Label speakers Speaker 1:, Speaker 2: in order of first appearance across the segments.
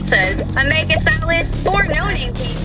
Speaker 1: pizzas, a naked salad, or no name cake.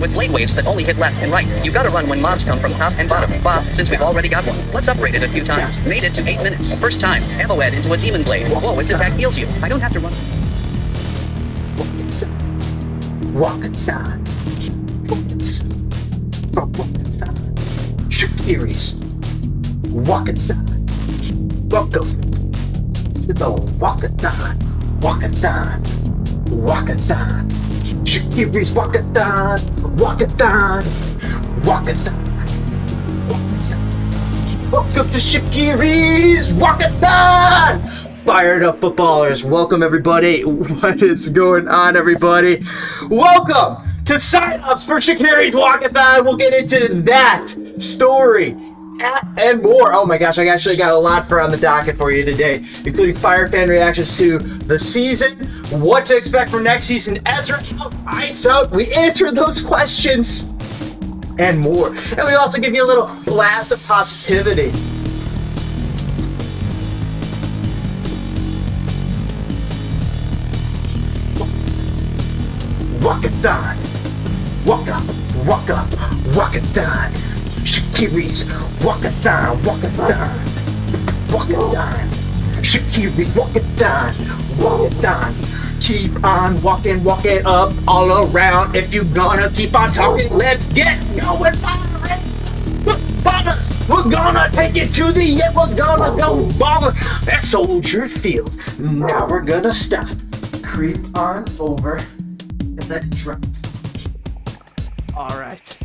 Speaker 2: With blade waves that only hit left and right, you gotta run when mobs come from top and bottom. Bob, since we've already got one, let's upgrade it a few times. Made it to 8 minutes. First time, ammo head into a demon blade. Whoa, its impact heals you. I don't have to run.
Speaker 3: Walkathon. Shaqiri'S. Walkathon. Welcome to the Walkathon. Walkathon. Walkathon. Shaqiri'S Walkathon. Walkathon. Walkathon. Walkathon. Welcome to Shaqiri'S Walkathon. Fired up footballers, welcome everybody. What is going on, everybody? Welcome to Signups for Shaqiri'S Walkathon. We'll get into that story and more. Oh my gosh, I actually got a lot on the docket for you today, including Fire fan reactions to the season, what to expect for next season, Ezra out, Ice out. We answer those questions and more. And we also give you a little blast of positivity. Walkathon. Walkathon. Shaqiri'S Walkathon. Walkathon. Shaqiri'S Walkathon. Keep on walking up all around. If you gonna keep on talking, let's get going. Ballers, we're gonna take it to the end. We're gonna go baller at Soldier Field. Now we're gonna stop. Creep on over and let it drop. All right.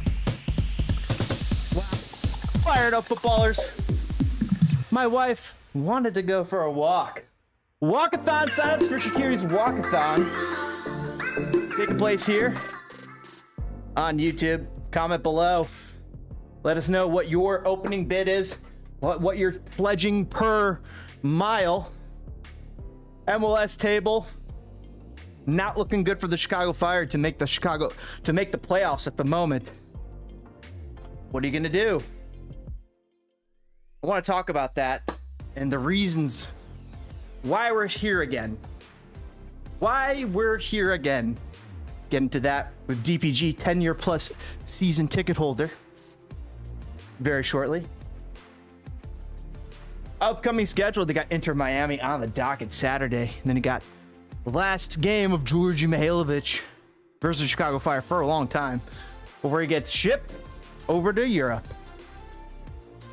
Speaker 3: Wow. Fired up footballers. My wife wanted to go for a walk. Walkathon signups for Shaqiri'S Walkathon. Taking place here on YouTube. Comment below. Let us know what your opening bid is, what you're pledging per mile. MLS table. Not looking good for the Chicago Fire to make the playoffs at the moment. What are you gonna do? I want to talk about that and the reasons why we're here again. Get into that with DPG, 10-year plus season ticket holder, very shortly. Upcoming schedule, they got Inter Miami on the docket Saturday. And then you got the last game of Georgi Mihailovic versus Chicago Fire for a long time, before he gets shipped over to Europe.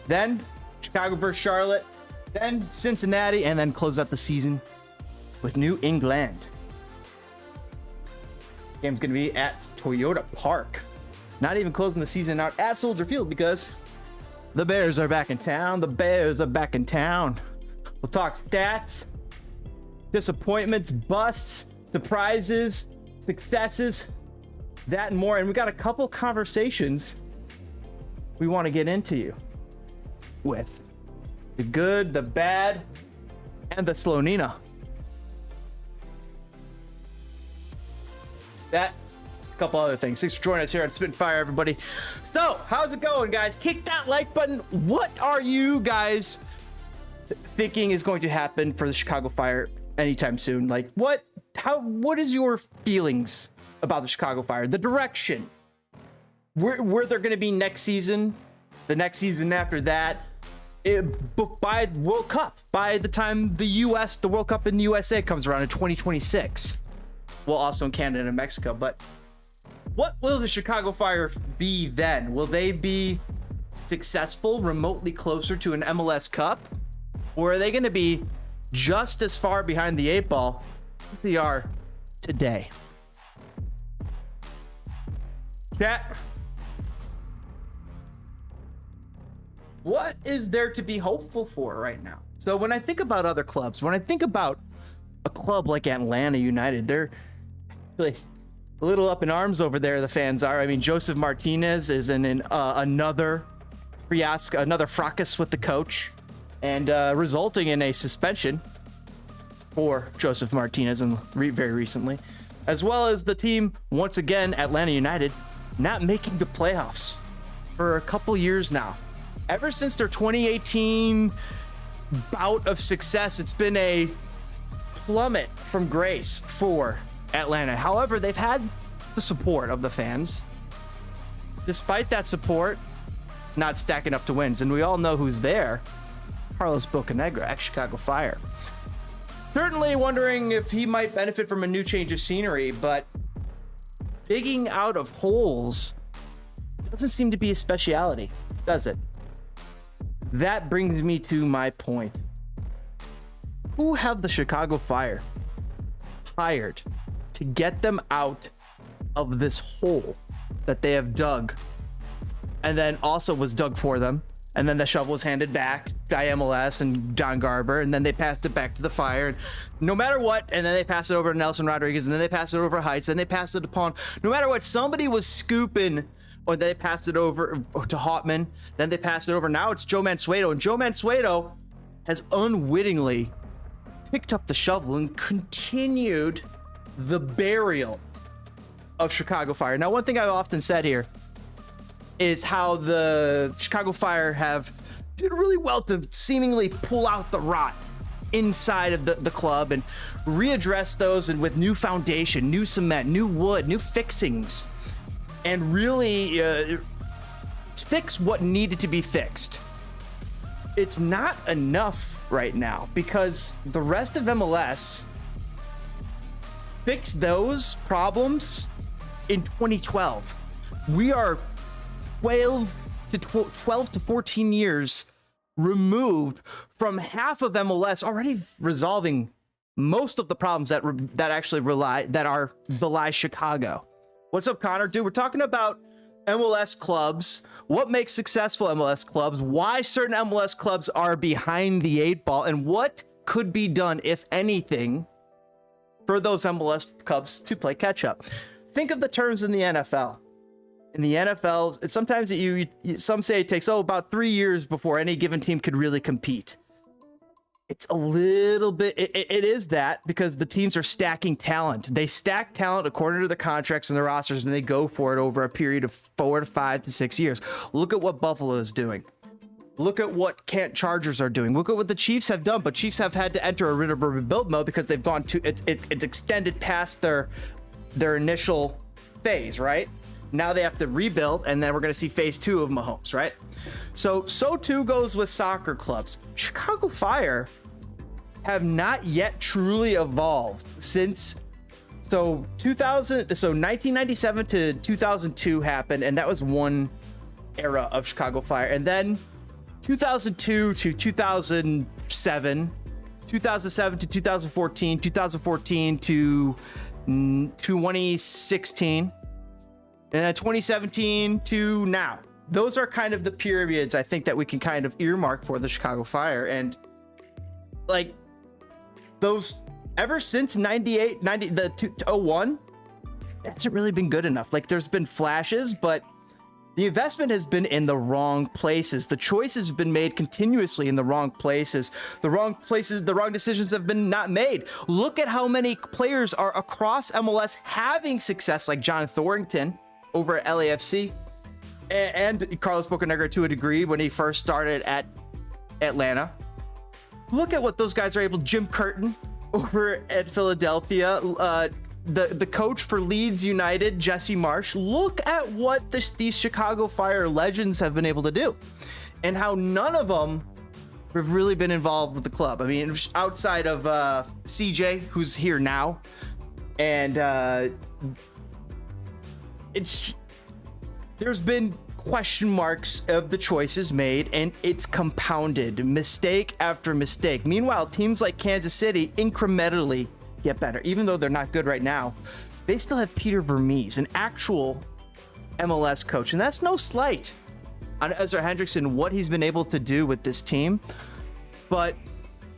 Speaker 3: Then Chicago versus Charlotte, then Cincinnati, and then close out the season with New England. Game's going to be at Toyota Park. Not even closing the season out at Soldier Field because the Bears are back in town. We'll talk stats, disappointments, busts, surprises, successes, that and more. And we got a couple conversations we want to get into you with. The good, the bad, and the Slonina. That, a couple other things. Thanks for joining us here on SPITTINGFIRE, everybody. So, how's it going, guys? Kick that like button. What are you guys thinking is going to happen for the Chicago Fire anytime soon? Like, what is your feelings about the Chicago Fire? The direction. Where they're going to be next season, the next season after that. By World Cup, by the time the World Cup in the USA comes around in 2026, well, also in Canada and Mexico. But what will the Chicago Fire be then? Will they be successful, remotely closer to an MLS Cup, or are they going to be just as far behind the 8 ball as they are today? Chat. What is there to be hopeful for right now? So when I think about other clubs, when I think about a club like Atlanta United, they're really a little up in arms over there, the fans are. I mean, Joseph Martinez is in another fiasco, another fracas with the coach.
Speaker 4: and resulting in a suspension for Joseph Martinez and very recently, as well as the team once again, Atlanta United, not making the playoffs for a couple years now. Ever since their 2018 bout of success, it's been a plummet from grace for Atlanta. However, they've had the support of the fans. Despite that support, not stacking up to wins. And we all know who's there. It's Carlos Bocanegra, ex-Chicago Fire. Certainly wondering if he might benefit from a new change of scenery, but digging out of holes doesn't seem to be a speciality, does it? That brings me to my point. Who have the Chicago Fire hired to get them out of this hole that they have dug, and then also was dug for them, and then the shovel was handed back by MLS and John Garber, and then they passed it back to the Fire, and no matter what, and then they passed it over to Nelson Rodriguez, and then they passed it over Heights, and they passed it upon, no matter what, somebody was scooping, or they passed it over to Hauptmann, then they passed it over, now it's Joe Mansueto, and Joe Mansueto has unwittingly picked up the shovel and continued the burial of Chicago Fire. Now, one thing I've often said here is how the Chicago Fire have did really well to seemingly pull out the rot inside of the club and readdress those, and with new foundation, new cement, new wood, new fixings, and really fix what needed to be fixed. It's not enough right now because the rest of MLS fixed those problems in 2012. We are 12 to 14 years removed from half of MLS already resolving most of the problems that actually belie Chicago. What's up, Connor? Dude, we're talking about MLS clubs, what makes successful MLS clubs, why certain MLS clubs are behind the 8 ball, and what could be done, if anything, for those MLS clubs to play catch up. Think of the terms in the NFL. In the NFL, sometimes some say it takes about 3 years before any given team could really compete. It's a little bit, it is that because the teams are stacking talent. They stack talent according to the contracts and the rosters, and they go for it over a period of 4 to 5 to 6 years. Look at what Buffalo is doing. Look at what Chargers are doing. Look at what the Chiefs have done, but Chiefs have had to enter a bit of a rebuild mode because they've gone to, it's extended past their initial phase, right? Now they have to rebuild, and then we're going to see phase 2 of Mahomes, right? So too goes with soccer clubs. Chicago Fire have not yet truly evolved since 1997 to 2002 happened, and that was one era of Chicago Fire. And then 2002 to 2007, 2007 to 2014, 2014 to 2016, and then 2017 to now. Those are kind of the periods I think that we can kind of earmark for the Chicago Fire. And like those ever since 98, 90, the 01, it hasn't really been good enough. Like there's been flashes, but the investment has been in the wrong places. The choices have been made continuously in the wrong places. The wrong decisions have been not made. Look at how many players are across MLS having success, like John Thornton over at LAFC, and Carlos Bocanegra to a degree when he first started at Atlanta. Look at what those guys are able. Jim Curtin over at Philadelphia, the coach for Leeds United, Jesse Marsh. Look at what these Chicago Fire legends have been able to do, and how none of them have really been involved with the club. I mean, outside of CJ, who's here now, and there's been question marks of the choices made, and it's compounded mistake after mistake. Meanwhile, teams like Kansas City incrementally get better. Even though they're not good right now, they still have Peter Vermees, an actual MLS coach, and that's no slight on Ezra Hendrickson, what he's been able to do with this team. But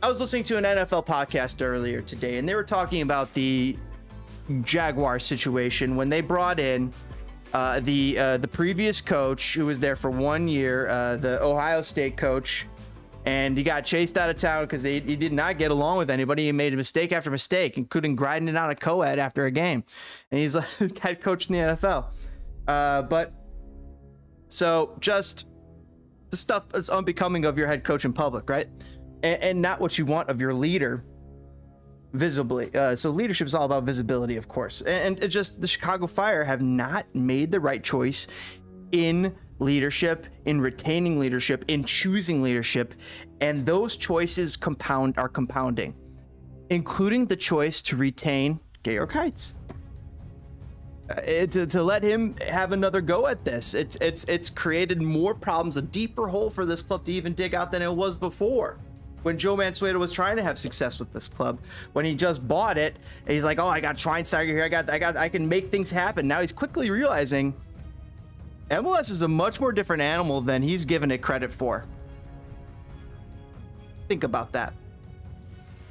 Speaker 4: I was listening to an NFL podcast earlier today, and they were talking about the Jaguars situation when they brought in the previous coach who was there for 1 year, the Ohio State coach, and he got chased out of town because he did not get along with anybody. He made mistake after mistake, including grinding out a co-ed after a game. And he's like head coach in the NFL. But so just the stuff that's unbecoming of your head coach in public, right? And not what you want of your leader visibly. So leadership is all about visibility, of course. And it just the Chicago Fire have not made the right choice in leadership, in retaining leadership, in choosing leadership, and those choices are compounding, including the choice to retain Georg Heitz. To let him have another go at this, it's created more problems, a deeper hole for this club to even dig out than it was before. When Joe Mansueto was trying to have success with this club, when he just bought it, and he's like, "Oh, I got Schweinsteiger here. I can make things happen." Now he's quickly realizing MLS is a much more different animal than he's given it credit for. Think about that.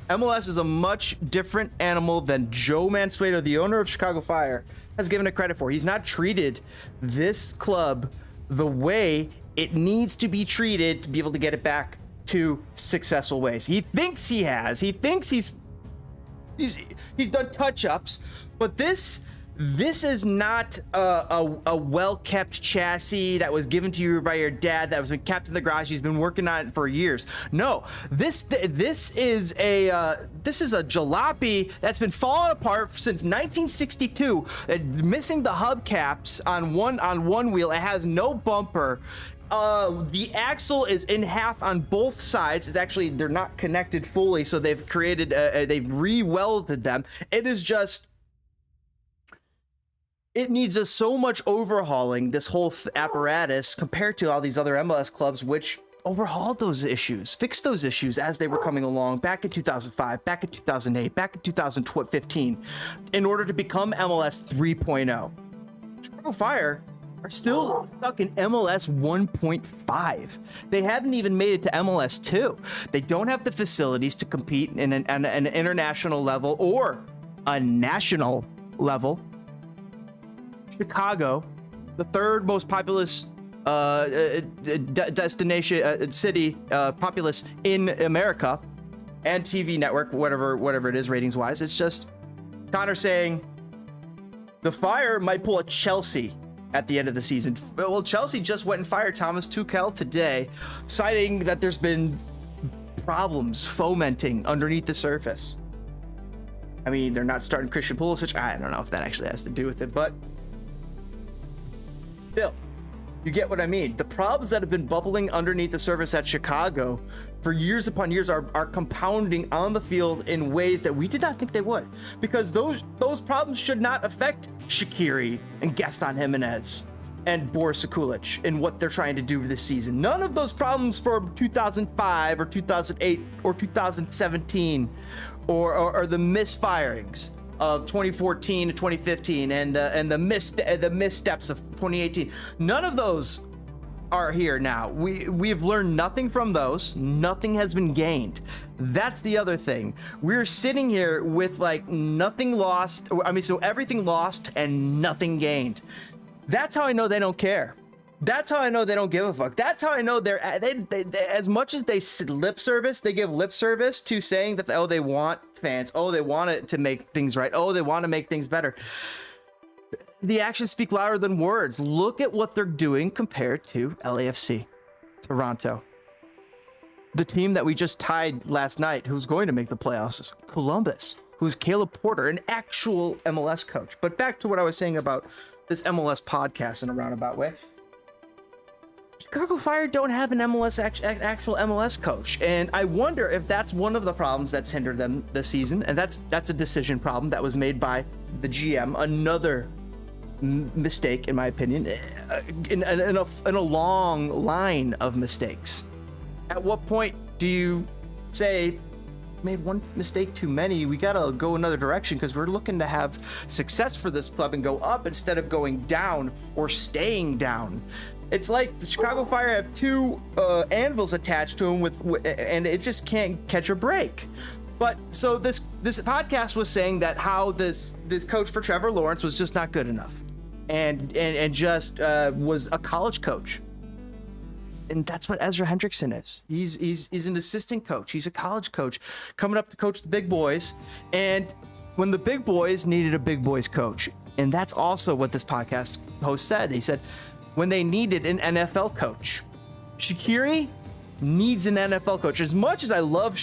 Speaker 4: MLS is a much different animal than Joe Mansueto, the owner of Chicago Fire, has given it credit for. He's not treated this club the way it needs to be treated to be able to get it back to successful ways. He thinks he has. He thinks he's done touch-ups, but this is not a well-kept chassis that was given to you by your dad that was been kept in the garage. He's been working on it for years. No, this is a jalopy that's been falling apart since 1962. Missing the hubcaps on one wheel. It has no bumper. The axle is in half on both sides. It's actually, they're not connected fully, so they've created they've re-welded them. It is just, it needs so much overhauling, this whole apparatus, compared to all these other MLS clubs, which overhauled those issues, fixed those issues as they were coming along back in 2005, back in 2008, back in 2015, in order to become MLS 3.0. Chicago Fire are still stuck in MLS 1.5. They haven't even made it to MLS 2. They don't have the facilities to compete in an international level or a national level. Chicago, the third most populous destination city populous in America, and TV network, whatever it is ratings wise. It's just Connor saying the Fire might pull a Chelsea at the end of the season. Well, Chelsea just went and fired Thomas Tuchel today, citing that there's been problems fomenting underneath the surface. I mean, they're not starting Christian Pulisic. I don't know if that actually has to do with it, but still, you get what I mean. The problems that have been bubbling underneath the surface at Chicago for years upon years are compounding on the field in ways that we did not think they would, because those problems should not affect Shaqiri and Gaston Jimenez and Boris Sekulic in what they're trying to do this season. None of those problems for 2005 or 2008 or 2017 or the misfirings of 2014 to 2015 and the missteps of 2018. None of those are here now. We've learned nothing from those. Nothing has been gained. That's the other thing. We're sitting here with like nothing lost. I mean, so everything lost and nothing gained. That's how I know they don't care. That's how I know they don't give a fuck. That's how I know they as much as they give lip service to saying that, oh, they want fans. Oh, they want it to make things right. Oh, they want to make things better. The actions speak louder than words. Look at what they're doing compared to LAFC, Toronto. The team that we just tied last night, who's going to make the playoffs, Columbus, who's Caleb Porter, an actual MLS coach. But back to what I was saying about this MLS podcast in a roundabout way. Chicago Fire don't have an actual MLS coach, and I wonder if that's one of the problems that's hindered them this season. And that's a decision problem that was made by the GM. Another mistake, in my opinion, in a long line of mistakes. At what point do you say, made one mistake too many, we gotta go another direction because we're looking to have success for this club and go up instead of going down or staying down? It's like the Chicago Fire have two anvils attached to them and it just can't catch a break. But so this podcast was saying that how this coach for Trevor Lawrence was just not good enough, and just was a college coach. And that's what Ezra Hendrickson is. He's an assistant coach. He's a college coach coming up to coach the big boys. And when the big boys needed a big boys coach, and that's also what this podcast host said. He said when they needed an NFL coach, Shaqiri needs an NFL coach. As much as I love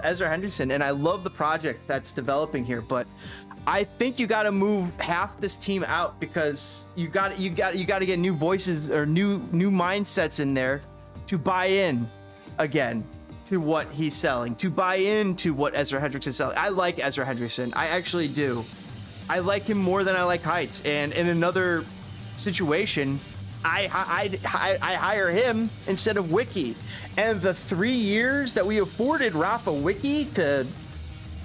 Speaker 4: Ezra Hendrickson and I love the project that's developing here, but I think you got to move half this team out because you got to get new voices or new mindsets in there to buy in again to what he's selling, to buy into what Ezra Hendrickson is selling. I like Ezra Hendrickson. I actually do. I like him more than I like Heights. And in another situation, I hire him instead of Wiki. And the 3 years that we afforded Rafa Wiki to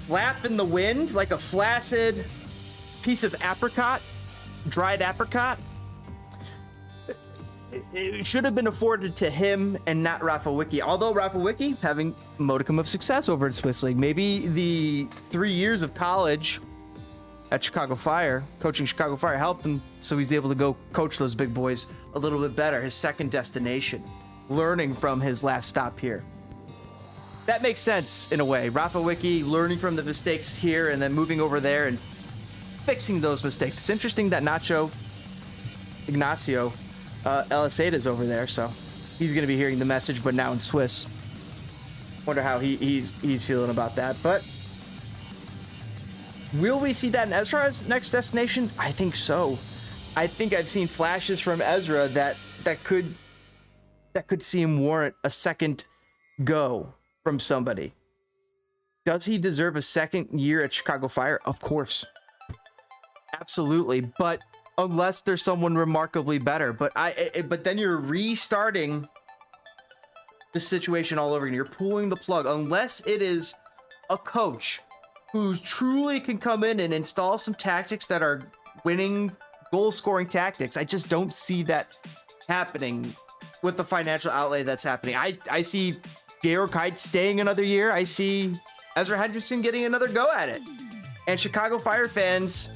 Speaker 4: flap in the wind like a flaccid piece of apricot, dried apricot, it should have been afforded to him and not Rafa Wiki. Although Rafa Wiki having a modicum of success over in Swiss League, maybe the 3 years of college at Chicago Fire, coaching Chicago Fire, helped him so he's able to go coach those big boys a little bit better. His second destination, learning from his last stop here. That makes sense in a way. Rafa Wiki learning from the mistakes here and then moving over there and fixing those mistakes. It's interesting that Ignacio Eliseda is over there, so he's going to be hearing the message, but now in Swiss. Wonder how he's feeling about that. But will we see that in Ezra's next destination? I think so. I think I've seen flashes from Ezra that could see him warrant a second go from somebody. Does he deserve a second year at Chicago Fire? Of course. Absolutely. But unless there's someone remarkably better. But then you're restarting the situation all over again. You're pulling the plug. Unless it is a coach who truly can come in and install some tactics that are winning, goal-scoring tactics. I just don't see that happening with the financial outlay that's happening. I see Georg Heidt staying another year. I see Ezra Hendrickson getting another go at it. And Chicago Fire fans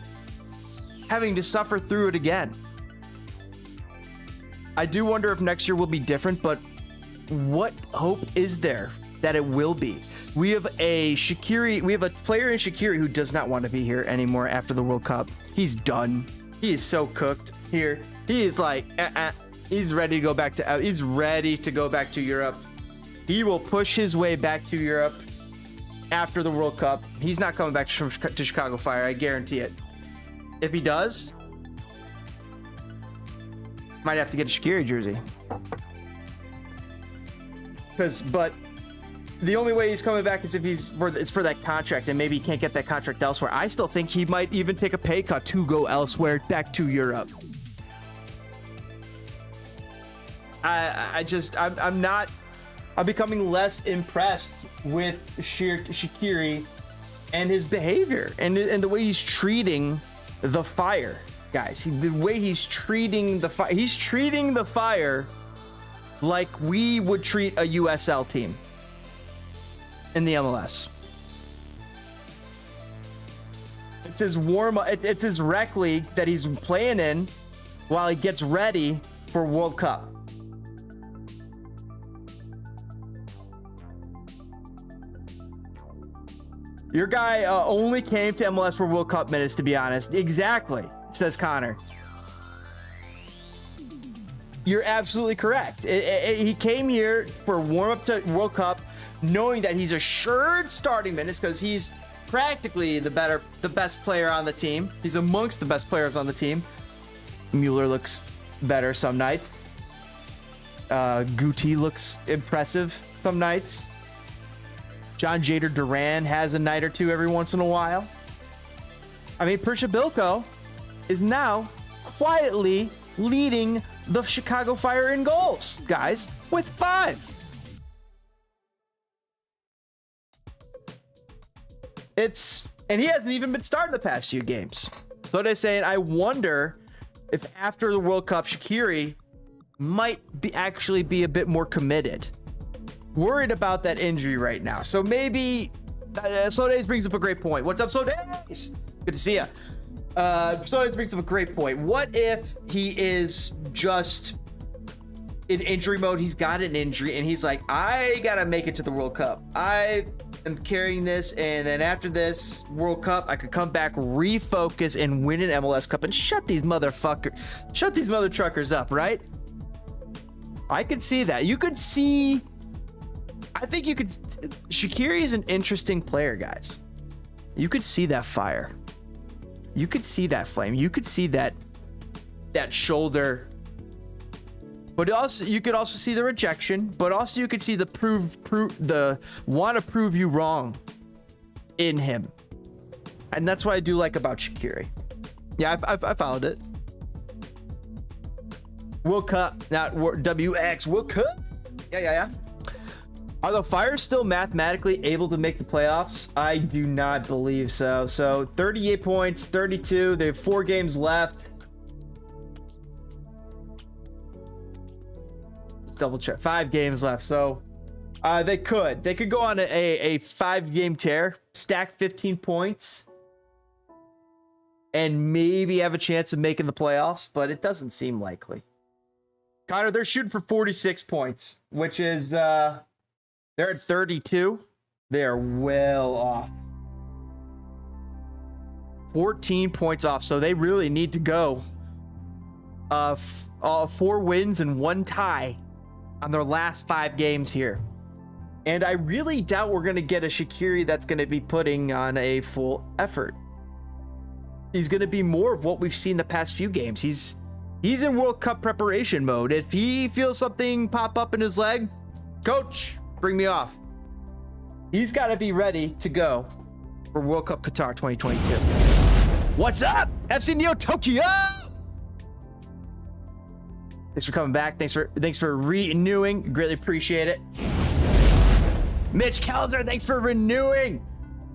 Speaker 4: having to suffer through it again. I do wonder if next year will be different, but what hope is there that it will be? We have a player in Shaqiri who does not want to be here anymore after the World Cup. He's done. He is so cooked here. He is like, he's ready to go back to Europe. He will push his way back to Europe after the World Cup. He's not coming back to Chicago Fire. I guarantee it. If he does, might have to get a Shaqiri jersey. But the only way he's coming back is if it's for that contract, and maybe he can't get that contract elsewhere. I still think he might even take a pay cut to go elsewhere, back to Europe. I'm becoming less impressed with Shaqiri and his behavior and the way he's treating the Fire, guys. The way he's treating the Fire. He's treating the Fire like we would treat a USL team in the MLS. It's his warm-up. It's his rec league that he's playing in while he gets ready for World Cup. Your guy only came to MLS for World Cup minutes, to be honest. Exactly, says Connor. You're absolutely correct. He came here for warm-up to World Cup, knowing that he's assured starting minutes because he's practically the best player on the team. He's amongst the best players on the team. Mueller looks better some nights. Guti looks impressive some nights. John Jader Duran has a night or two every once in a while. I mean, Pershabilko is now quietly leading the Chicago Fire in goals, guys, with 5. And he hasn't even been starting the past few games. So they're saying, I wonder if after the World Cup, Shaqiri might actually be a bit more committed. Worried about that injury right now. So maybe Sodays brings up a great point. What's up, Sodays? Good to see ya. Sodays brings up a great point. What if he is just in injury mode. He's got an injury, and he's like, I gotta make it to the World Cup. I am carrying this, and then after this World Cup, I could come back, refocus, and win an MLS Cup and shut these mother truckers up, right? I could see that. You could see. I think you could. Shaqiri is an interesting player, guys. You could see that fire. You could see that flame. You could see that shoulder. But also, you could also see the rejection. But also, you could see the the want to prove you wrong in him, and that's what I do like about Shaqiri. Yeah, I followed it. World Cup, not WX. World Cup. Yeah. Are the Fire still mathematically able to make the playoffs? I do not believe so. So 38 points, 32. They have 4 games left. Let's double check. 5 games left. So they could go on a 5-game tear, stack 15 points, and maybe have a chance of making the playoffs, but it doesn't seem likely. Connor, they're shooting for 46 points, which is they're at 32. They are well off. 14 points off. So they really need to go 4 wins and 1 tie on their last 5 games here. And I really doubt we're going to get a Shaqiri that's going to be putting on a full effort. He's going to be more of what we've seen the past few games. He's in World Cup preparation mode. If he feels something pop up in his leg, coach, bring me off. He's got to be ready to go for World Cup Qatar 2022. What's up, FC Neo Tokyo? Thanks for coming back. Thanks for renewing. Greatly appreciate it. Mitch Kelzer, thanks for renewing.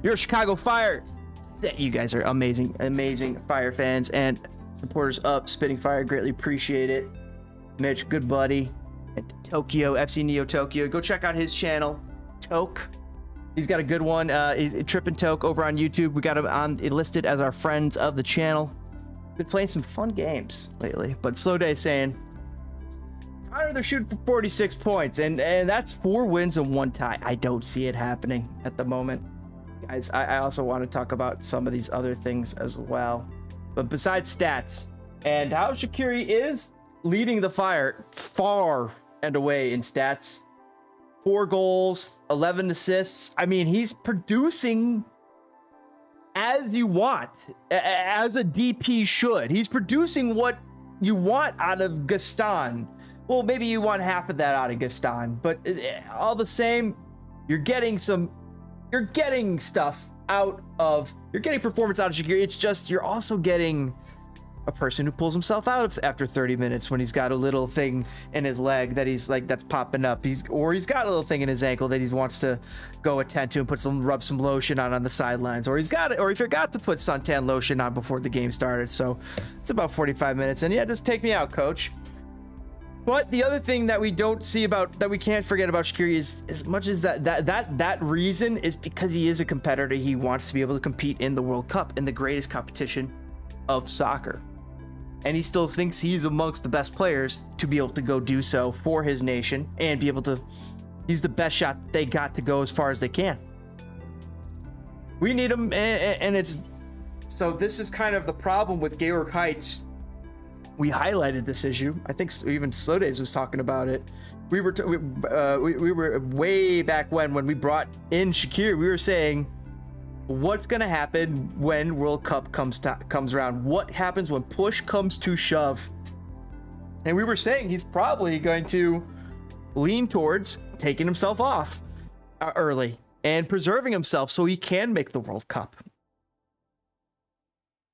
Speaker 4: You're a Chicago Fire. You guys are amazing Fire fans and supporters of Spitting Fire. Greatly appreciate it. Mitch, good buddy. And Tokyo, FC Neo Tokyo. Go check out his channel, Toke. He's got a good one. He's Trippin' Toke over on YouTube. We got him on listed as our friends of the channel. Been playing some fun games lately. But Slow Day saying, they're shooting for 46 points, and that's 4 wins and 1 tie. I don't see it happening at the moment. Guys, I also want to talk about some of these other things as well. But besides stats and how Shaqiri is leading the Fire far and away in stats, 4 goals, 11 assists. I mean, he's producing as you want, as a DP should. He's producing what you want out of Gaston. Well, maybe you want half of that out of Gaston, but all the same, you're getting stuff out of, you're getting performance out of Shaqiri. It's just, you're also getting a person who pulls himself out after 30 minutes when he's got a little thing in his leg that he's like, that's popping up. He's got a little thing in his ankle that he wants to go attend to and rub some lotion on the sidelines, or he forgot to put suntan lotion on before the game started. So it's about 45 minutes, and yeah, just take me out, coach. But the other thing that we don't see about, that we can't forget about Shaqiri is, as much as that reason is because he is a competitor. He wants to be able to compete in the World Cup, in the greatest competition of soccer. And he still thinks he's amongst the best players to be able to go do so for his nation and be able to, he's the best shot they got to go as far as they can. We need him, and it's, so this is kind of the problem with Georg Heights. We highlighted this issue. I think even Slow Days was talking about it. We were way back when we brought in Shaqiri. We were saying, what's going to happen when World Cup comes around? What happens when push comes to shove? And we were saying he's probably going to lean towards taking himself off early and preserving himself so he can make the World Cup.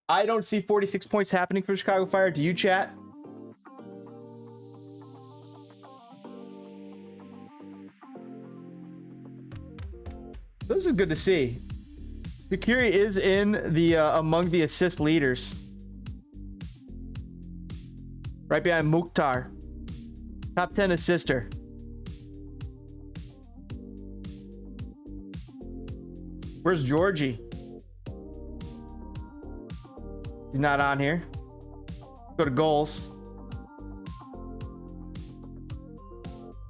Speaker 4: I don't see 46 points happening for Chicago Fire. Do you, chat? This is good to see. Shaqiri is in the among the assist leaders, right behind Mukhtar. Top 10 assister. Where's Georgie? He's not on here. Go to goals.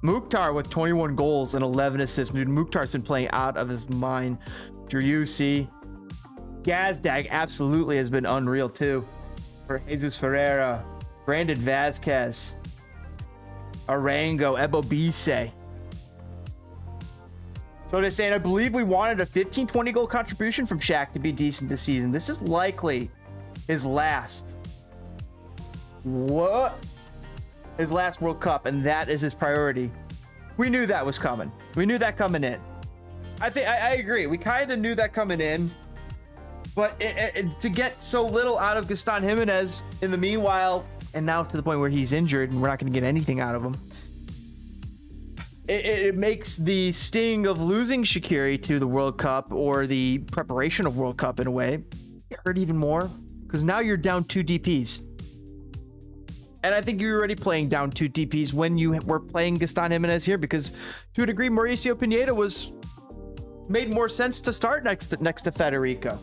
Speaker 4: Mukhtar with 21 goals and 11 assists. Dude, Mukhtar's been playing out of his mind. Driussi. Gazdag absolutely has been unreal too. For Jesus Ferreira. Brandon Vasquez. Arango. Ebo Bise. So they're saying, I believe we wanted a 15-20 goal contribution from Shaq to be decent this season. This is likely his last. What? His last World Cup, and that is his priority. We knew that was coming. We knew that coming in. I agree. We kind of knew that coming in, but to get so little out of Gaston Jimenez in the meanwhile, and now to the point where he's injured and we're not going to get anything out of him, it makes the sting of losing Shaqiri to the World Cup, or the preparation of World Cup in a way, hurt even more, because now you're down 2 DPs. And I think you were already playing down 2 DPs when you were playing Gaston Jimenez here, because to a degree, Mauricio Pineda made more sense to start next to Federico.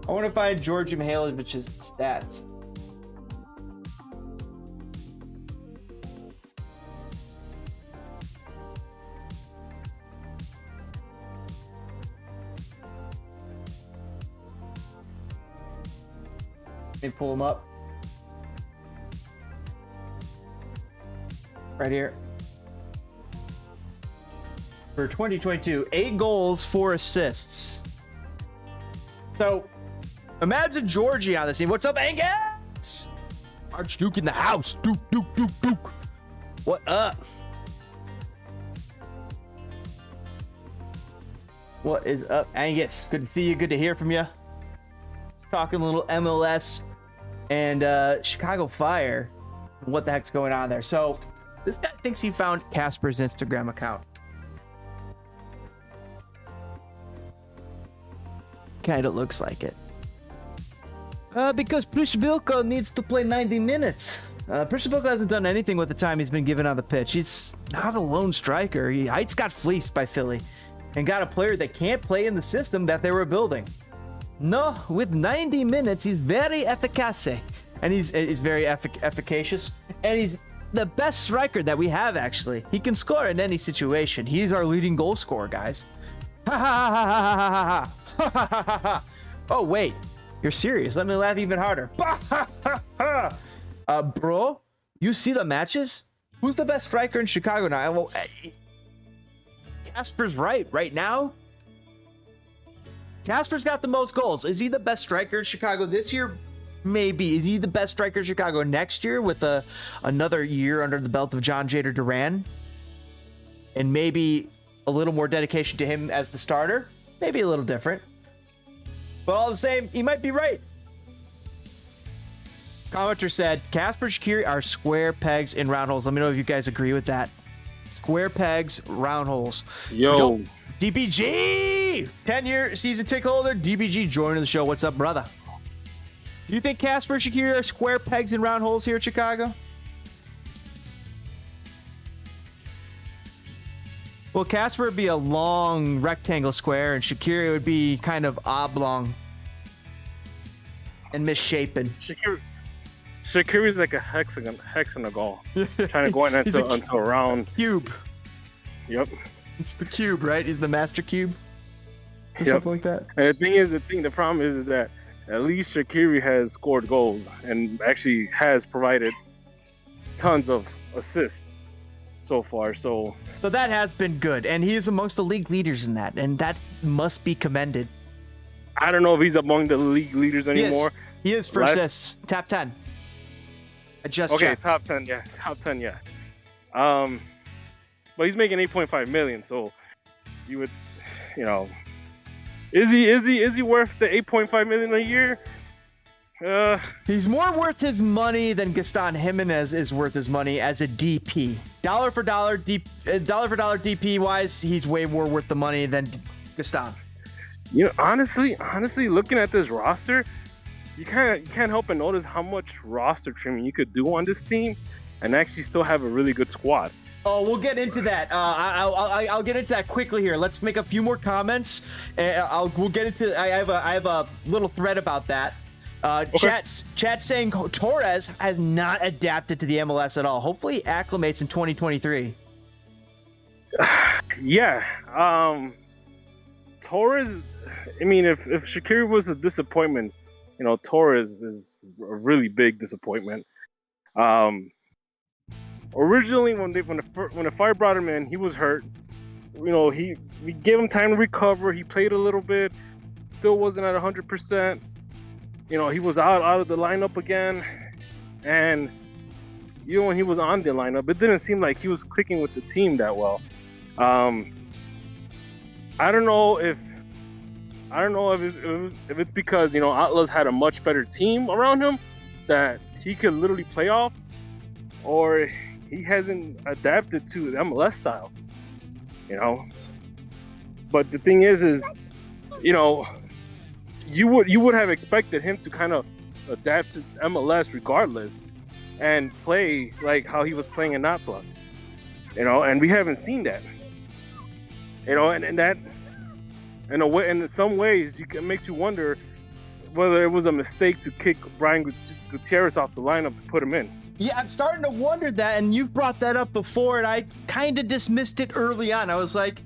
Speaker 4: I want to find George Mihailovic's stats. Let me pull them up. Right here. For 2022, 8 goals, 4 assists. So, imagine Georgie on the scene. What's up, Angus? Archduke in the house. Duke. What up? What is up, Angus? Good to see you. Good to hear from you. Talking a little MLS and Chicago Fire. What the heck's going on there? So this guy thinks he found Casper's Instagram account. Kind of looks like it. Because Prishbilko needs to play 90 minutes. Prishbilko hasn't done anything with the time he's been given on the pitch. He's not a lone striker. Heights got fleeced by Philly and got a player that can't play in the system that they were building. No, with 90 minutes, he's very efficace. And he's very efficacious. And he's the best striker that we have, actually. He can score in any situation. He's our leading goal scorer, guys. Oh, wait. You're serious. Let me laugh even harder. Bro, you see the matches? Who's the best striker in Chicago now? Well, Casper's right now. Casper's got the most goals. Is he the best striker in Chicago this year? Maybe. Is he the best striker in Chicago next year with another year under the belt of John Jader Duran? And maybe a little more dedication to him as the starter? Maybe a little different. But all the same, he might be right. Commenter said, Casper Shaqiri are square pegs in round holes. Let me know if you guys agree with that. Square pegs, round holes.
Speaker 5: Yo.
Speaker 4: DBG! 10-year season ticket holder. DBG joining the show. What's up, brother? Do you think Casper Shaqiri are square pegs and round holes here in Chicago? Well, Casper would be a long rectangle square, and Shaqiri would be kind of oblong and misshapen.
Speaker 5: Shaqiri's like a hexagon trying to go into a round
Speaker 4: cube.
Speaker 5: Yep.
Speaker 4: It's the cube, right? He's the master cube, or
Speaker 5: Yep.
Speaker 4: something like that.
Speaker 5: And the problem is that at least Shaqiri has scored goals and actually has provided tons of assists so far. So
Speaker 4: that has been good, and he is amongst the league leaders in that, and that must be commended.
Speaker 5: I don't know if he's among the league leaders anymore.
Speaker 4: He is for assists, top 10. I just
Speaker 5: okay,
Speaker 4: checked.
Speaker 5: top 10, yeah. But he's making 8.5 million, so you would, is he worth the 8.5 million a year?
Speaker 4: He's more worth his money than Gaston Jimenez is worth his money as a DP. Dollar for dollar DP wise, he's way more worth the money than Gaston.
Speaker 5: Honestly, looking at this roster, you can't help but notice how much roster trimming you could do on this team and actually still have a really good squad.
Speaker 4: Oh, we'll get into that. I'll get into that quickly here. Let's make a few more comments. We'll get into. I have a little thread about that. Chat's saying Torres has not adapted to the MLS at all. Hopefully, he acclimates in 2023.
Speaker 5: Yeah. Torres. I mean, if Shaqiri was a disappointment, Torres is a really big disappointment. Originally, when the Fire brought him in, he was hurt. We gave him time to recover. He played a little bit, still wasn't at 100%. He was out of the lineup again, and when he was on the lineup, it didn't seem like he was clicking with the team that well. I don't know if it's because Atlas had a much better team around him that he could literally play off, or he hasn't adapted to the MLS style. But the thing is you would have expected him to kind of adapt to MLS regardless and play like how he was playing in Atlas, and we haven't seen that. And that in some ways it makes you wonder whether it was a mistake to kick Brian Gutierrez off the lineup to put him in.
Speaker 4: Yeah, I'm starting to wonder that, and you've brought that up before, and I kind of dismissed it early on. I was like,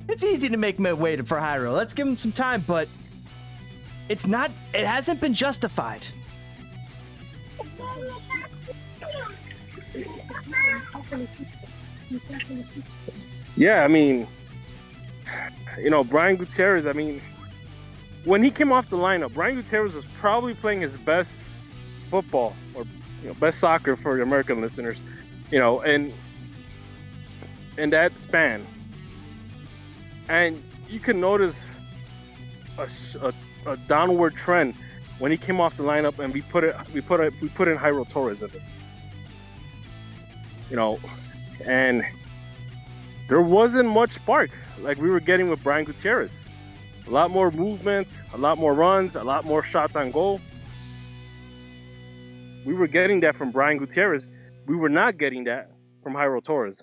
Speaker 4: it's easy to make him wait for Jairo. Let's give him some time, but it hasn't been justified.
Speaker 5: Yeah, I mean, Brian Gutierrez, when he came off the lineup, Brian Gutierrez was probably playing his best football, or best soccer for the American listeners, and in that span. And you can notice a downward trend when he came off the lineup, and we put in Jairo Torres in it. And there wasn't much spark like we were getting with Brian Gutierrez. A lot more movement, a lot more runs, a lot more shots on goal. We were getting that from Brian Gutierrez. We were not getting that from Jairo Torres.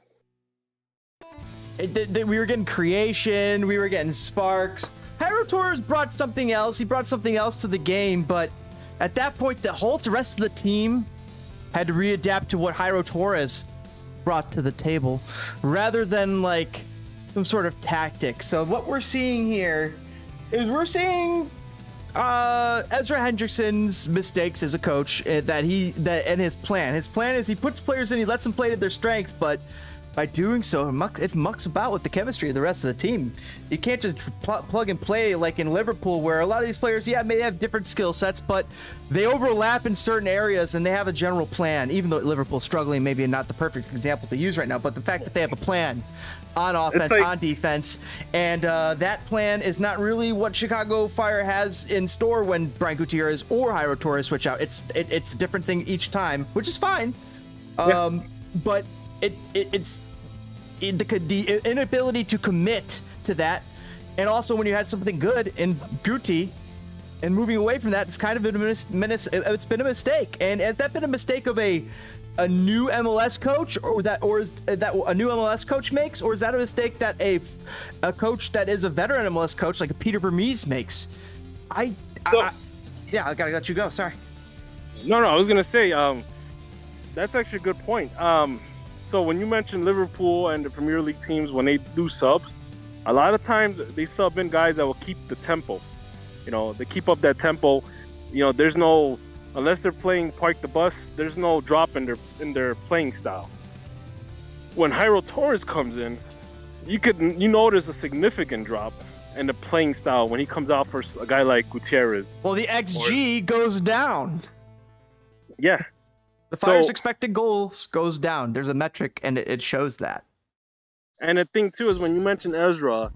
Speaker 4: We were getting creation. We were getting sparks. Jairo Torres brought something else. He brought something else to the game, but at that point, the rest of the team had to readapt to what Jairo Torres brought to the table, rather than like some sort of tactic. So what we're seeing here is we're seeing Ezra Hendrickson's mistakes as a coach, and his plan. His plan is he puts players in, he lets them play to their strengths, but by doing so, it mucks about with the chemistry of the rest of the team. You can't just plug and play like in Liverpool, where a lot of these players, may have different skill sets, but they overlap in certain areas and they have a general plan, even though Liverpool's struggling, maybe not the perfect example to use right now, but the fact that they have a plan on offense, on defense, and that plan is not really what Chicago Fire has in store when Brian Gutierrez or Jairo Torres switch out. It's a different thing each time, which is fine. But it's the inability to commit to that, and also when you had something good in Guti and moving away from that, it's kind of it's been a mistake. And has that been a mistake of a new MLS coach, or is that a new MLS coach makes, or is that a mistake that a coach that is a veteran MLS coach like a Peter Vermees makes? I gotta let you go. Sorry.
Speaker 5: No, I was gonna say that's actually a good point. So when you mentioned Liverpool and the Premier League teams, when they do subs, a lot of times they sub in guys that will keep the tempo. They keep up that tempo. There's no, unless they're playing Park the Bus, there's no drop in their playing style. When Jairo Torres comes in, you notice a significant drop in the playing style when he comes out for a guy like Gutierrez.
Speaker 4: Well, the XG goes down.
Speaker 5: Yeah.
Speaker 4: The Fire's expected goals goes down. There's a metric, and it shows that.
Speaker 5: And the thing, too, is when you mentioned Ezra,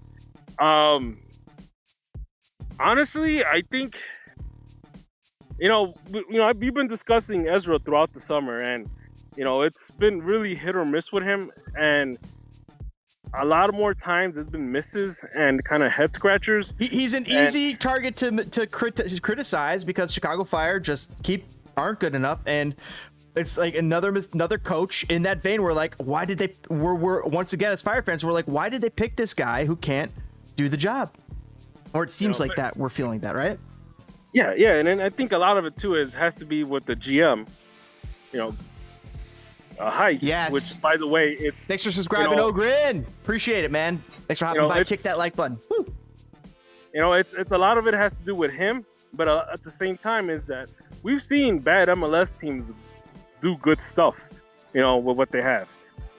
Speaker 5: honestly, I think, we've been discussing Ezra throughout the summer, and, it's been really hit or miss with him, and a lot of more times it's been misses and kind of head scratchers.
Speaker 4: He's an easy target to criticize because Chicago Fire just aren't good enough, and it's like another coach in that vein. We're like, why did they? We're once again as Fire fans, we're like, why did they pick this guy who can't do the job? Or it seems like that we're feeling that, right?
Speaker 5: Yeah, and then I think a lot of it too has to be with the GM, Heights.
Speaker 4: Yes.
Speaker 5: Which, by the way, it's
Speaker 4: Thanks for subscribing, Ogrin. Appreciate it, man. Thanks for hopping by.
Speaker 5: it's-
Speaker 4: Kick that like button. Woo.
Speaker 5: it's a lot of it has to do with him, but at the same time is that we've seen bad MLS teams do good stuff, with what they have,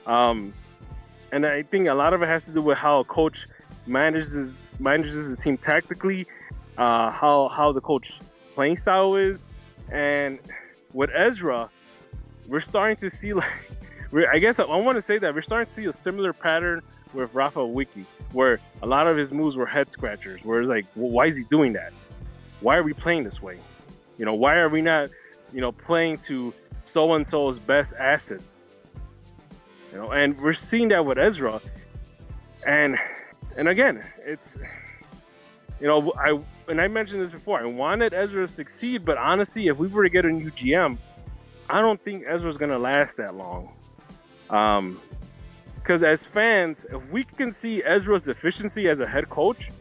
Speaker 5: and I think a lot of it has to do with how a coach manages the team tactically, how the coach playing style is, and with Ezra, we're starting to see I guess I want to say that we're starting to see a similar pattern with Rafa Wiki, where a lot of his moves were head scratchers, where it's like, well, why is he doing that? Why are we playing this way? Why are we not, playing to so-and-so's best assets? And we're seeing that with Ezra. And again, it's, I mentioned this before, I wanted Ezra to succeed, but honestly, if we were to get a new GM, I don't think Ezra's going to last that long. Because as fans, if we can see Ezra's efficiency as a head coach,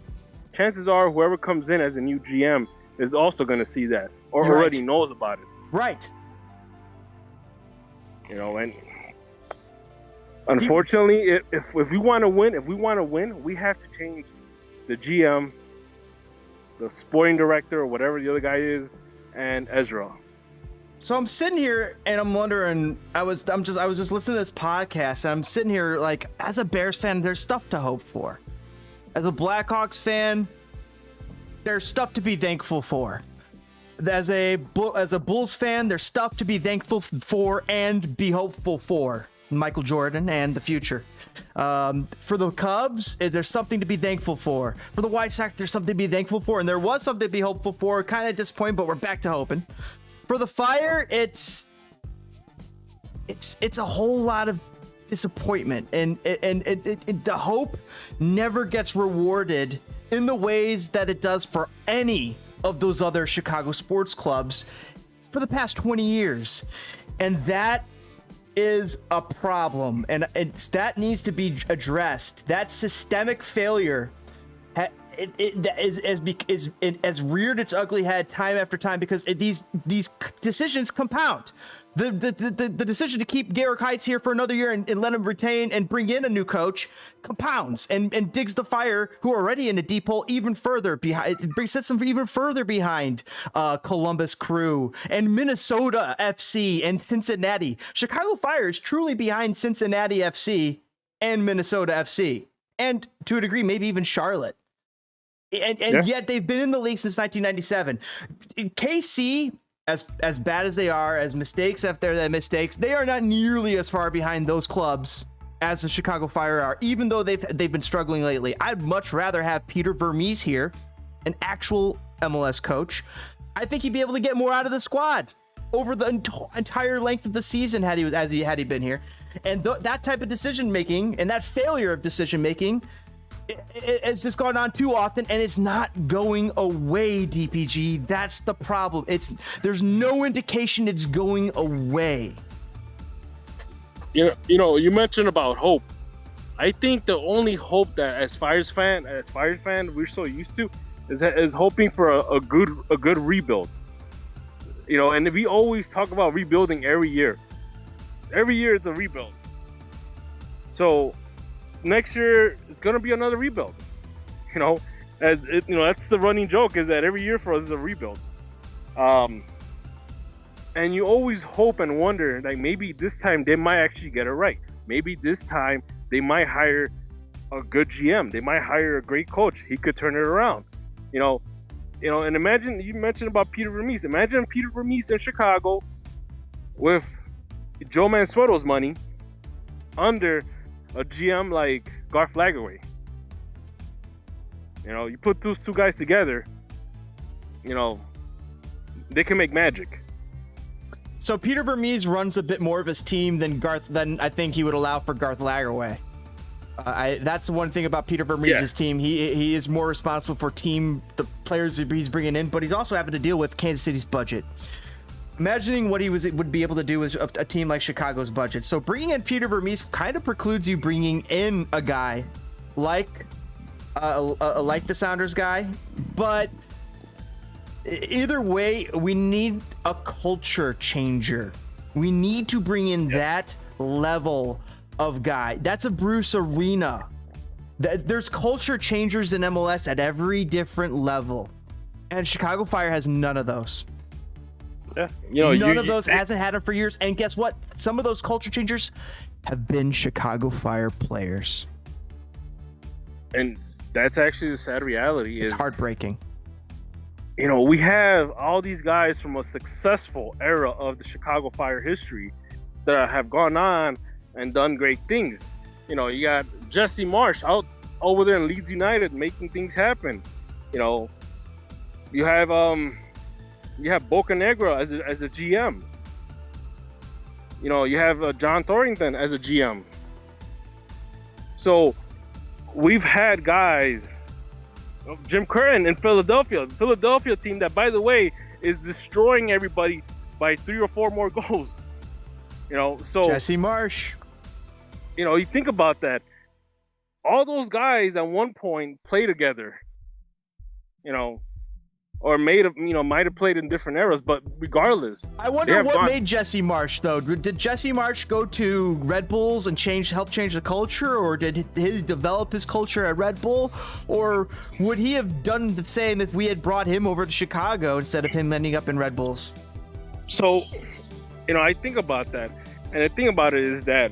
Speaker 5: chances are whoever comes in as a new GM is also going to see that, or
Speaker 4: You're
Speaker 5: already
Speaker 4: right.
Speaker 5: knows about it.
Speaker 4: Right.
Speaker 5: And unfortunately, if we want to win, we have to change the GM, the sporting director, or whatever the other guy is, and Ezra.
Speaker 4: So I'm sitting here and I'm wondering, I was just listening to this podcast and I'm sitting here like, as a Bears fan, there's stuff to hope for. As a Blackhawks fan, there's stuff to be thankful for. As a Bulls fan, there's stuff to be thankful for and be hopeful for. Michael Jordan and the future. For the Cubs, there's something to be thankful for. For the White Sox, there's something to be thankful for, and there was something to be hopeful for. Kind of disappointed, but we're back to hoping. For the Fire, it's a whole lot of disappointment, and the hope never gets rewarded in the ways that it does for any of those other Chicago sports clubs for the past 20 years, and that is a problem, and that needs to be addressed. That systemic failure has reared its ugly head time after time because these decisions compound. The decision to keep Garrick Heights here for another year and let him retain and bring in a new coach compounds and digs the Fire, who are already in a deep hole, even further behind. It sets them even further behind Columbus Crew and Minnesota FC and Cincinnati. Chicago Fire is truly behind Cincinnati FC and Minnesota FC, and to a degree, maybe even Charlotte. And yet they've been in the league since 1997. KC, as bad as they are, as mistakes after their mistakes, they are not nearly as far behind those clubs as the Chicago Fire are, even though they've been struggling lately. I'd much rather have Peter Vermees here, an actual MLS coach. I think he'd be able to get more out of the squad over the entire length of the season had he been here. And that type of decision making and that failure of decision making, it has just gone on too often, and it's not going away, DPG. That's the problem. There's no indication it's going away.
Speaker 5: You mentioned about hope. I think the only hope that as Fires fan we're so used to is hoping for a good rebuild. And we always talk about rebuilding every year. Every year it's a rebuild. So next year it's gonna be another rebuild. That's the running joke, is that every year for us is a rebuild. And you always hope and wonder, like, maybe this time they might actually get it right. Maybe this time they might hire a good GM. They might hire a great coach. He could turn it around. And imagine, you mentioned about Peter Vermees. Imagine Peter Vermees in Chicago with Joe Mansueto's money under a GM like Garth Lagerwey. You put those two guys together, they can make magic.
Speaker 4: So Peter Vermees runs a bit more of his team than I think he would allow for Garth Lagerwey. That's the one thing about Peter Vermees' team. He is more responsible for the players he's bringing in, but he's also having to deal with Kansas City's budget. Imagining what he would be able to do with a team like Chicago's budget. So bringing in Peter Vermees kind of precludes you bringing in a guy like the Sounders guy, but Either way, we need a culture changer. We need to bring in that level of guy. That's a Bruce Arena. There's culture changers in MLS at every different level. And Chicago Fire has none of those.
Speaker 5: Yeah,
Speaker 4: none of those, hasn't had them for years. And guess what? Some of those culture changers have been Chicago Fire players.
Speaker 5: And that's actually the sad reality.
Speaker 4: It's heartbreaking.
Speaker 5: We have all these guys from a successful era of the Chicago Fire history that have gone on and done great things. You got Jesse Marsh out over there in Leeds United making things happen. You have Bocanegra as a GM. You have John Thorrington as a GM. So we've had guys. Jim Curtin in Philadelphia. The Philadelphia team that, by the way, is destroying everybody by 3 or 4 more goals. So
Speaker 4: Jesse Marsh.
Speaker 5: You think about that. All those guys at one point play together. Or might have played in different eras, but regardless.
Speaker 4: I wonder what made Jesse Marsh, though. Did Jesse Marsh go to Red Bulls and help change the culture, or did he develop his culture at Red Bull, or would he have done the same if we had brought him over to Chicago instead of him ending up in Red Bulls?
Speaker 5: So, I think about that, and the thing about it is that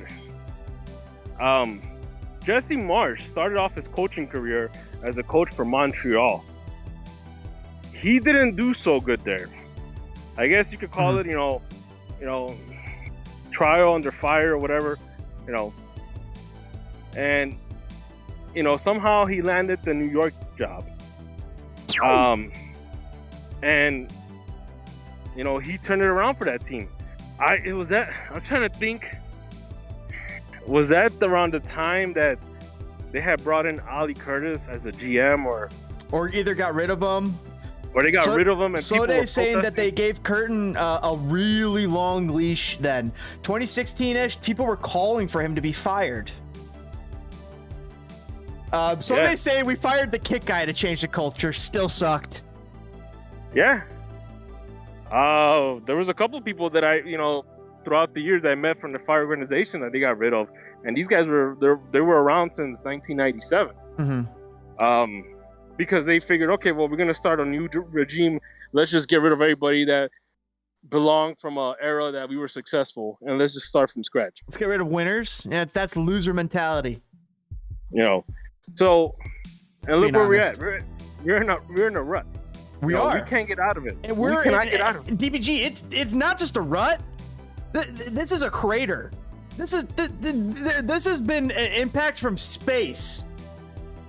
Speaker 5: Jesse Marsh started off his coaching career as a coach for Montreal. He didn't do so good there. I guess you could call it, trial under fire or whatever, And, somehow he landed the New York job. And, he turned it around for that team. I'm trying to think. Was that around the time that they had brought in Ali Curtis as a GM
Speaker 4: or either got rid of him?
Speaker 5: Or they got rid of him, and
Speaker 4: so they're saying that they gave Curtin a really long leash then. 2016-ish, people were calling for him to be fired. They say we fired the kick guy to change the culture. Still sucked.
Speaker 5: Yeah. There was a couple of people that I, throughout the years I met from the fire organization that they got rid of. And these guys were around since 1997.
Speaker 4: Mm-hmm.
Speaker 5: Because they figured, okay, well, we're going to start a new regime. Let's just get rid of everybody that belonged from an era that we were successful, and let's just start from scratch.
Speaker 4: Let's get rid of winners. Yeah, that's loser mentality.
Speaker 5: So, and look where we're at. We're in a rut.
Speaker 4: We
Speaker 5: can't get out of it.
Speaker 4: And
Speaker 5: we cannot get out of it.
Speaker 4: DPG, it's not just a rut. This is a crater. This has been an impact from space.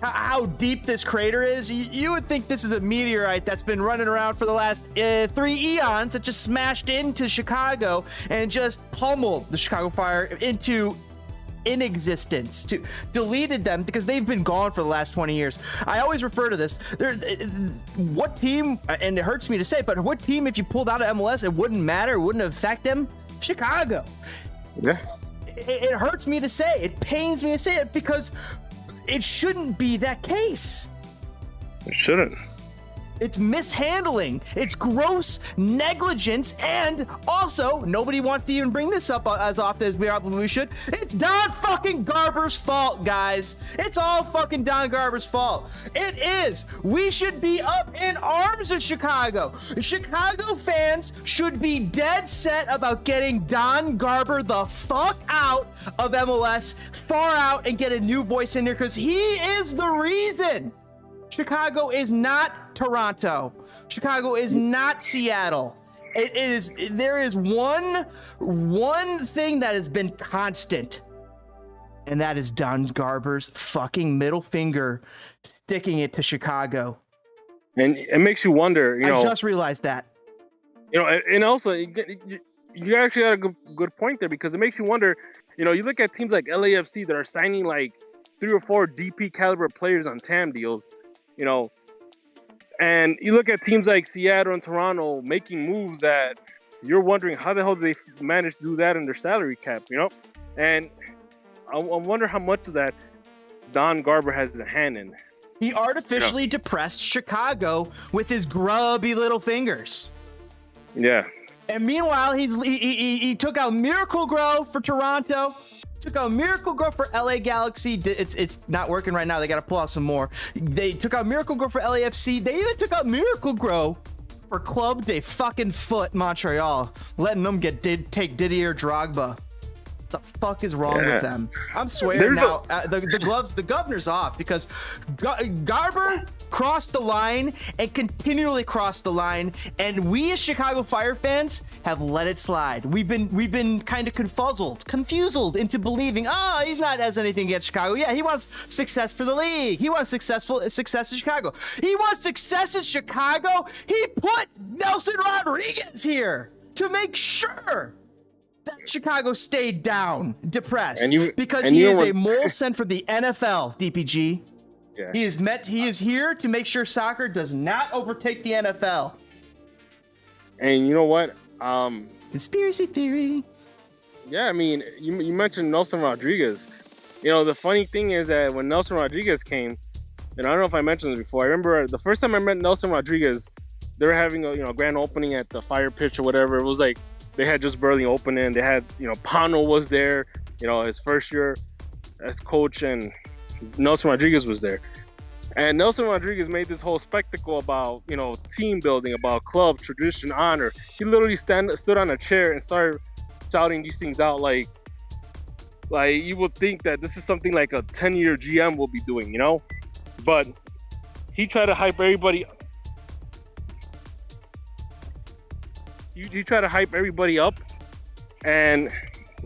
Speaker 4: How deep this crater is, you would think this is a meteorite that's been running around for the last 3 eons that just smashed into Chicago and just pummeled the Chicago Fire into inexistence, deleted them because they've been gone for the last 20 years. I always refer to this. What team, and it hurts me to say, but what team, if you pulled out of MLS, it wouldn't matter, it wouldn't affect them? Chicago.
Speaker 5: Yeah.
Speaker 4: It hurts me to say, it pains me to say it, because it shouldn't be that case.
Speaker 5: It shouldn't.
Speaker 4: It's mishandling. It's gross negligence, and also nobody wants to even bring this up as often as we should. It's Don fucking Garber's fault, guys. It's all fucking Don Garber's fault. It is. We should be up in arms in Chicago. Chicago fans should be dead set about getting Don Garber the fuck out of MLS, far out, and get a new voice in there, because he is the reason. Chicago is not Toronto. Chicago is not Seattle. There is one thing that has been constant, and that is Don Garber's fucking middle finger sticking it to Chicago.
Speaker 5: And it makes you wonder,
Speaker 4: I just realized that.
Speaker 5: And also you actually had a good point there, because it makes you wonder, you look at teams like LAFC that are signing like 3 or 4 DP caliber players on TAM deals. And you look at teams like Seattle and Toronto making moves that you're wondering how the hell do they manage to do that in their salary cap, And I wonder how much of that Don Garber has a hand in.
Speaker 4: He artificially depressed Chicago with his grubby little fingers.
Speaker 5: Yeah.
Speaker 4: And meanwhile, he took out Miracle Grow for Toronto. Took out Miracle Grow for LA Galaxy. It's not working right now. They got to pull out some more. They took out Miracle Grow for LAFC. They even took out Miracle Grow for Club de fucking Foot Montreal, letting them take Didier Drogba. What the fuck is wrong with them? I'm swearing now. The governor's off because Garber crossed the line and continually crossed the line, and we as Chicago Fire fans have let it slide. We've been kind of confused into believing, he's not has anything against Chicago. Yeah, he wants success for the league. He wants success in Chicago. He wants success in Chicago. He put Nelson Rodriguez here to make sure that Chicago stayed down, depressed, because he is a mole sent from the NFL, DPG.
Speaker 5: Yeah.
Speaker 4: He is here to make sure soccer does not overtake the NFL.
Speaker 5: And you know what?
Speaker 4: Conspiracy theory.
Speaker 5: Yeah, I mean, you mentioned Nelson Rodriguez. You know, the funny thing is that when Nelson Rodriguez came, and I don't know if I mentioned this before, I remember the first time I met Nelson Rodriguez, they were having a grand opening at the Fire Pitch or whatever. It was like they had just barely opened in. They had, Pano was there, his first year as coach, and Nelson Rodriguez was there. And Nelson Rodriguez made this whole spectacle about, team building, about club, tradition, honor. He literally stood on a chair and started shouting these things out like you would think that this is something like a 10-year GM will be doing, But he tried to hype everybody. You try to hype everybody up, and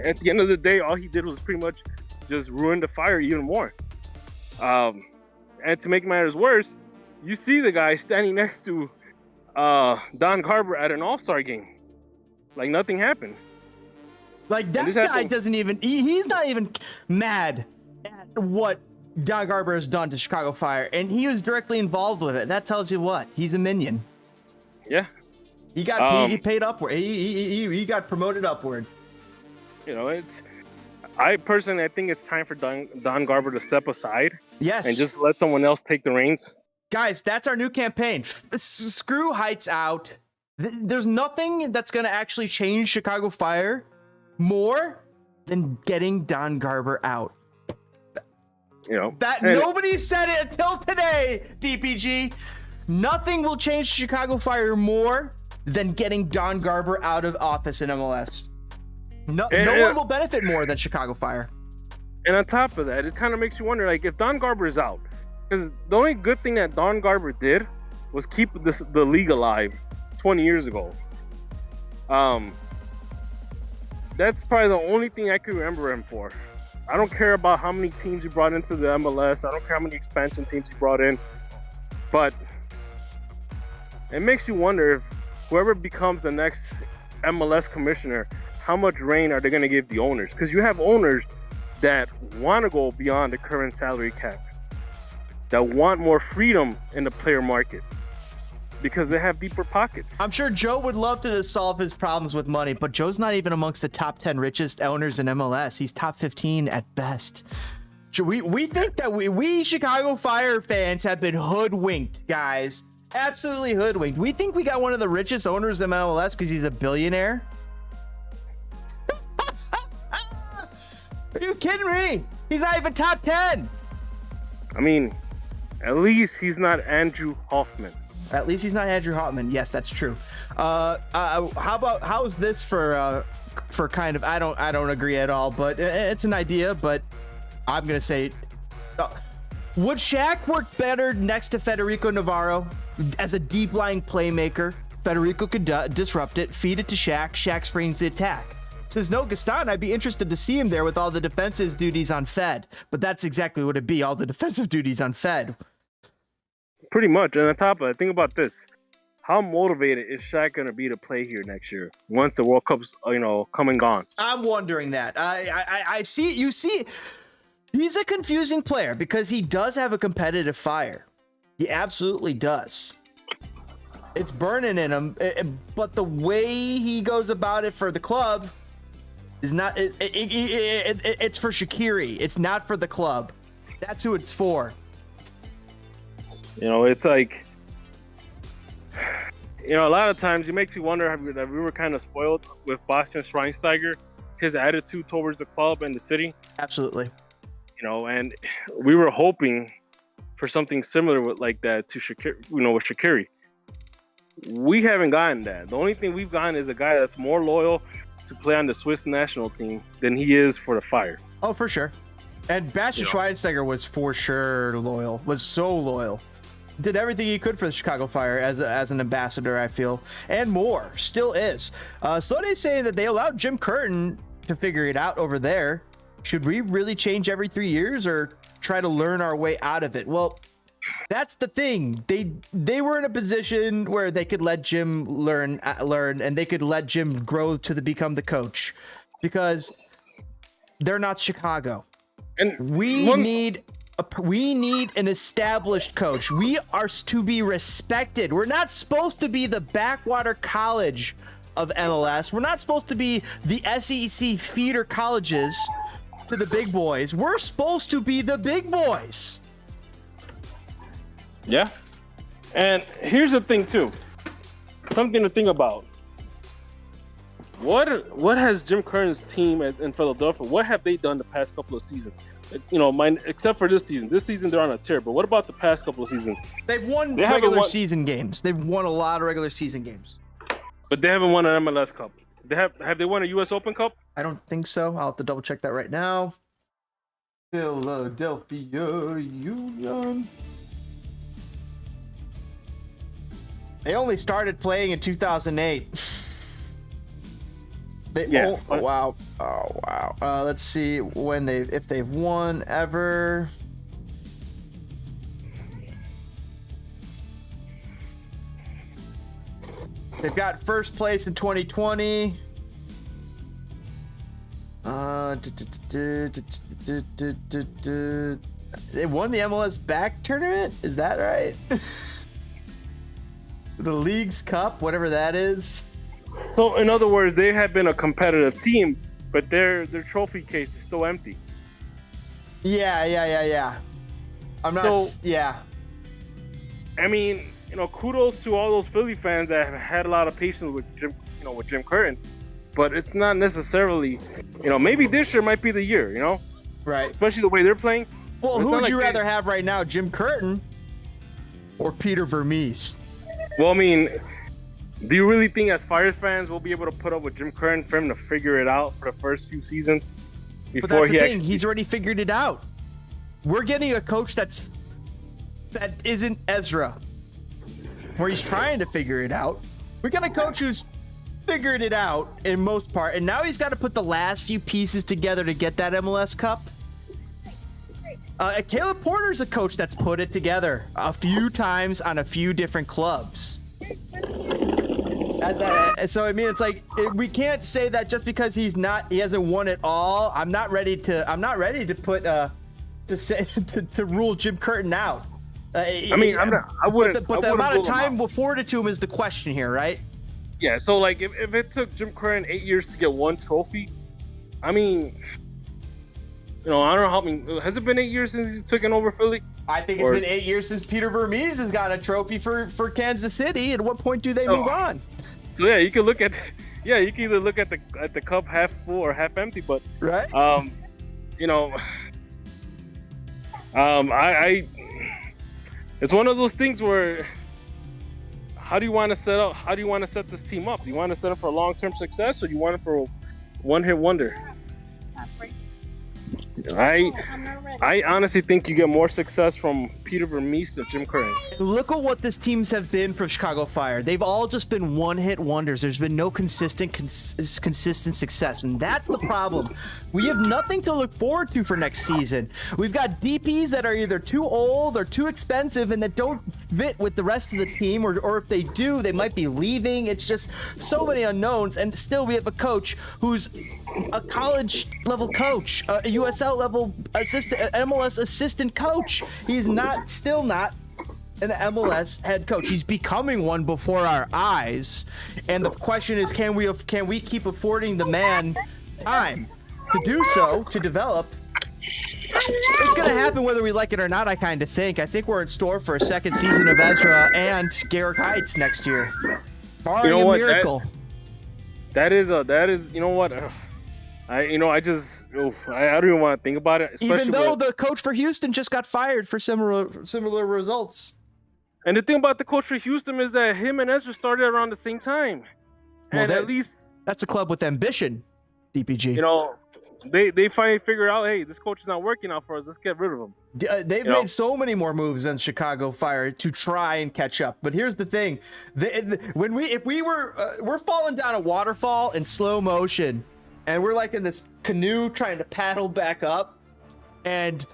Speaker 5: at the end of the day, all he did was pretty much just ruin the Fire even more. And to make matters worse, you see the guy standing next to Don Garber at an All-Star game, like nothing happened.
Speaker 4: Like that guy doesn't even. He's not even mad at what Don Garber has done to Chicago Fire, and he was directly involved with it. That tells you what? He's a minion.
Speaker 5: Yeah.
Speaker 4: He got paid upward. He got promoted upward.
Speaker 5: I personally think it's time for Don Garber to step aside.
Speaker 4: Yes.
Speaker 5: And just let someone else take the reins.
Speaker 4: Guys, that's our new campaign. Screw Heights out. There's nothing that's going to actually change Chicago Fire more than getting Don Garber out. Nobody said it until today, DPG. Nothing will change Chicago Fire more than getting Don Garber out of office in MLS. No one will benefit more than Chicago Fire.
Speaker 5: And on top of that, it kind of makes you wonder, like, if Don Garber is out, because the only good thing that Don Garber did was keep the league alive 20 years ago. That's probably the only thing I can remember him for. I don't care about how many teams he brought into the MLS. I don't care how many expansion teams he brought in. But it makes you wonder if whoever becomes the next MLS commissioner, how much reign are they going to give the owners? Because you have owners that want to go beyond the current salary cap, that want more freedom in the player market because they have deeper pockets.
Speaker 4: I'm sure Joe would love to solve his problems with money, but Joe's not even amongst the top 10 richest owners in MLS. He's top 15 at best. We think that we Chicago Fire fans have been hoodwinked, guys. Absolutely hoodwinked. We think we got one of the richest owners in MLS because he's a billionaire. Are you kidding me? He's not even top 10.
Speaker 5: I mean, at least he's not Andrew Hoffman.
Speaker 4: At least he's not Andrew Hoffman. Yes, that's true. How's this for kind of, I don't agree at all, but it's an idea, but I'm going to say, would Shaq work better next to Federico Navarro as a deep lying playmaker? Federico could disrupt it, feed it to Shaq. Shaq springs the attack. Says no, Gaston, I'd be interested to see him there with all the defensive duties on Fed, but that's exactly what it'd be, all the defensive duties on Fed.
Speaker 5: Pretty much. And on top of it, think about this. How motivated is Shaq going to be to play here next year once the World Cup's, come and gone?
Speaker 4: I'm wondering that. I see, you see, he's a confusing player because he does have a competitive fire. He absolutely does. It's burning in him, but the way he goes about it for the club is not, it's for Shaqiri'. It's not for the club. That's who it's for.
Speaker 5: You know, it's like, you know, a lot of times it makes you wonder that we were kind of spoiled with Bastian Schweinsteiger, his attitude towards the club and the city.
Speaker 4: Absolutely.
Speaker 5: You know, and we were hoping for something similar with like that to Shaqiri, you know, with Shaqiri. We haven't gotten that. The only thing we've gotten is a guy that's more loyal to play on the Swiss national team than he is for the Fire.
Speaker 4: Oh, for sure. And Bastian Schweinsteiger was for sure loyal, was so loyal. Did everything he could for the Chicago Fire as an ambassador, I feel, and more, still is. So they say that they allowed Jim Curtin to figure it out over there. Should we really change every 3 years or try to learn our way out of it? Well, that's the thing. They were in a position where they could let Jim learn, and they could let Jim grow to become the coach, because they're not Chicago.
Speaker 5: And
Speaker 4: we need an established coach. We are to be respected. We're not supposed to be the backwater college of MLS. We're not supposed to be the SEC feeder colleges to the big boys. We're supposed to be the big boys.
Speaker 5: Yeah. And here's the thing too. Something to think about. What has Jim Curtin's team in Philadelphia, what have they done the past couple of seasons? You know, except for this season. This season they're on a tear, but what about the past couple of seasons?
Speaker 4: They've won regular season games. They've won a lot of regular season games.
Speaker 5: But they haven't won an MLS Cup. Have they won a US Open Cup?
Speaker 4: I don't think so. I'll have to double check that right now. Philadelphia Union. They only started playing in 2008. Wow. Let's see if they've won ever. They've got first place in 2020. They won the MLS back tournament. Is that right? The League's Cup, whatever that is.
Speaker 5: So, in other words, they have been a competitive team, but their trophy case is still empty.
Speaker 4: Yeah. I'm not.
Speaker 5: I mean, you know, kudos to all those Philly fans that have had a lot of patience with Jim Curtin, but it's not necessarily, you know, maybe this year might be the year, you know,
Speaker 4: right?
Speaker 5: Especially the way they're playing.
Speaker 4: Well, who would you rather have right now, Jim Curtin or Peter Vermees?
Speaker 5: Well, I mean, do you really think as Fire fans we'll be able to put up with Jim Curtin for him to figure it out for the first few seasons before
Speaker 4: but that's the thing. He's already figured it out. We're getting a coach that isn't Ezra, where he's trying to figure it out. We got a coach who's figured it out in most part, and now he's got to put the last few pieces together to get that MLS Cup. Caleb Porter's a coach that's put it together a few times on a few different clubs. So I mean, it's like we can't say that just because he hasn't won it all. I'm not ready to put to rule Jim Curtin out.
Speaker 5: I mean, I wouldn't.
Speaker 4: But the amount of time afforded to him is the question here, right?
Speaker 5: Yeah. So like, if it took Jim Curtin 8 years to get one trophy, I mean, you know, I don't know how many. Has it been 8 years since he's taken over Philly?
Speaker 4: I think it's been 8 years since Peter Vermees has gotten a trophy for Kansas City. At what point do they move on? So
Speaker 5: yeah, you can look at, you can either look at the cup half full or half empty. But
Speaker 4: right,
Speaker 5: you know, it's one of those things where, how do you want to set this team up? Do you want to set up for a long-term success, or do you want it for a one-hit wonder? I honestly think you get more success from Peter Vermees than Jim Curtin.
Speaker 4: Look at what these teams have been for Chicago Fire. They've all just been one-hit wonders. There's been no consistent success, and that's the problem. We have nothing to look forward to for next season. We've got DPs that are either too old or too expensive and that don't fit with the rest of the team, or if they do, they might be leaving. It's just so many unknowns, and still we have a coach who's a college-level coach, a USL level assistant, MLS assistant coach. He's still not an MLS head coach. He's becoming one before our eyes, and the question is, can we keep affording the man time to do so, to develop? It's gonna happen whether we like it or not. I kind of think. I think we're in store for a second season of Ezra and Garrick Heights next year, barring a miracle.
Speaker 5: That is you know what. I don't even want to think about it.
Speaker 4: Even though the coach for Houston just got fired for similar results.
Speaker 5: And the thing about the coach for Houston is that him and Ezra started around the same time.
Speaker 4: Well,
Speaker 5: and at least
Speaker 4: that's a club with ambition, DPG.
Speaker 5: You know, they finally figured out, hey, this coach is not working out for us. Let's get rid of him.
Speaker 4: They've made so many more moves than Chicago Fire to try and catch up. But here's the thing: we're falling down a waterfall in slow motion, and we're like in this canoe trying to paddle back up, and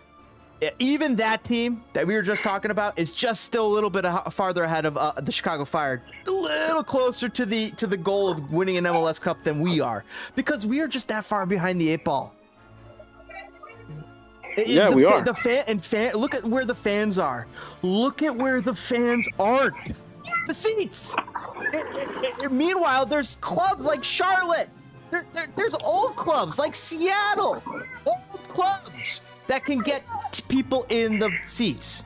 Speaker 4: even that team that we were just talking about is just still a little bit farther ahead of the Chicago Fire, a little closer to the goal of winning an MLS Cup than we are, because we are just that far behind the 8 ball.
Speaker 5: We are.
Speaker 4: Look at where the fans are. Look at where the fans aren't. The seats. Meanwhile, there's clubs like Charlotte. There's old clubs like Seattle. Old clubs that can get people in the seats.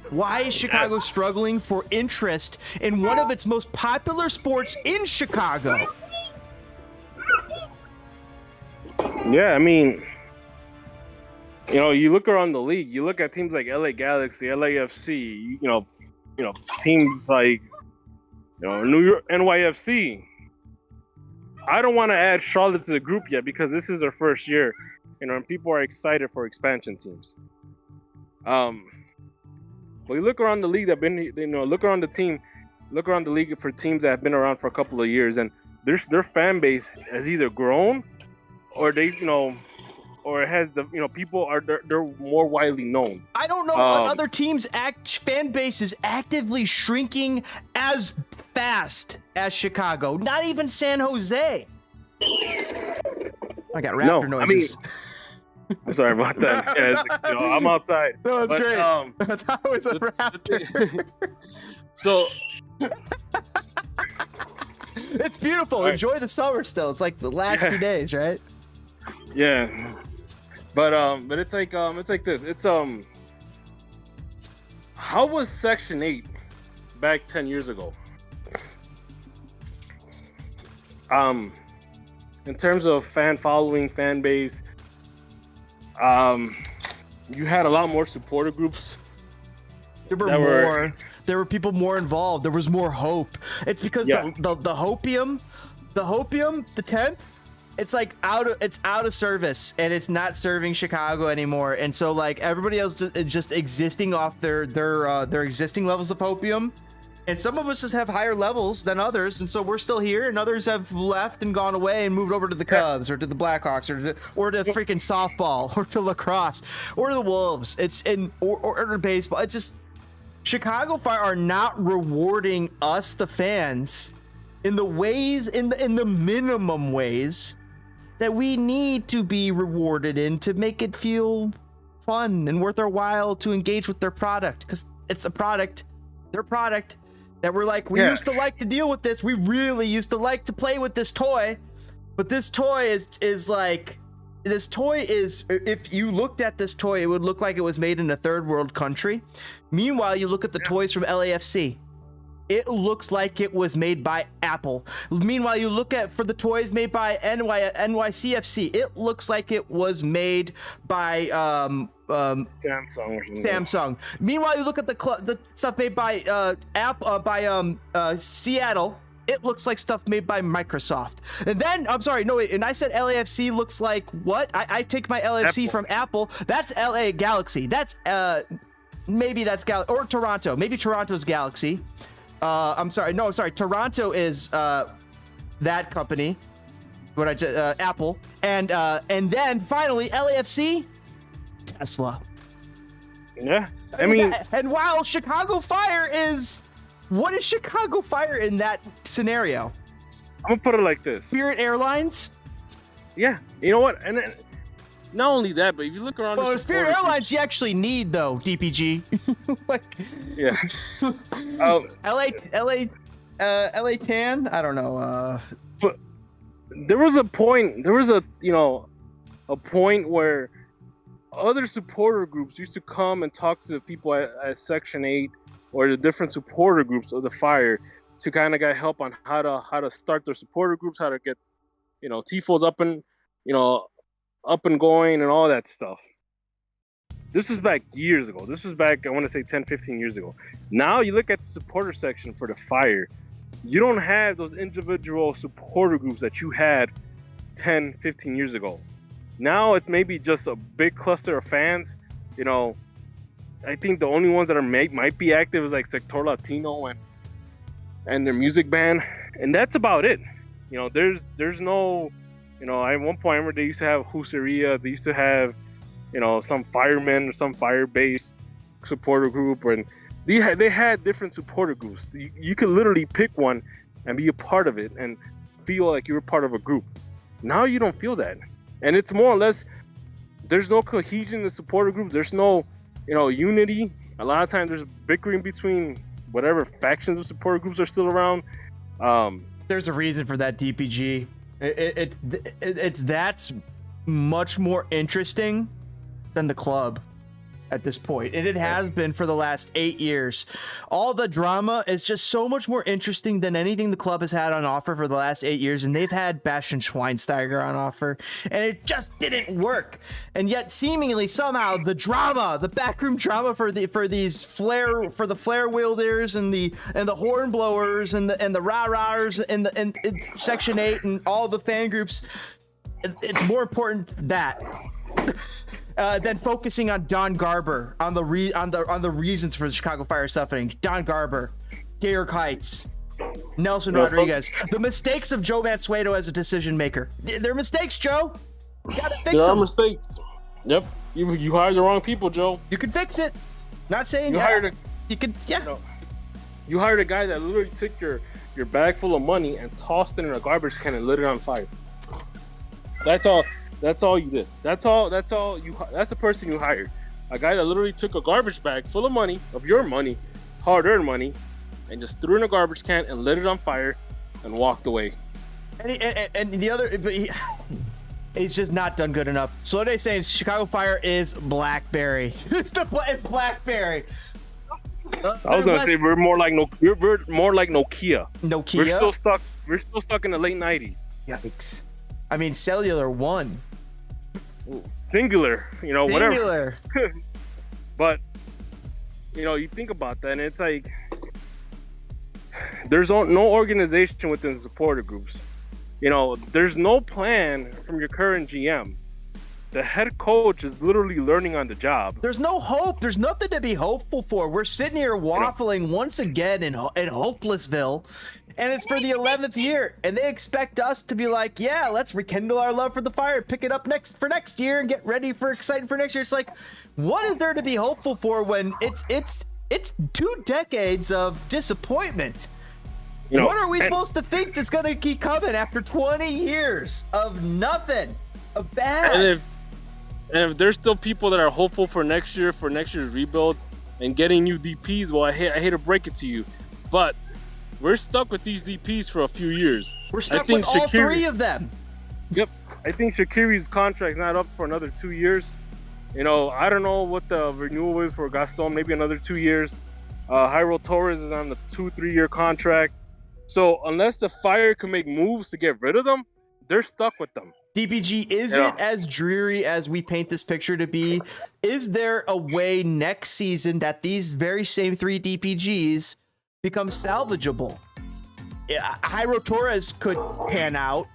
Speaker 4: Why is Chicago struggling for interest in one of its most popular sports in Chicago?
Speaker 5: Yeah, I mean, you know, you look around the league, you look at teams like LA Galaxy, LAFC, you know, teams like, New York NYFC. I don't want to add Charlotte to the group yet because this is their first year. And people are excited for expansion teams. But you look around the league look around the league for teams that have been around for a couple of years, and their fan base has either grown, or or it has people they're more widely known.
Speaker 4: I don't know what other teams' fan base is actively shrinking as fast as Chicago. Not even San Jose. I got raptor noises.
Speaker 5: I'm sorry about that. Yeah, I'm outside.
Speaker 4: No, it's great. I thought it was a raptor.
Speaker 5: So
Speaker 4: it's beautiful. Right. Enjoy the summer still. It's like the last few days, right?
Speaker 5: Yeah. But it's like this. It's how was Section 8 back 10 years ago? In terms of fan following, fan base, you had a lot more supporter groups.
Speaker 4: There were people more involved. There was more hope. It's because the hopium, the tent, it's like out of service, and it's not serving Chicago anymore. And so like everybody else is just existing off their existing levels of hopium. And some of us just have higher levels than others, and so we're still here, and others have left and gone away and moved over to the Cubs or to the Blackhawks or to freaking softball or to lacrosse or to the Wolves. Or to baseball. It's just Chicago Fire are not rewarding us, the fans, in the ways, in the minimum ways that we need to be rewarded in to make it feel fun and worth our while to engage with their product, because it's a product, their product. That we're like, we used to like to deal with this. We really used to like to play with this toy. But this toy is if you looked at this toy, it would look like it was made in a third world country. Meanwhile, you look at the toys from LAFC. It looks like it was made by Apple. Meanwhile, you look at for the toys made by NYCFC, it looks like it was made by Samsung. Meanwhile, you look at the stuff made by Seattle. It looks like stuff made by Microsoft. And then and I said LAFC looks like what? I take my LAFC Apple. From Apple. That's LA Galaxy. That's maybe that's or Toronto. Maybe Toronto's Galaxy. I'm sorry. Toronto is that company. Apple. And then finally LAFC, Tesla.
Speaker 5: Yeah.
Speaker 4: I mean, and while Chicago Fire is, what is Chicago Fire in that scenario?
Speaker 5: I'm gonna put it like this:
Speaker 4: Spirit Airlines.
Speaker 5: Yeah. You know what? And then, not only that, but if you look around,
Speaker 4: Spirit Airlines you actually need though, DPG.
Speaker 5: Yeah.
Speaker 4: LA Tan. I don't know.
Speaker 5: But there was a point. There was a point where other supporter groups used to come and talk to the people at Section 8 or the different supporter groups of the Fire to kind of get help on how to start their supporter groups, how to get, tifos up and going and all that stuff. This was back years ago. This was back, I want to say 10, 15 years ago. Now you look at the supporter section for the Fire, you don't have those individual supporter groups that you had 10, 15 years ago. Now it's maybe just a big cluster of fans. I think the only ones that might be active is like Sector Latino and their music band, and that's about it. There's no, at one point I remember they used to have Huseria, they used to have, some firemen or some fire-based supporter group, and they had different supporter groups. You could literally pick one and be a part of it and feel like you were part of a group. Now you don't feel that, and it's more or less there's no cohesion in the supporter group. There's no, unity. A lot of times there's bickering between whatever factions of supporter groups are still around.
Speaker 4: There's a reason for that, DPG. That's much more interesting than the club at this point, and it has been for the last 8 years. All the drama is just so much more interesting than anything the club has had on offer for the last 8 years, and they've had Bastian Schweinsteiger on offer, and it just didn't work. And yet, seemingly somehow, the drama, the backroom drama for the flare wielders and the horn blowers and the rah-rahs and Section 8 and all the fan groups, it's more important that than focusing on Don Garber, on the reasons for the Chicago Fire suffering. Don Garber, Georg Heitz, Nelson Rodriguez. The mistakes of Joe Mansueto as a decision maker. They're mistakes, Joe. You gotta fix them.
Speaker 5: There are mistakes. Yep. You hired the wrong people, Joe.
Speaker 4: You can fix it. Not saying
Speaker 5: you hired
Speaker 4: You
Speaker 5: hired a guy that literally took your bag full of money and tossed it in a garbage can and lit it on fire. That's all you did. That's the person you hired. A guy that literally took a garbage bag full of money, of your money, hard-earned money, and just threw it in a garbage can and lit it on fire and walked away.
Speaker 4: And the other, but he's just not done good enough. So what they're saying is Chicago Fire is BlackBerry. It's BlackBerry.
Speaker 5: I was gonna say we're more like Nokia.
Speaker 4: Nokia.
Speaker 5: We're still stuck in the late 90s.
Speaker 4: Yikes. I mean, cellular won.
Speaker 5: Singular, whatever.
Speaker 4: Singular.
Speaker 5: But you think about that, and it's like there's no organization within the supporter groups. There's no plan from your current GM. The head coach is literally learning on the job.
Speaker 4: There's no hope. There's nothing to be hopeful for. We're sitting here waffling once again in Hopelessville, and it's for the 11th year, and they expect us to be like, yeah, let's rekindle our love for the Fire, pick it up next year, and get ready for exciting for next year. It's like, what is there to be hopeful for when it's 2 decades of disappointment? What are we supposed to think is going to keep coming after 20 years of nothing, of bad?
Speaker 5: And if there's still people that are hopeful for next year's rebuild and getting new DPs, well, I hate to break it to you, but we're stuck with these DPs for a few years.
Speaker 4: We're stuck with all 3 of them.
Speaker 5: Yep. I think Shaqiri'S contract's not up for another 2 years. I don't know what the renewal is for Gaston, maybe another 2 years. Jairo Torres is on the 2-3-year contract. So unless the Fire can make moves to get rid of them, they're stuck with them.
Speaker 4: DPG, is it as dreary as we paint this picture to be? Is there a way next season that these very same 3 DPGs become salvageable? Jairo Torres could pan out,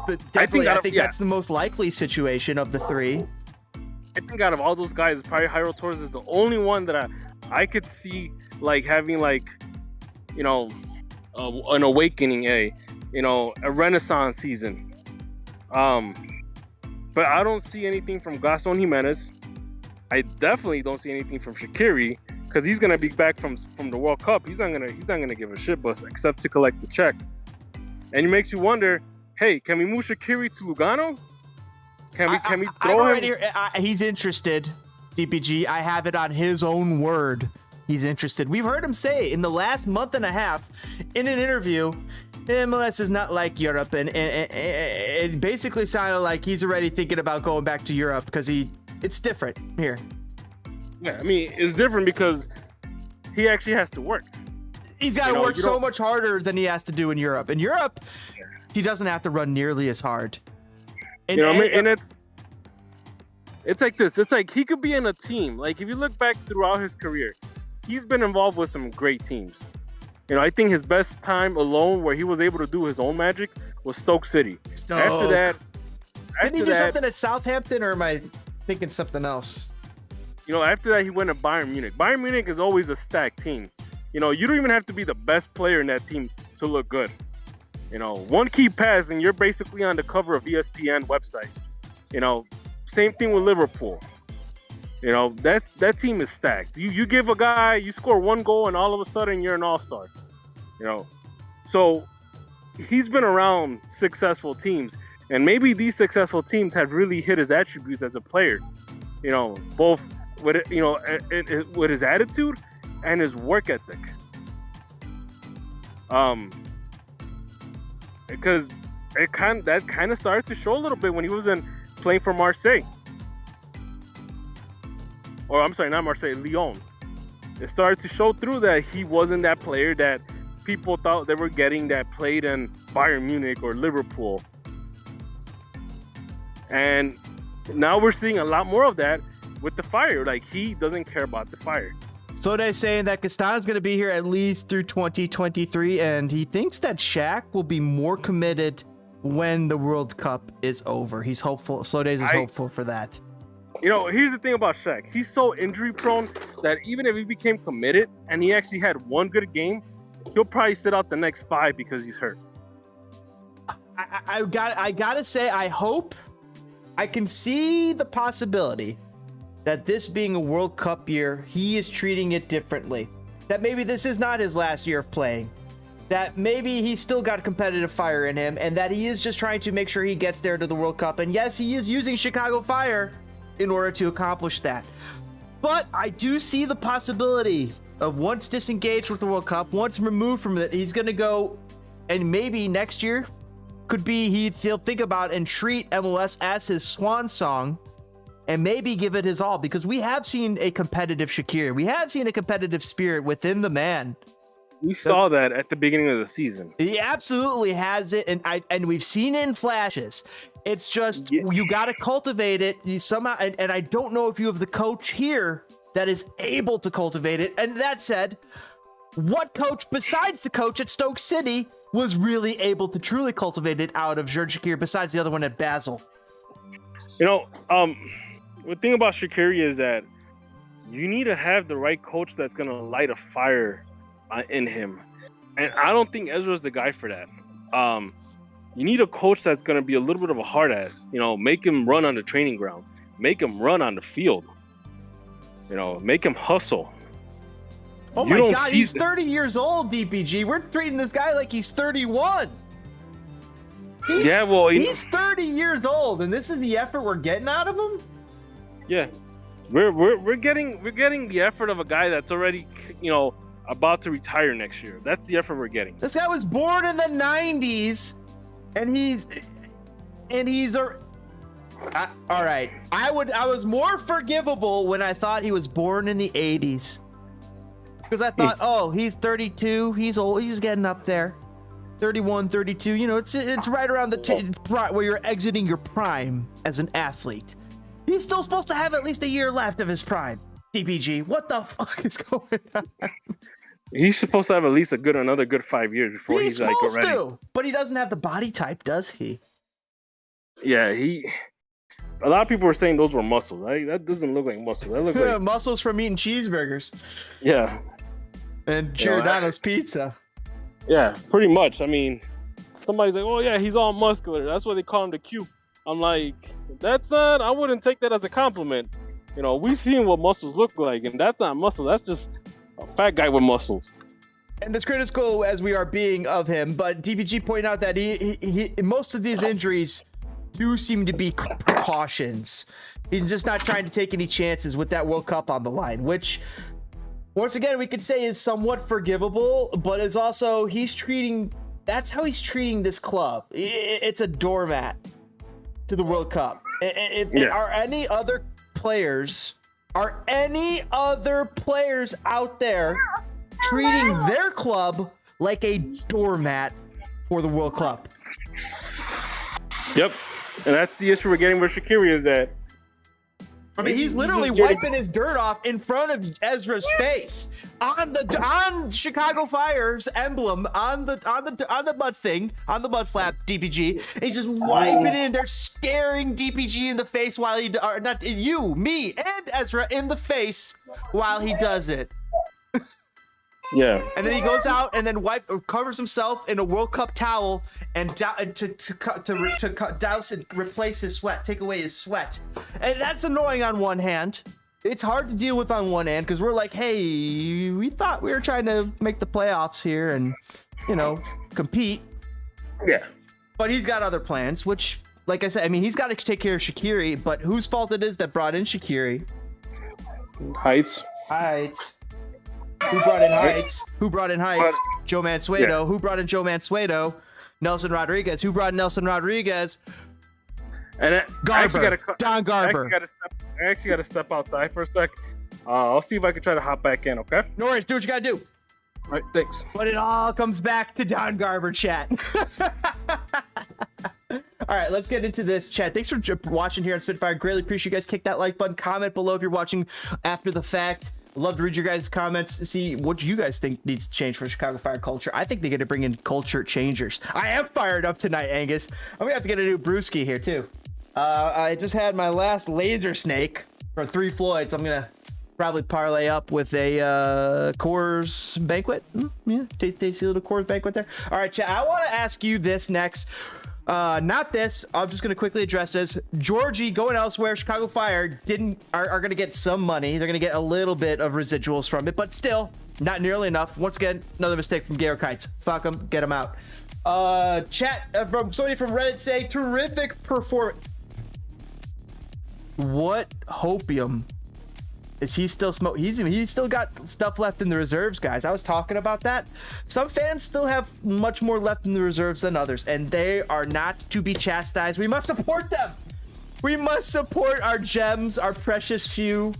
Speaker 4: but definitely I think that's the most likely situation of the 3.
Speaker 5: I think out of all those guys, probably Jairo Torres is the only one that I could see like having like, an awakening, a renaissance season. But I don't see anything from Gaston Jimenez. I definitely don't see anything from Shaqiri, because he's gonna be back from the World Cup. He's not gonna give a shit bus except to collect the check. And it makes you wonder, hey, can we move Shaqiri to Lugano? Can we throw him?
Speaker 4: He's interested. DPG, I have it on his own word. He's interested. We've heard him say in the last month and a half in an interview, MLS is not like Europe, and it basically sounded like he's already thinking about going back to Europe because he it's different here.
Speaker 5: Yeah, I mean, it's different because he actually has to work.
Speaker 4: He's got to work so much harder than he has to do in Europe. In Europe, he doesn't have to run nearly as hard. And,
Speaker 5: you know what I mean? And it's like this. It's like he could be in a team. Like if you look back throughout his career, he's been involved with some great teams. You know, I think his best time alone where he was able to do his own magic was Stoke City. After that,
Speaker 4: didn't he do something at Southampton, or am I thinking something else?
Speaker 5: You know, after that, he went to Bayern Munich. Bayern Munich is always a stacked team. You know, you don't even have to be the best player in that team to look good. You know, one key pass and you're basically on the cover of ESPN website. You know, same thing with Liverpool. You know, that team is stacked. You give a guy, you score one goal and all of a sudden you're an all-star. You know, so he's been around successful teams, and maybe these successful teams have really hit his attributes as a player. You know, both with with his attitude and his work ethic. Because that kind of starts to show a little bit when he was playing for Marseille. Or I'm sorry, not Marseille, Lyon. It started to show through that he wasn't that player that people thought they were getting that played in Bayern Munich or Liverpool. And now we're seeing a lot more of that with the Fire. Like, he doesn't care about the Fire.
Speaker 4: So they're saying that Castan's going to be here at least through 2023, and he thinks that Shaq will be more committed when the World Cup is over. He's hopeful. Slodays is hopeful for that.
Speaker 5: You know, here's the thing about Shaq. He's so injury prone that even if he became committed and he actually had one good game, he'll probably sit out the next 5 because he's hurt.
Speaker 4: I gotta say, I hope, I can see the possibility that this being a World Cup year, he is treating it differently. That maybe this is not his last year of playing. That maybe he's still got competitive fire in him, and that he is just trying to make sure he gets there to the World Cup. And yes, he is using Chicago Fire in order to accomplish that. But I do see the possibility of, once disengaged with the World Cup, once removed from it, he's going to go, and maybe next year could be he'll think about and treat MLS as his swan song, and maybe give it his all, because we have seen a competitive Shaqiri. We have seen a competitive spirit within the man.
Speaker 5: We saw that at the beginning of the season.
Speaker 4: He absolutely has it, and we've seen it in flashes. It's just, you got to cultivate it somehow, and I don't know if you have the coach here that is able to cultivate it. And that said, what coach besides the coach at Stoke City was really able to truly cultivate it out of Shaqiri, besides the other one at Basel?
Speaker 5: You know, the thing about Shaqiri is that you need to have the right coach that's going to light a fire in him. And I don't think Ezra's the guy for that. You need a coach that's going to be a little bit of a hard ass. You know, make him run on the training ground. Make him run on the field. You know, make him hustle.
Speaker 4: Oh my God, he's 30 years old, DPG. We're treating this guy like he's 31. He's 30 years old, and this is the effort we're getting out of him?
Speaker 5: Yeah. We're getting the effort of a guy that's already, you know, about to retire next year. That's the effort we're getting.
Speaker 4: This guy was born in the 90s, and he's all right. I was more forgivable when I thought he was born in the 80s, because I thought, oh, he's 32, he's old, he's getting up there. 31, 32, you know, it's right around the where you're exiting your prime as an athlete. He's still supposed to have at least a year left of his prime. DPG, what the fuck is going on?
Speaker 5: He's supposed to have at least another good 5 years before he's like
Speaker 4: supposed
Speaker 5: ready.
Speaker 4: to, but he doesn't have the body type, does he?
Speaker 5: Yeah, a lot of people were saying those were muscles. That doesn't look like muscles. That looks like
Speaker 4: muscles from eating cheeseburgers.
Speaker 5: Yeah.
Speaker 4: And Giordano's pizza.
Speaker 5: Yeah, pretty much. I mean, somebody's like, oh yeah, he's all muscular. That's why they call him the Cube. I'm like, I wouldn't take that as a compliment. You know, we've seen what muscles look like, and that's not muscle. That's just a fat guy with muscles.
Speaker 4: And as critical as we are being of him, but DPG pointed out that he most of these injuries do seem to be precautions. He's just not trying to take any chances with that World Cup on the line, which, once again, we could say is somewhat forgivable, but it's also, that's how he's treating this club. It's a doormat to the World Cup. Are any other players, are any other players out there treating their club like a doormat for the World Cup?
Speaker 5: Yep. And that's the issue we're getting where Shaqiri is at.
Speaker 4: I mean, he's literally wiping his dirt off in front of Ezra's face on Chicago Fire's emblem on the mud thing, on the mud flap DPG. And he's just wiping it in. They're staring DPG in the face while he, or not you, me, and Ezra in the face while he does it.
Speaker 5: Yeah.
Speaker 4: And then he goes out and then covers himself in a World Cup towel and to douse and replace his sweat, take away his sweat. And that's annoying on one hand. It's hard to deal with on one hand because we're like, hey, we thought we were trying to make the playoffs here and, you know, compete.
Speaker 5: Yeah.
Speaker 4: But he's got other plans, which, like I said, I mean, he's got to take care of Shaqiri, but whose fault it is that brought in Shaqiri?
Speaker 5: Heights.
Speaker 4: Who brought in Heights? Who brought in Heights? Joe Mansueto. Yeah. Who brought in Joe Mansueto? Nelson Rodriguez. Who brought in Nelson Rodriguez?
Speaker 5: And
Speaker 4: Garber. Don Garber.
Speaker 5: I actually got to step outside for a sec. I'll see if I can try to hop back in, okay?
Speaker 4: No worries. Do what you got to do.
Speaker 5: All right, thanks.
Speaker 4: But it all comes back to Don Garber, chat. All right, let's get into this, chat. Thanks for watching here on Spitfire. Greatly appreciate you guys. Kick that like button. Comment below if you're watching after the fact. Love to read your guys' comments to see what you guys think needs to change for Chicago Fire culture. I think they got to bring in culture changers. I am fired up tonight, Angus. I'm gonna have to get a new brewski here too. I just had my last laser snake for 3 Floyds. I'm gonna probably parlay up with a Coors Banquet. Yeah, tasty little Coors Banquet there. All right, chat. I want to ask you this next. Not this. I'm just going to quickly address this. Georgie going elsewhere. Chicago Fire are going to get some money. They're going to get a little bit of residuals from it, but still not nearly enough. Once again, another mistake from Garo Kites. Fuck them. Get them out. Chat from somebody from Reddit say terrific performance. What hopium is he still smoking? He's still got stuff left in the reserves, guys. I was talking about that. Some fans still have much more left in the reserves than others, and they are not to be chastised. We must support them. We must support our gems, our precious few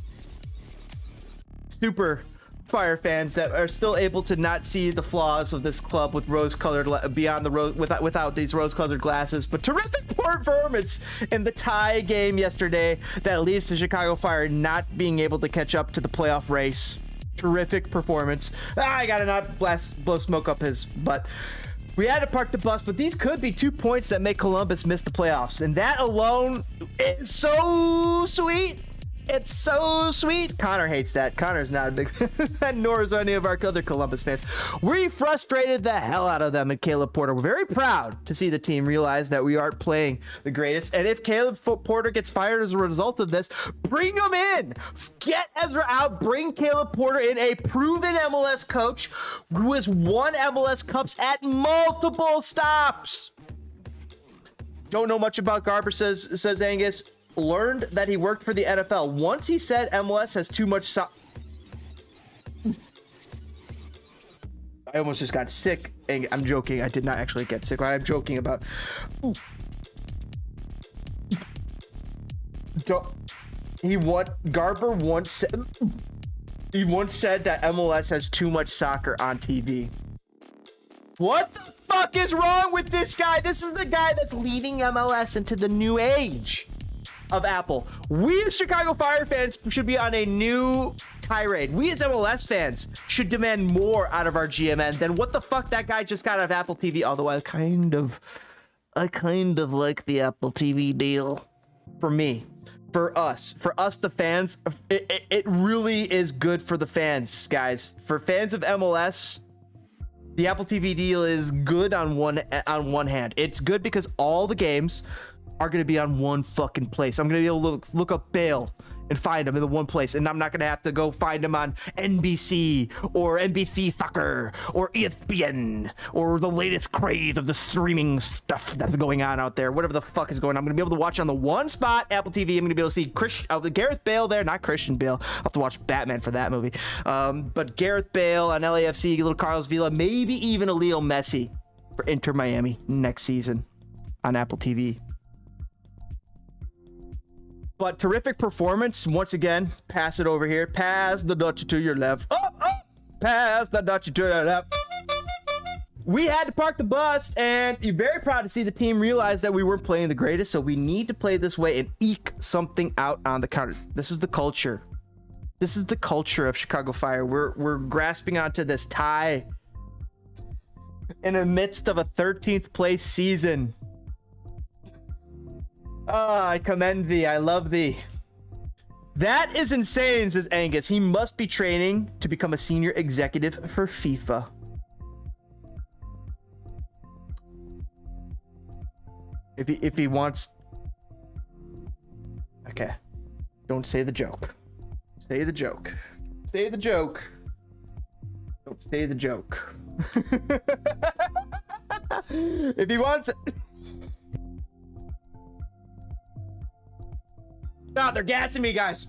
Speaker 4: super Fire fans that are still able to not see the flaws of this club with rose-colored beyond the rose without these rose-colored glasses. But terrific performance in the tie game yesterday that leads to Chicago Fire not being able to catch up to the playoff race. Terrific performance. I gotta not blow smoke up his butt. We had to park the bus, but these could be 2 points that make Columbus miss the playoffs, and that alone is so sweet. It's so sweet. Connor hates that. Connor's not a big fan, nor is any of our other Columbus fans. We frustrated the hell out of them and Caleb Porter. We're very proud to see the team realize that we aren't playing the greatest. And if Caleb Porter gets fired as a result of this, bring him in. Get Ezra out. Bring Caleb Porter in, a proven MLS coach who has won MLS Cups at multiple stops. Don't know much about Garber, says Angus. Learned that he worked for the NFL. Once he said MLS has too much I almost just got sick. I'm joking. I did not actually get sick. I'm joking about. Garber once said. He once said that MLS has too much soccer on TV. What the fuck is wrong with this guy? This is the guy that's leading MLS into the new age of Apple. We as Chicago Fire fans should be on a new tirade. We as MLS fans should demand more out of our GMN than what the fuck that guy just got out of Apple TV. Although I kind of like the Apple TV deal. For us the fans, it really is good for the fans, guys. For fans of MLS, the Apple TV deal is good on one hand. It's good because all the games are going to be on one fucking place. I'm going to be able to look up Bale and find them in the one place, and I'm not going to have to go find them on NBC or NBC Soccer or ESPN or the latest craze of the streaming stuff that's going on out there. Whatever the fuck is going on, I'm going to be able to watch on the one spot, Apple TV. I'm going to be able to see Gareth Bale there, not Christian Bale. I'll have to watch Batman for that movie. But Gareth Bale on LAFC, little Carlos Vela, maybe even a Leo Messi for Inter Miami next season on Apple TV. But terrific performance. Once again, pass it over here. Pass the Dutch to your left. Pass the Dutch to your left. We had to park the bus, and you're very proud to see the team realize that we weren't playing the greatest, so we need to play this way and eke something out on the counter. This is the culture. This is the culture of Chicago Fire. We're grasping onto this tie in the midst of a 13th place season. I commend thee. I love thee. That is insane, says Angus. He must be training to become a senior executive for FIFA. If he wants... Okay. Don't say the joke. Say the joke. Say the joke. Don't say the joke. If he wants... No, they're gassing me, guys.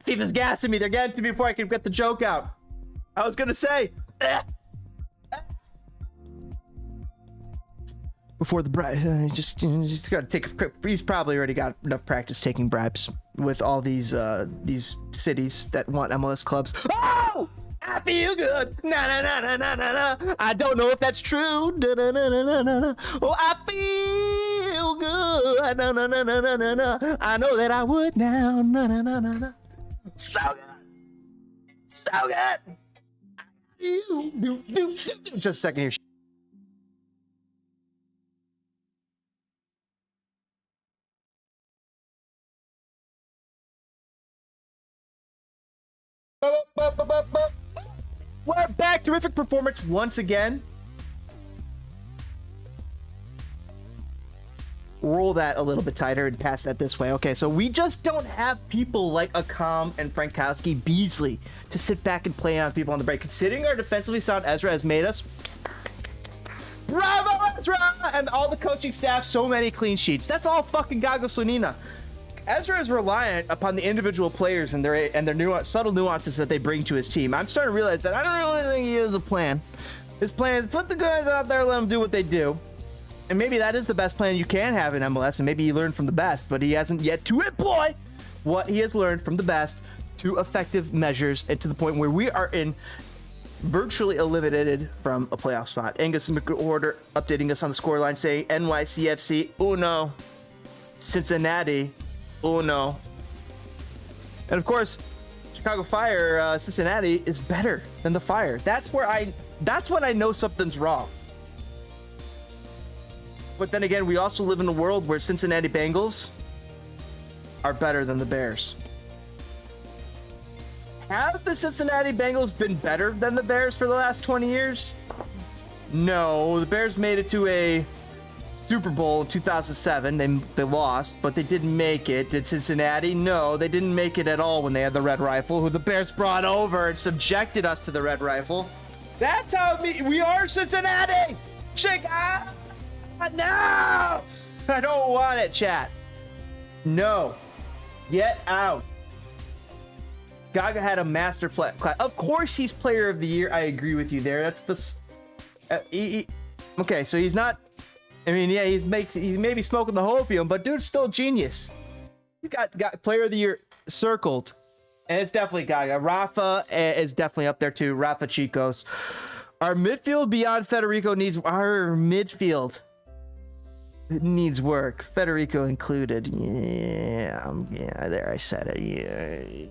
Speaker 4: FIFA's gassing me. They're getting to me before I can get the joke out. I was gonna say... Before the bribe, just gotta take a quick. He's probably already got enough practice taking bribes with all these cities that want MLS clubs. Oh, I feel good. Na na na na na na na. I don't know if that's true. Na na na na na na. Oh, I feel good. Na na na na na na na. I know that I would now. Na na na na na. So good. So good. Just a second here. We're back. Terrific performance once again. Roll that a little bit tighter and pass that this way. Okay, so we just don't have people like Akam and Frankowski Beasley to sit back and play on people on the break. Considering our defensively sound Ezra has made us. Bravo, Ezra! And all the coaching staff, so many clean sheets. That's all fucking Gago Sonina. Ezra is reliant upon the individual players and their subtle nuances that they bring to his team. I'm starting to realize that I don't really think he has a plan. His plan is put the guys out there, let them do what they do. And maybe that is the best plan you can have in MLS, and maybe he learned from the best, but he hasn't yet to employ what he has learned from the best to effective measures and to the point where we are in virtually eliminated from a playoff spot. Angus McOrder updating us on the scoreline saying NYCFC uno, Cincinnati uno. And of course, Chicago Fire, Cincinnati is better than the Fire. That's when I know something's wrong. But then again, we also live in a world where Cincinnati Bengals are better than the Bears. Have the Cincinnati Bengals been better than the Bears for the last 20 years? No, the Bears made it to a Super Bowl in 2007. They lost, but they didn't make it. Did Cincinnati? No, they didn't make it at all when they had the Red Rifle, who the Bears brought over and subjected us to the Red Rifle. That's how we are, Cincinnati! Chicago! No! I don't want it, chat. No. Get out. Gaga had a master class. Of course he's player of the year. I agree with you there. That's the... okay, so he's not... I mean, yeah, he's maybe smoking the opium, but dude's still a genius. He got player of the year circled. And it's definitely Gaga. Rafa is definitely up there too. Rafa Chicos. Our midfield beyond Federico needs... Our midfield needs work. Federico included. Yeah, there I said it. Yeah.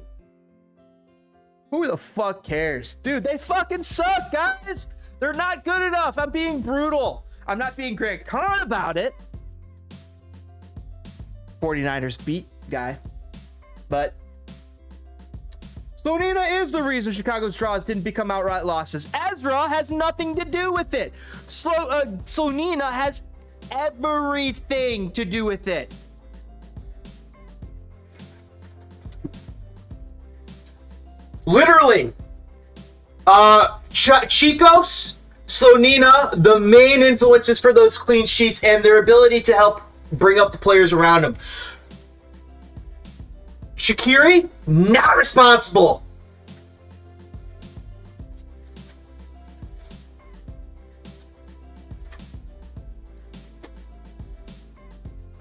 Speaker 4: Who the fuck cares? Dude, they fucking suck, guys. They're not good enough. I'm being brutal. I'm not being Greg Khan about it. 49ers beat guy. But Sonina is the reason Chicago's draws didn't become outright losses. Ezra has nothing to do with it. Sonina has everything to do with it.
Speaker 3: Literally. Chicos, Sonina, the main influences for those clean sheets and their ability to help bring up the players around him. Shaqiri, not responsible.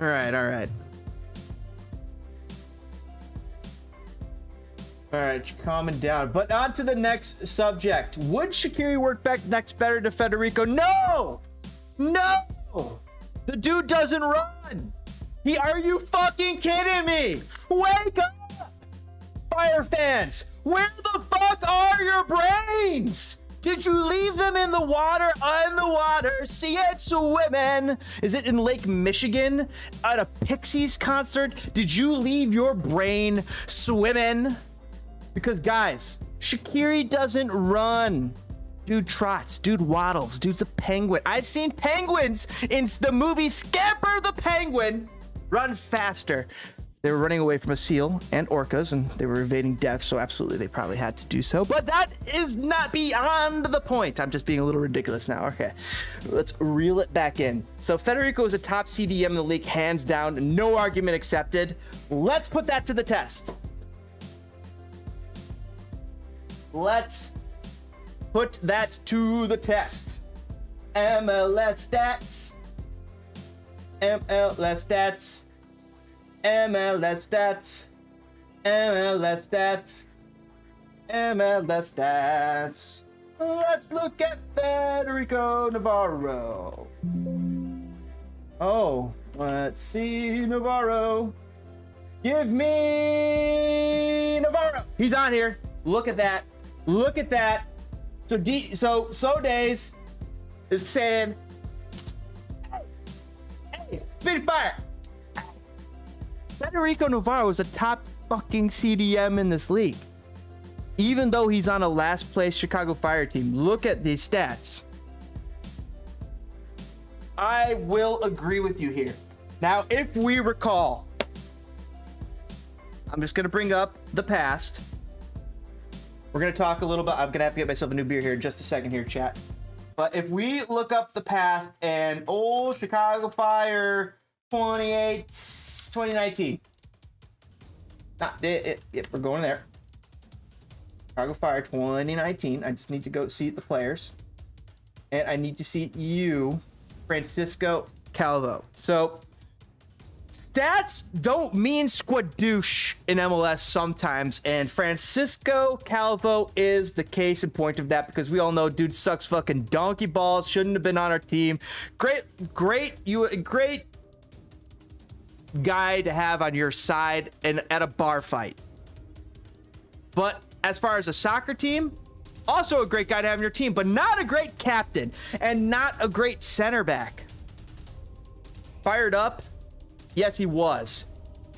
Speaker 4: All right. All right, calming down. But on to the next subject. Would Shaqiri work back next better to Federico? No! No! The dude doesn't run. Are you fucking kidding me? Wake up! Fire fans, where the fuck are your brains? Did you leave them in the water? On the water, see it swimming. Is it in Lake Michigan at a Pixies concert? Did you leave your brain swimming? Because guys, Shaqiri doesn't run. Dude trots, dude waddles, dude's a penguin. I've seen penguins in the movie Scamper the Penguin run faster. They were running away from a seal and orcas, and they were evading death, so absolutely they probably had to do so. But that is not beyond the point. I'm just being a little ridiculous now. Okay, let's reel it back in. So Federico is a top CDM in the league, hands down, no argument accepted. Let's put that to the test. Let's put that to the test. MLS stats. MLS stats. MLS stats. MLS stats. MLS stats. Let's look at Federico Navarro. Oh, let's see Navarro. Give me Navarro. He's on here. Look at that. Look at that. So Days is saying, hey, Spitting Fire. Federico Navarro is a top fucking CDM in this league. Even though he's on a last place Chicago Fire team. Look at these stats. I will agree with you here. Now, if we recall, I'm just going to bring up the past. We're going to talk a little bit. I'm going to have to get myself a new beer here in just a second here, chat. But if we look up the past and old Chicago Fire 2019. Not it. Yep, we're going there. Chicago Fire 2019. I just need to go see the players. And I need to see you, Francisco Calvo. So, stats don't mean squadouche in MLS sometimes, and Francisco Calvo is the case in point of that, because we all know dude sucks fucking donkey balls, shouldn't have been on our team. Great guy to have on your side and at a bar fight. But as far as a soccer team, also a great guy to have on your team, but not a great captain and not a great center back. Fired up? Yes, he was.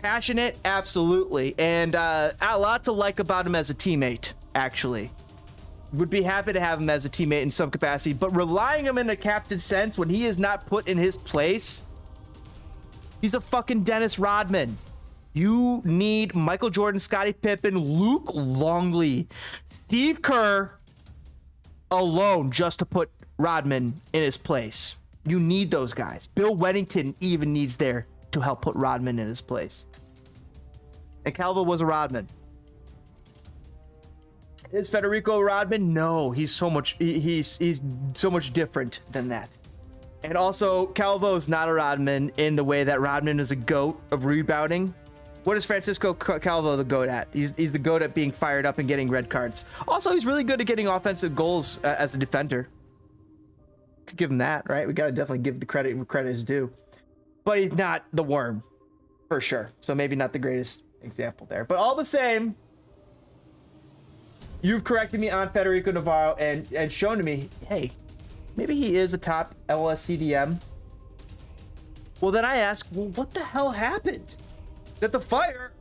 Speaker 4: Passionate? Absolutely. And a lot to like about him as a teammate, actually. Would be happy to have him as a teammate in some capacity, but relying him in a captain sense when he is not put in his place, he's a fucking Dennis Rodman. You need Michael Jordan, Scottie Pippen, Luke Longley, Steve Kerr alone just to put Rodman in his place. You need those guys. Bill Wennington even needs there to help put Rodman in his place. And Calvo was a Rodman. Is Federico Rodman? No, he's so much so much different than that. And also, Calvo is not a Rodman in the way that Rodman is a GOAT of rebounding. What is Francisco Calvo the GOAT at? He's the GOAT at being fired up and getting red cards. Also, he's really good at getting offensive goals as a defender. Could give him that, right? We got to definitely give the credit where credit is due. But he's not the worm, for sure. So maybe not the greatest example there. But all the same, you've corrected me on Federico Navarro and shown to me, hey, maybe he is a top MLS CDM. Well, then I ask, well, what the hell happened? That the Fire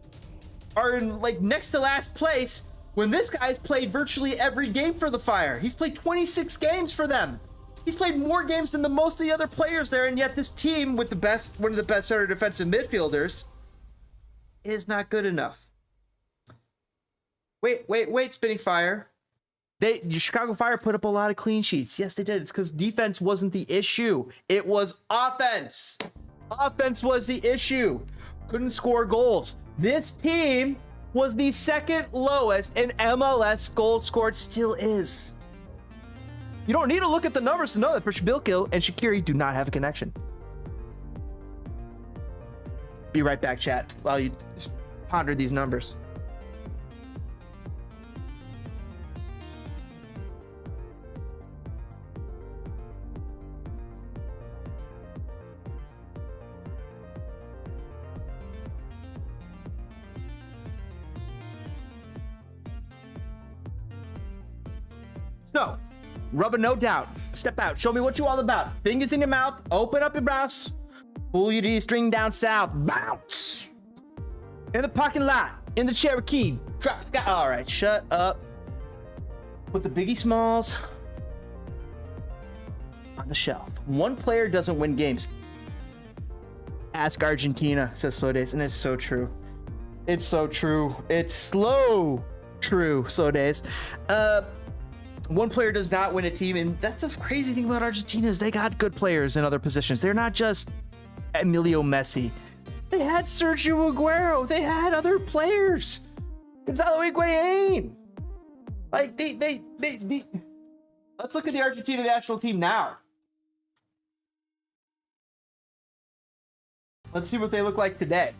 Speaker 4: are in like next to last place when this guy's played virtually every game for the Fire. He's played 26 games for them. He's played more games than most of the other players there, and yet this team with one of the best center defensive midfielders is not good enough. Wait, Spitting Fire. The Chicago Fire put up a lot of clean sheets. Yes, they did. It's because defense wasn't the issue. It was offense. Offense was the issue. Couldn't score goals. This team was the second lowest in MLS goals scored, still is. You don't need to look at the numbers to know that Bilkill and Shaqiri do not have a connection. Be right back, chat, while you ponder these numbers. So, rubber no doubt. Step out. Show me what you all about. Fingers in your mouth. Open up your blouse. Pull your D-string down south. Bounce. In the parking lot. In the Cherokee. Drop sky. All right, shut up. Put the Biggie Smalls on the shelf. One player doesn't win games. Ask Argentina, says Slow Days, and it's so true. It's so true. It's slow true, Slow Days. One player does not win a team, and that's the crazy thing about Argentina is they got good players in other positions. They're not just Emilio Messi. They had Sergio Aguero. They had other players. Gonzalo Higuain. Like they let's look at the Argentina national team now. Let's see what they look like today.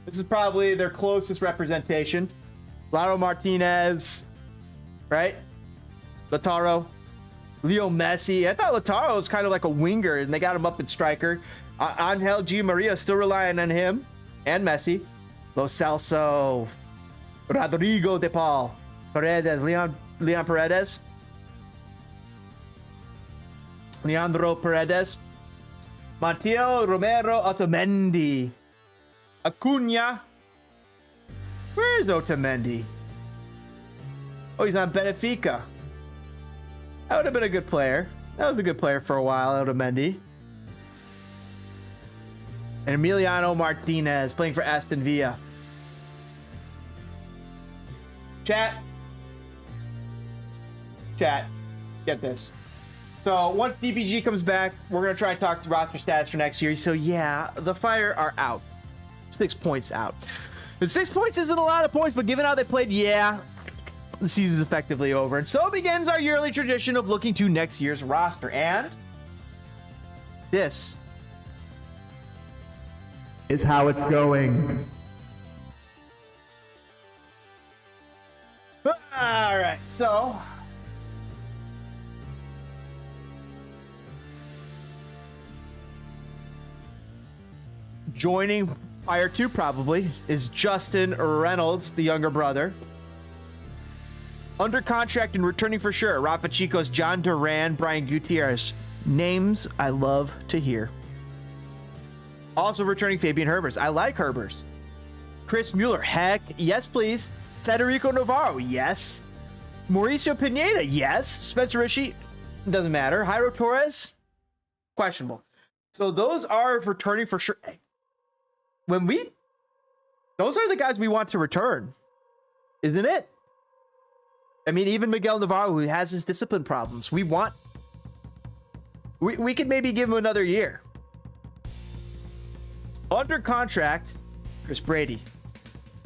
Speaker 4: This is probably their closest representation. Lautaro Martinez, right? Lautaro, Leo Messi. I thought Lautaro was kind of like a winger, and they got him up at striker. Angel Di Maria still relying on him and Messi. Lo Celso, Rodrigo De Paul, Paredes, Leon Paredes, Leandro Paredes, Mateo Romero Otamendi, Acuna. Where is Otamendi? Oh, he's on Benfica. That would have been a good player. That was a good player for a while, Otamendi. And Emiliano Martinez playing for Aston Villa. Chat, get this. So once DPG comes back, we're going to try and talk to roster stats for next year. So yeah, the Fire are out. 6 points out. But 6 points isn't a lot of points, but given how they played, yeah, the season's effectively over. And so begins our yearly tradition of looking to next year's roster. And this is how it's going. All right, so joining Fire 2 probably is Justin Reynolds, the younger brother. Under contract and returning for sure, Rafa Chico's John Duran, Brian Gutierrez. Names I love to hear. Also returning Fabian Herbers. I like Herbers. Chris Mueller. Heck, yes, please. Federico Navarro. Yes. Mauricio Pineda. Yes. Spencer Rishi. Doesn't matter. Jairo Torres. Questionable. So those are returning for sure. Those are the guys we want to return, isn't it? I mean, even Miguel Navarro, who has his discipline problems, we could maybe give him another year. Under contract, Chris Brady.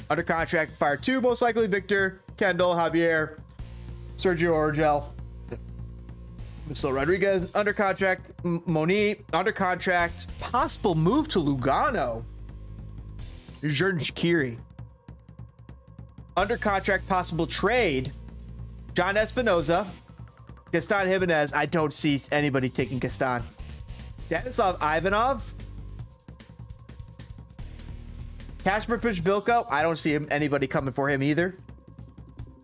Speaker 4: Under contract, Fire 2, most likely Victor, Kendall, Javier, Sergio Orgel, Mr. Rodriguez. Under contract, Moni. Under contract, possible move to Lugano. Jordan Shaqiri. Under contract, possible trade, John Espinoza, Gaston Jimenez. I don't see anybody taking Gaston. Stanislav Ivanov, Kacper Bilko. I don't see anybody coming for him either.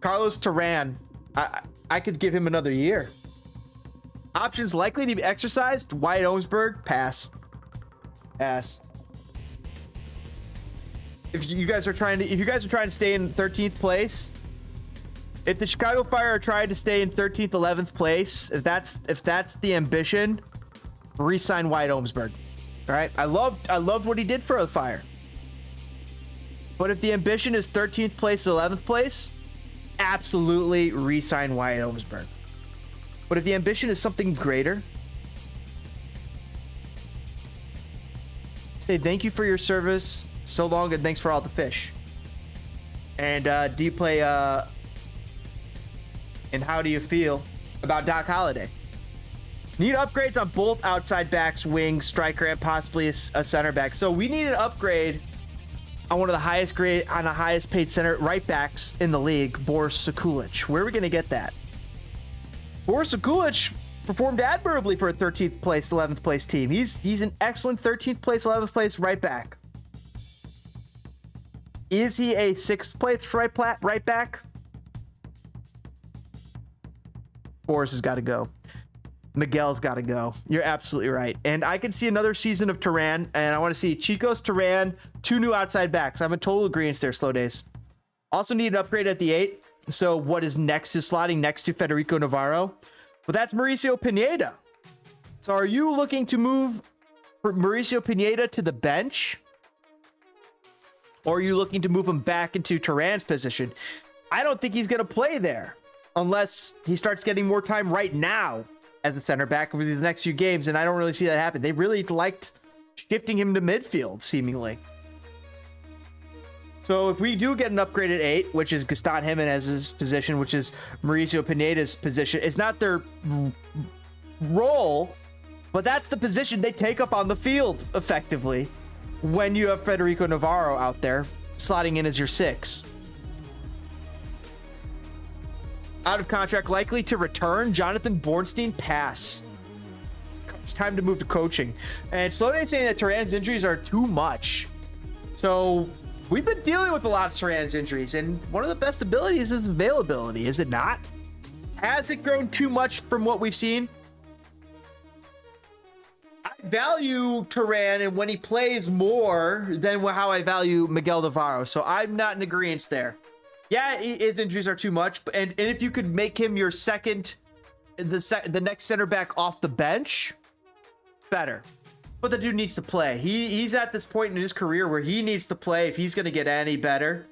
Speaker 4: Carlos Turan. I could give him another year. Options likely to be exercised. Wyatt Omsberg. Pass. If you guys are trying to stay in 13th place, if the Chicago Fire are trying to stay in 13th, 11th place, if that's the ambition, re-sign Wyatt Omsberg. All right, I loved what he did for the Fire. But if the ambition is 13th place, 11th place, absolutely re-sign Wyatt Omsberg. But if the ambition is something greater, say thank you for your service. So long, and thanks for all the fish. And do you play and how do you feel about Doc Holliday? Need upgrades on both outside backs, wings, striker, and possibly a center back. So we need an upgrade on one of the highest paid center right backs in the league, Boris Sekulic. Where are we gonna get that? Boris Sekulic performed admirably for a 13th place, 11th place team. He's an excellent 13th place, 11th place right back. Is he a 6th place right back? Boris has got to go. Miguel's got to go. You're absolutely right. And I can see another season of Turan, and I want to see Chicos, Turan, 2 new outside backs. I'm in total agreement there, Slow Days. Also need an upgrade at the 8. So what is next is slotting next to Federico Navarro. But that's Mauricio Pineda. So are you looking to move Mauricio Pineda to the bench? Or are you looking to move him back into Turan's position? I don't think he's going to play there unless he starts getting more time right now as a center back over the next few games, and I don't really see that happen. They really liked shifting him to midfield, seemingly. So if we do get an upgraded 8, which is Gaston Jimenez's position, which is Mauricio Pineda's position, it's not their role, but that's the position they take up on the field, effectively, when you have Federico Navarro out there slotting in as your 6. Out of contract, likely to return, Jonathan Bornstein, pass. It's time to move to coaching. And Slowday saying that Turan's injuries are too much. So we've been dealing with a lot of Turan's injuries, and one of the best abilities is availability, is it not? Has it grown too much from what we've seen? I value Turan and when he plays more than how I value Miguel Navarro, so I'm not in agreement there. Yeah, his injuries are too much, and if you could make him your second, the next center back off the bench, better. But the dude needs to play. He's at this point in his career where he needs to play if he's going to get any better.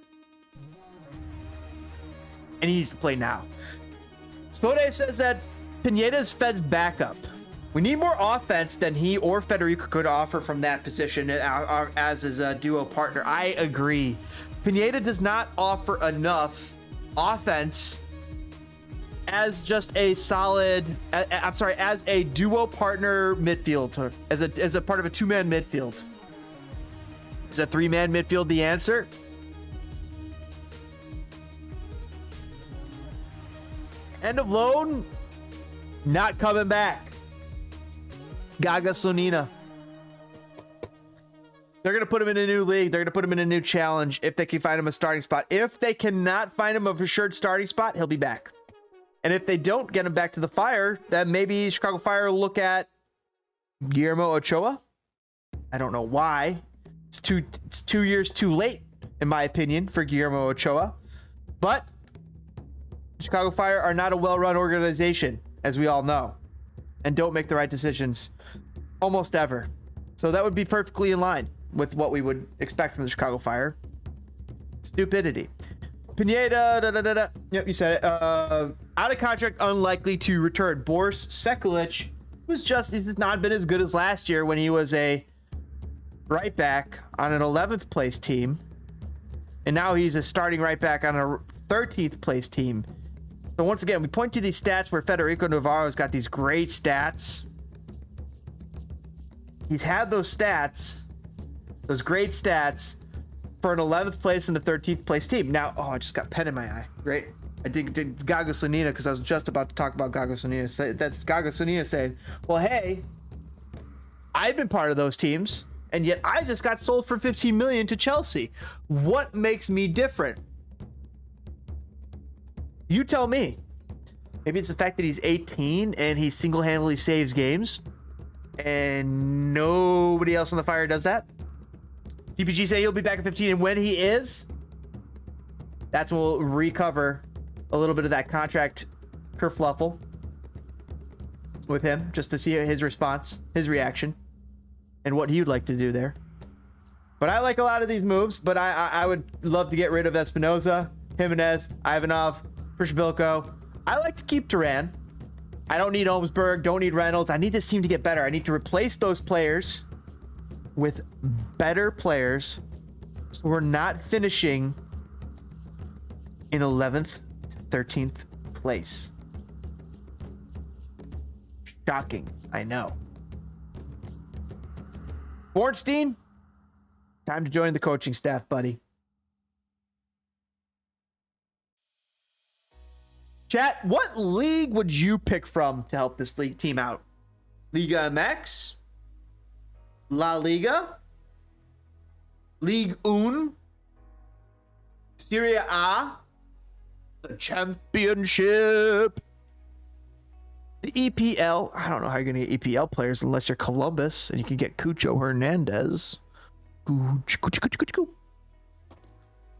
Speaker 4: And he needs to play now. Slode says that Pineda's Fed's backup. We need more offense than he or Federico could offer from that position as his duo partner. I agree. Pineda does not offer enough offense as just a solid, as a duo partner midfield, as a part of a 2-man midfield. Is a 3-man midfield the answer? End of loan, not coming back. Gaga Sonina. They're going to put him in a new league. They're going to put him in a new challenge if they can find him a starting spot. If they cannot find him a assured starting spot, he'll be back. And if they don't get him back to the Fire, then maybe Chicago Fire will look at Guillermo Ochoa. I don't know why. It's 2 years too late, in my opinion, for Guillermo Ochoa. But Chicago Fire are not a well-run organization, as we all know, and don't make the right decisions almost ever. So that would be perfectly in line with what we would expect from the Chicago Fire. Stupidity. Pineda, yep, you said it. Out of contract, unlikely to return. Boris Sekulic, he's not been as good as last year when he was a right back on an 11th place team. And now he's a starting right back on a 13th place team. So once again, we point to these stats where Federico Navarro's got these great stats. He's had those stats, those great stats, for an 11th place and a 13th place team. Now, I just got pen in my eye. Great. I did Gaga Sonina because I was just about to talk about Gaga Sonina. That's Gaga Sonina saying, well, hey, I've been part of those teams, and yet I just got sold for $15 million to Chelsea. What makes me different? You tell me. Maybe it's the fact that he's 18 and he single-handedly saves games, and nobody else on the Fire does that. DPG say he'll be back at 15, and when he is, that's when we'll recover a little bit of that contract kerfluffle with him, just to see his response, his reaction, and what he would like to do there. But I like a lot of these moves, but I would love to get rid of Espinoza, Jimenez, Ivanov, Prishabilko. I like to keep Turan. I don't need Olmsberg, don't need Reynolds. I need this team to get better. I need to replace those players with better players, so we're not finishing in 11th to 13th place. Shocking, I know. Bornstein, time to join the coaching staff, buddy. Chat, what league would you pick from to help this league team out? Liga MX? La Liga? Ligue 1? Serie A? The Championship? The EPL, I don't know how you're going to get EPL players unless you're Columbus and you can get Cucho Hernandez.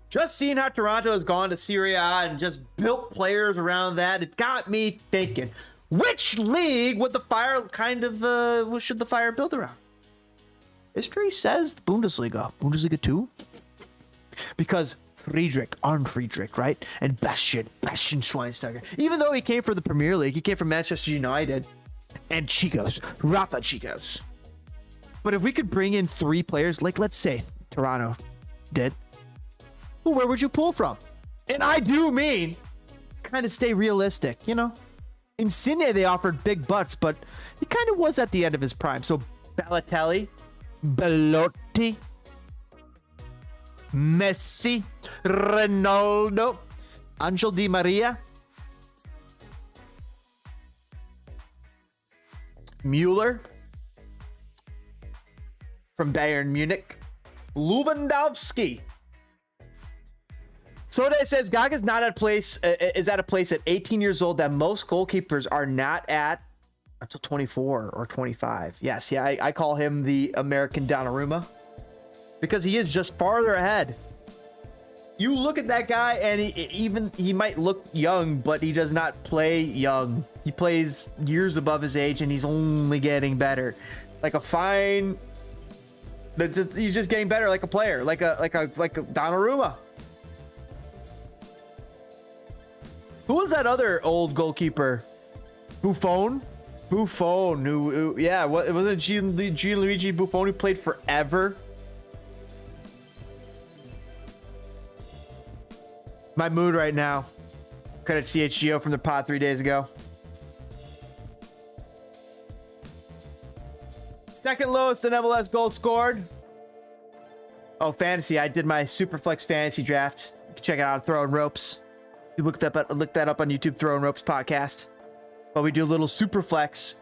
Speaker 4: Just seeing how Toronto has gone to Serie A and just built players around that, it got me thinking, which league would the Fire what should the Fire build around? History says the Bundesliga 2. Because Arne Friedrich, right? And Bastian Schweinsteiger. Even though he came from the Premier League, he came from Manchester United and Rafa Chicos. But if we could bring in 3 players, like let's say Toronto did, well, where would you pull from? And I do mean kind of stay realistic, you know? In Insigne, they offered big butts, but he kind of was at the end of his prime. So Balotelli, Belotti, Messi, Ronaldo, Angel Di Maria, Mueller from Bayern Munich, Lewandowski. Soda says Gaga's not at a place at 18 years old that most goalkeepers are not at until 24 or 25. Yes, yeah, I call him the American Donnarumma because he is just farther ahead. You look at that guy and he might look young, but he does not play young. He plays years above his age and he's only getting better. He's just getting better like a player, like a Donnarumma. Who was that other old goalkeeper? Buffon, who yeah, what was it? Gianluigi Buffon, who played forever. My mood right now. Credit CHGO from the pod 3 days ago. Second lowest in MLS goals scored. Oh, fantasy. I did my Superflex fantasy draft. You can check it out on Throwing Ropes. You look that up on YouTube, Throwing Ropes podcast. But we do a little Superflex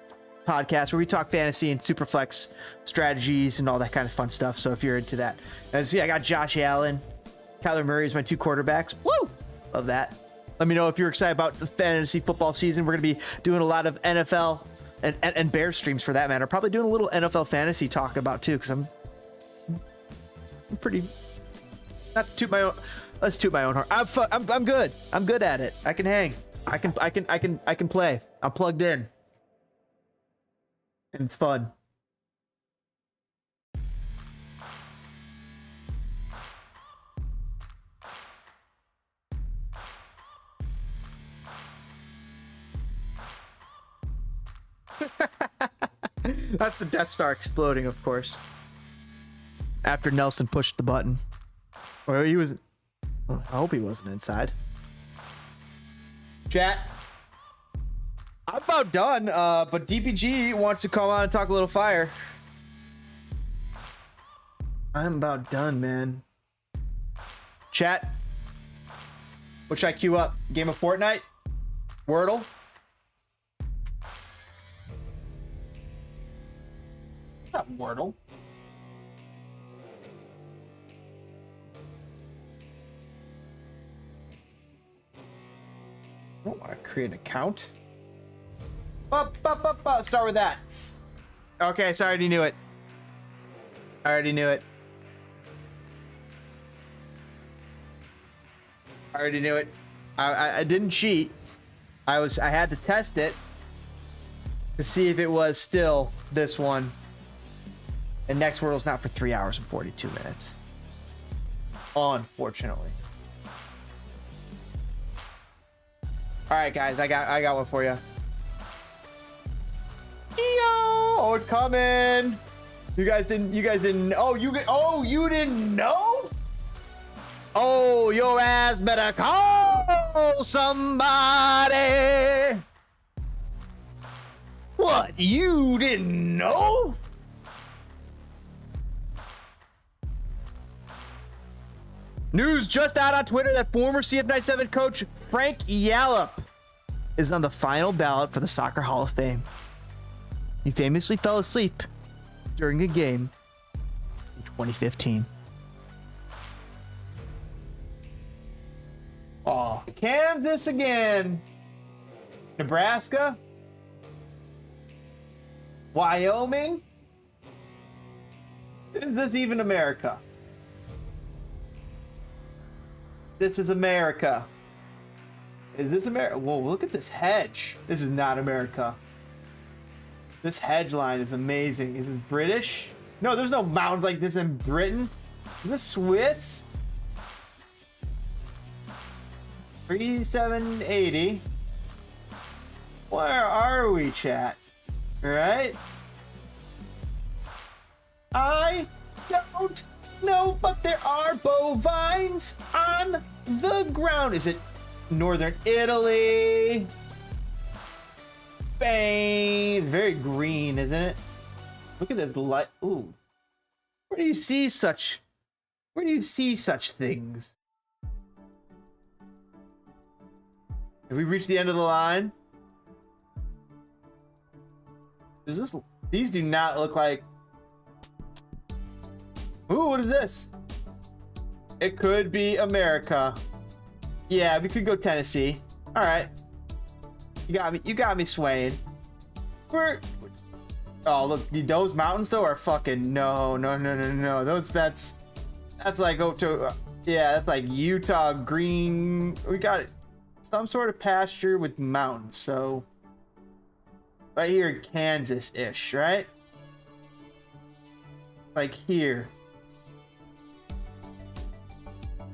Speaker 4: podcast where we talk fantasy and Superflex strategies and all that kind of fun stuff. So if you're into that, and see, I got Josh Allen, Kyler Murray as my 2 quarterbacks. Woo! Love that. Let me know if you're excited about the fantasy football season. We're going to be doing a lot of NFL and Bears streams for that matter. Probably doing a little NFL fantasy talk about too, because I'm pretty. Not to toot my own. Let's toot my own horn. I'm good. I'm good at it. I can hang. I can play. I'm plugged in. And it's fun. That's the Death Star exploding, of course. After Nelson pushed the button. Or he was. I hope he wasn't inside. Chat. I'm about done, but DPG wants to come on and talk a little fire. I'm about done, man. Chat. What should I queue up? Game of Fortnite? Wordle? Not Wordle. I don't want to create an account. Start with that. Okay, so I already knew it. I already knew it. I didn't cheat. I had to test it to see if it was still this one. And next Wordle's not for 3 hours and 42 minutes. Unfortunately. All right, guys, I got one for you. Oh, it's coming. You guys didn't. Oh, you didn't know? Oh, your ass better call somebody. What? You didn't know? News just out on Twitter that former CF97 coach Frank Yallop is on the final ballot for the Soccer Hall of Fame. He famously fell asleep during a game in 2015. Oh, Kansas again. Nebraska? Wyoming? Is this even America? This is America. Is this America? Whoa, look at this hedge. This is not America. This hedge line is amazing. Is this British? No, there's no mountains like this in Britain. Is this Swiss? 3780. Where are we, chat? Alright? I don't know, but there are bovines on the ground. Is it Northern Italy? Spain? Very green, isn't it? Look at this light. Ooh. Where do you see such things? Have we reached the end of the line? These do not look like... Ooh, what is this? It could be America. Yeah, we could go Tennessee. All right. You got me swaying. Oh, look, those mountains though are fucking no. That's like that's like Utah green. We got some sort of pasture with mountains. So right here, Kansas-ish, right? Like here.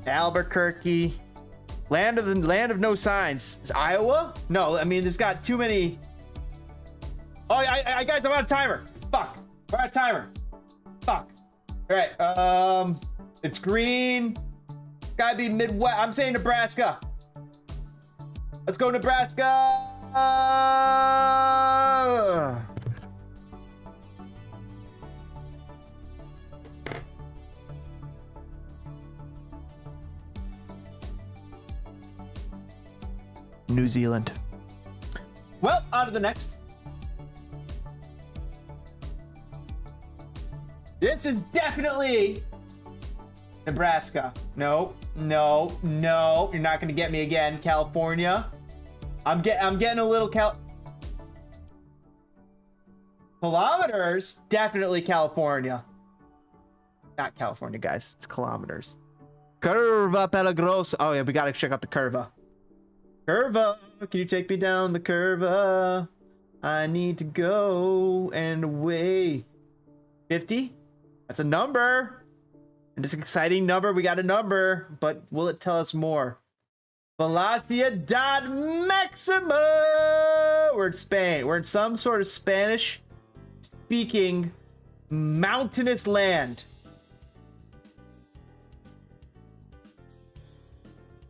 Speaker 4: Albuquerque, land of no signs. Is Iowa? No, I mean there's got too many. Oh, I guys, I'm on a timer. Fuck, we're on a timer. Fuck. All right. It's green. Gotta be Midwest. I'm saying Nebraska. Let's go Nebraska. New Zealand. Well, on to the next. This is definitely Nebraska. No. You're not gonna get me again. California. I'm getting a little kilometers. Definitely California. Not California, guys. It's kilometers. Curva Pelagrosa. Oh yeah, we gotta check out the curva. Curva, can you take me down the curva? I need to go and away. 50? That's a number. And it's an exciting number. We got a number, but will it tell us more? Velocidad Maxima. We're in Spain. We're in some sort of Spanish-speaking mountainous land.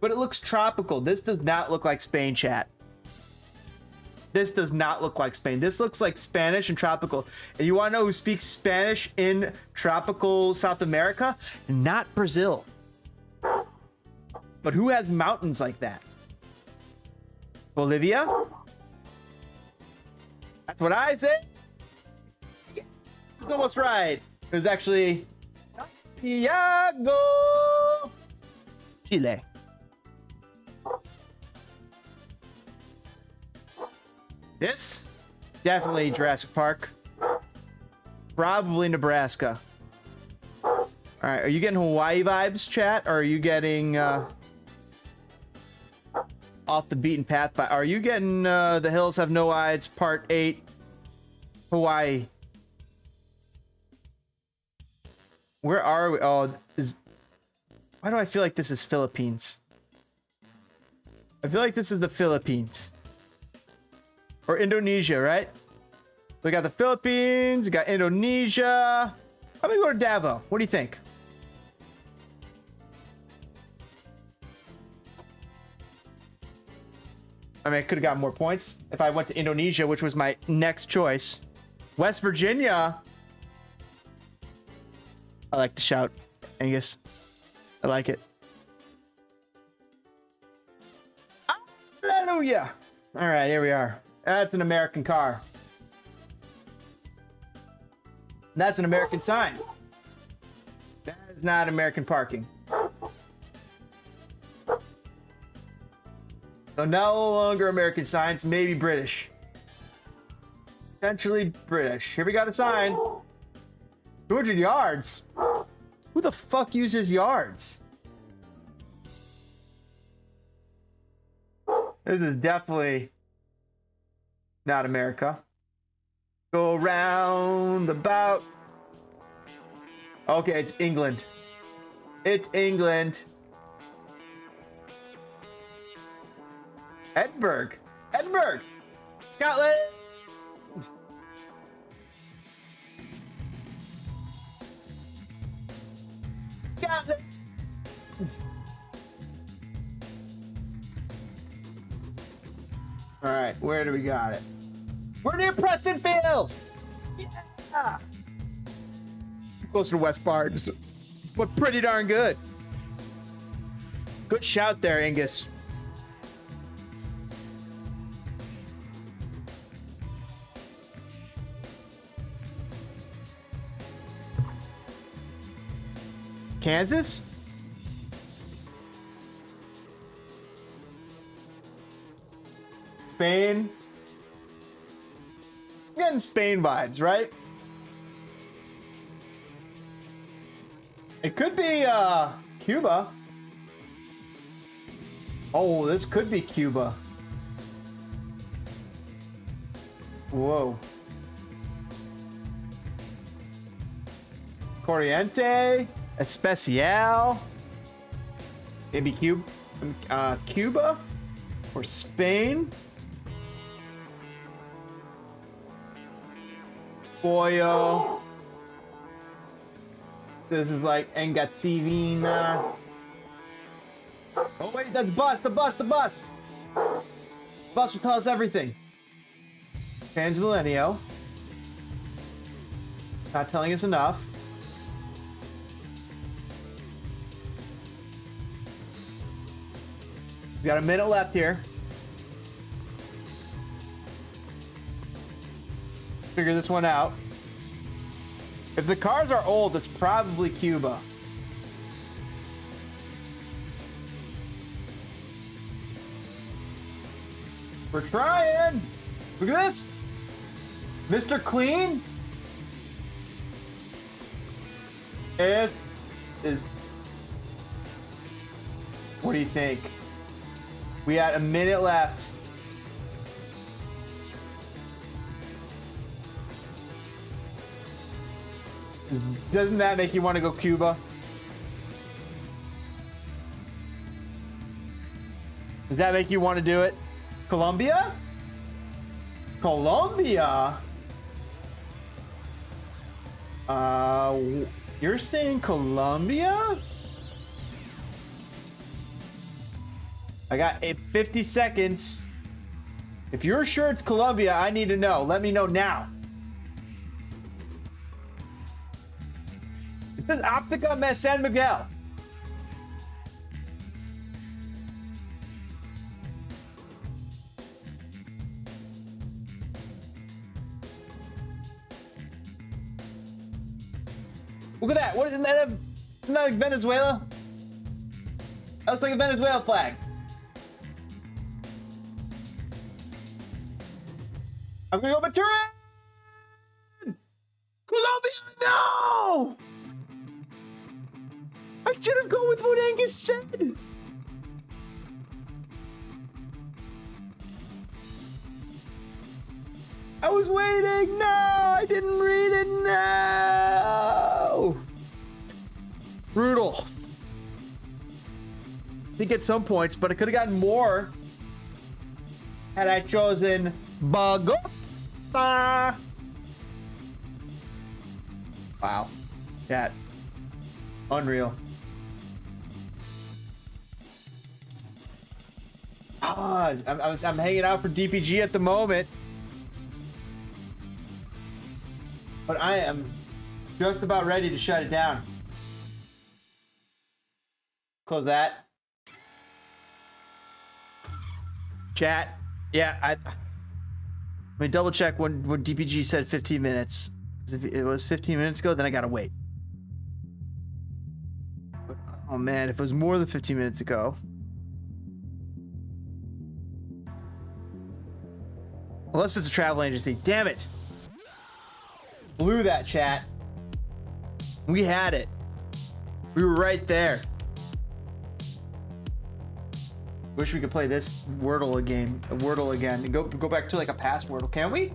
Speaker 4: But it looks tropical. This does not look like Spain, chat. This does not look like Spain. This looks like Spanish and tropical. And you want to know who speaks Spanish in tropical South America? Not Brazil. But who has mountains like that? Bolivia? That's what I say. Almost right. It was actually Santiago, Chile. This? Definitely Jurassic Park. Probably Nebraska. Alright, are you getting Hawaii vibes, chat? Or are you getting off the beaten path? Are you getting The Hills Have No Eyes, Part 8, Hawaii? Where are we? Oh, why do I feel like this is Philippines? I feel like this is the Philippines. Or Indonesia, right? We got the Philippines, we got Indonesia. I'm gonna go to Davao. What do you think? I mean, I could have gotten more points if I went to Indonesia, which was my next choice. West Virginia. I like the shout, Angus. I like it. Hallelujah. All right, here we are. That's an American car. That's an American sign. That is not American parking. So no longer American signs, maybe British. Potentially British. Here we got a sign. 200 yards? Who the fuck uses yards? This is definitely not America. Go round about. Okay, it's England. It's England. Edinburgh. Edinburgh. Scotland. Scotland. All right, where do we got it? We're near Preston Field. Yeah. Closer to West Barnes, but pretty darn good. Good shout there, Angus. Kansas? Spain? I'm getting Spain vibes, right? It could be Cuba. Oh, this could be Cuba. Whoa. Corriente, Especial. Maybe Cuba or Spain. Pollo. So this is like Engativina. Oh wait, that's bus, the bus. Bus will tell us everything. Transmilenio. Not telling us enough. We got a minute left here. Figure this one out. If the cars are old, it's probably Cuba. We're trying. Look at this. Mr. Clean is what do you think? We had a minute left. Doesn't that make you want to go Cuba? Does that make you want to do it? Colombia? Colombia? You're saying Colombia? I got 50 seconds. If you're sure it's Colombia, I need to know. Let me know now. It says Optica San Miguel. Look at that. What isn't that? Isn't that like Venezuela? That looks like a Venezuela flag. I'm gonna go Maturin! Colombia, no! I should have gone with what Angus said. I was waiting. No, I didn't read it. No. Brutal. Did get some points, but I could have gotten more had I chosen Bogota. Wow. Chat. Unreal. I'm hanging out for DPG at the moment. But I am just about ready to shut it down. Close that. Chat. Yeah, Let me double check when DPG said 15 minutes. If it was 15 minutes ago, then I gotta wait. But, oh man, if it was more than 15 minutes ago. Unless it's a travel agency. Damn it. Blew that, chat. We had it. We were right there. Wish we could play this Wordle again. And go back to like a past Wordle. Can we?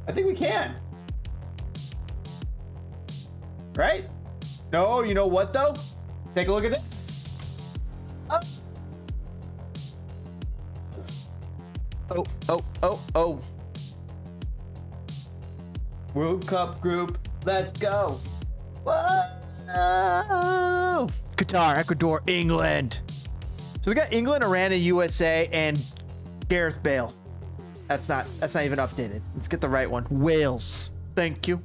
Speaker 4: I think we can. Right? No, you know what though? Take a look at this. Oh. World Cup group, let's go. Whoa! Qatar, Ecuador, England. So we got England, Iran, and USA, and Gareth Bale. That's not even updated. Let's get the right one. Wales. Thank you.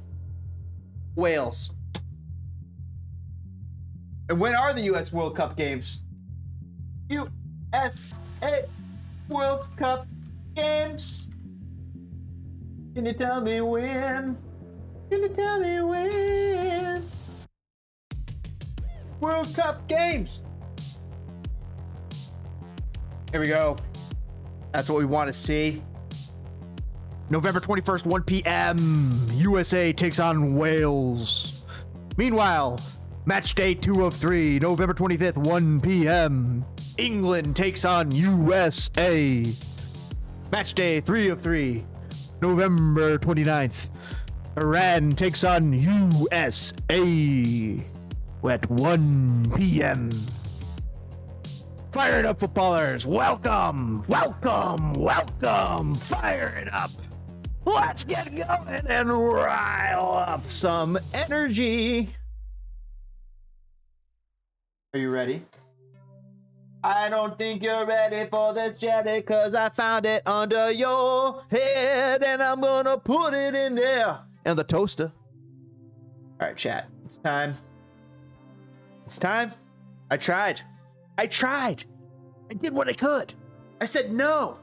Speaker 4: Wales. And when are the US World Cup games? USA World Cup games. Can you tell me when? Can you tell me when? World Cup games. Here we go. That's what we want to see. November 21st, 1 p.m. USA takes on Wales. Meanwhile, match day 2 of 3, November 25th, 1 p.m. England takes on USA. Match day 3 of 3, November 29th. Iran takes on USA at 1 p.m. Fire it up, footballers. Welcome. Fire it up. Let's get going and rile up some energy. Are you ready? I don't think you're ready for this jelly, cause I found it under your head and I'm gonna put it in there. And the toaster. All right, chat. It's time. I tried. I did what I could. I said no.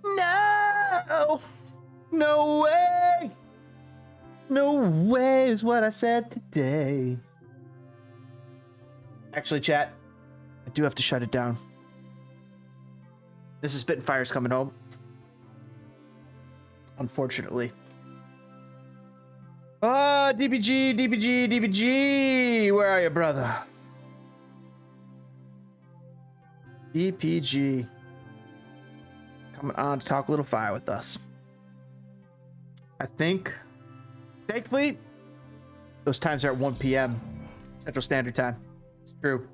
Speaker 4: No. No way. No way is what I said today. Actually, chat, I do have to shut it down. This is SPITTINGFIRE's coming home. Unfortunately. Oh, DPG. Where are you, brother? DPG. Coming on to talk a little fire with us. I think, thankfully, those times are at 1 p.m. Central Standard Time. It's true.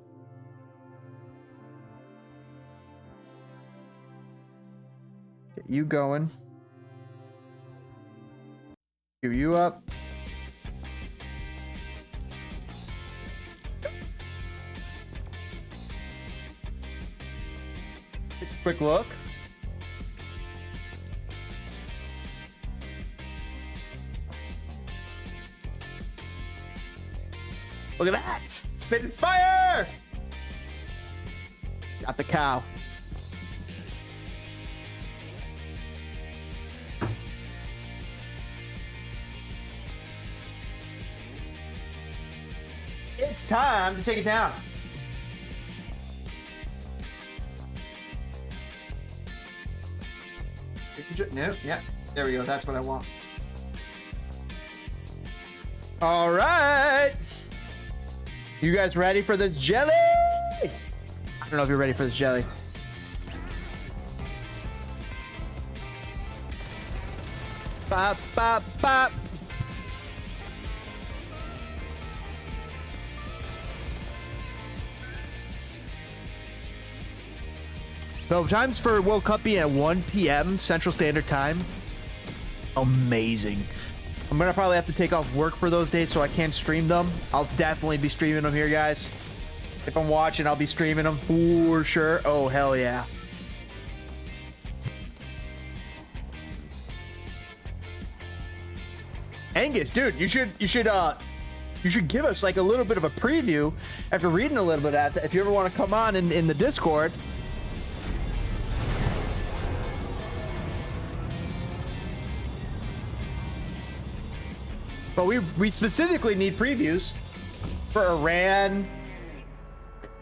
Speaker 4: Get you going. Queue you up. Take a quick look. Look at that! SPITTINGFIRE! Got the cow. It's time to take it down. No, yeah, there we go. That's what I want. All right. You guys ready for this jelly? I don't know if you're ready for this jelly. Bop, bop, bop. So times for World Cup being at 1 p.m. Central Standard Time. Amazing. I'm gonna probably have to take off work for those days so I can't stream them. I'll definitely be streaming them here, guys. If I'm watching, I'll be streaming them for sure. Oh, hell yeah. Angus, dude, you should give us like a little bit of a preview after reading a little bit of that. If you ever want to come on in the Discord. But we specifically need previews for Iran,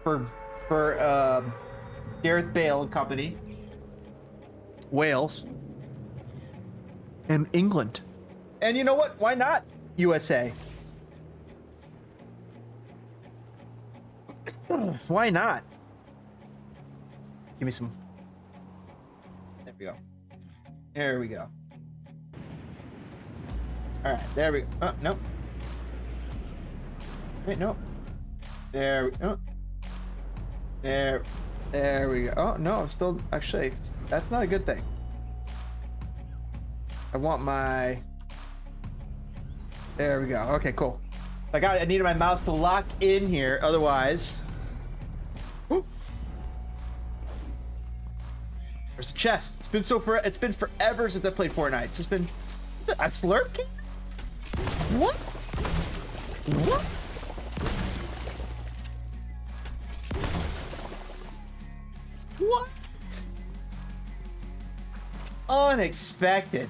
Speaker 4: for Gareth Bale and company, Wales, and England. And you know what? Why not USA? Why not? Give me some. There we go. There we go. All right, there we go. Oh, nope. Wait, no. There we go. There we go. Oh, no, I'm still... Actually, that's not a good thing. I want my... There we go. Okay, cool. I needed my mouse to lock in here. Otherwise... Ooh. There's a chest. It's been forever since I played Fortnite. It's just been... A slurp? What? What? What? Unexpected.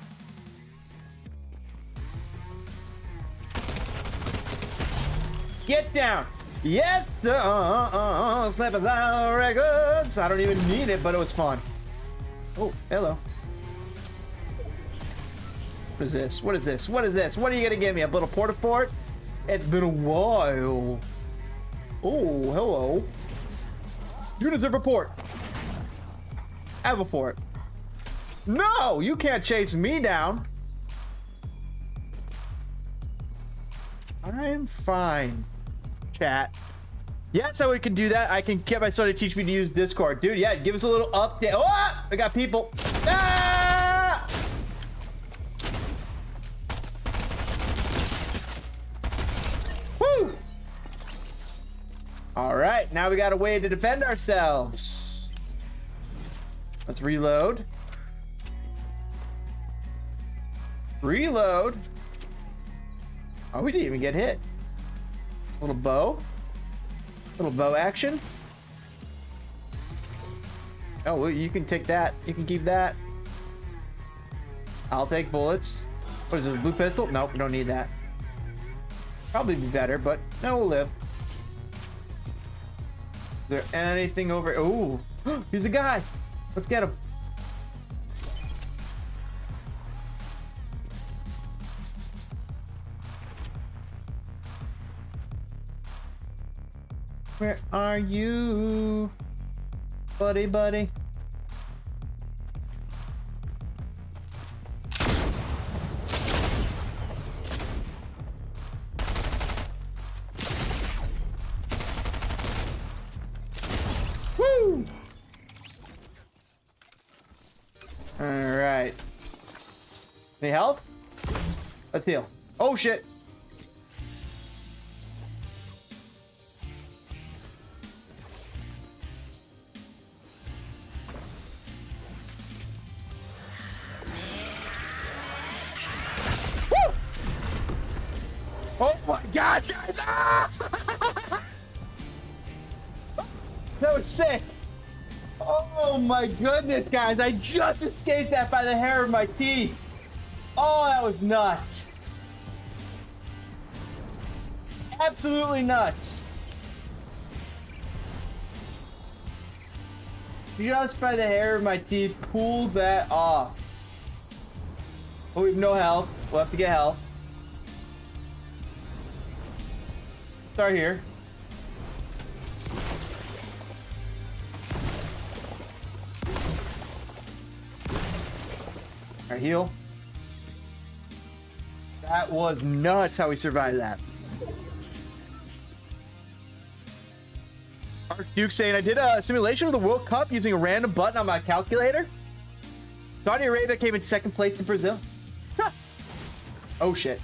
Speaker 4: Get down. Yes, Snapping Loud Records. I don't even need it, but it was fun. Oh, hello. What is this? What is this? What is this? What are you gonna give me? A little porta fort? It's been a while. Oh, hello. Units of report. Have a fort. No, you can't chase me down. I'm fine, chat. Yes, I can do that. I can get my son to teach me to use Discord. Dude, yeah, give us a little update. Oh, I got people. Ah! Woo! All right, now we got a way to defend ourselves. Let's reload. Reload. Oh, we didn't even get hit. Little bow. Little bow action. Oh, well, you can take that. You can keep that. I'll take bullets. What is this, a blue pistol? Nope, we don't need that. Probably be better, but no, we'll live. Is there anything over? Ooh, he's a guy. Let's get him. Where are you, buddy, buddy? Woo! All right. Any health? Let's heal. Oh shit. Oh my gosh, guys! Ah! That was sick. Oh my goodness, guys. I just escaped that by the hair of my teeth. Oh, that was nuts. Absolutely nuts. Just by the hair of my teeth, pulled that off. Oh, we have no health. We'll have to get health. Start here. All right, heal. That was nuts how we survived that. Duke saying, I did a simulation of the World Cup using a random button on my calculator. Saudi Arabia came in second place to Brazil. Oh shit.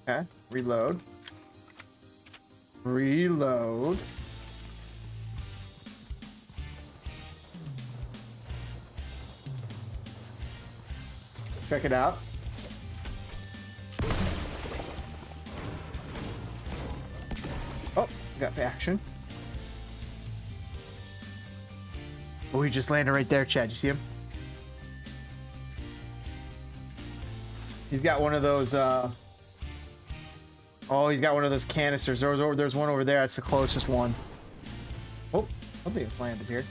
Speaker 4: Okay, reload. Reload. Check it out. Oh, got action. Oh, he just landed right there, Chad. You see him? He's got one of those, oh, he's got one of those canisters. There's one over there. That's the closest one. Oh, something has landed here.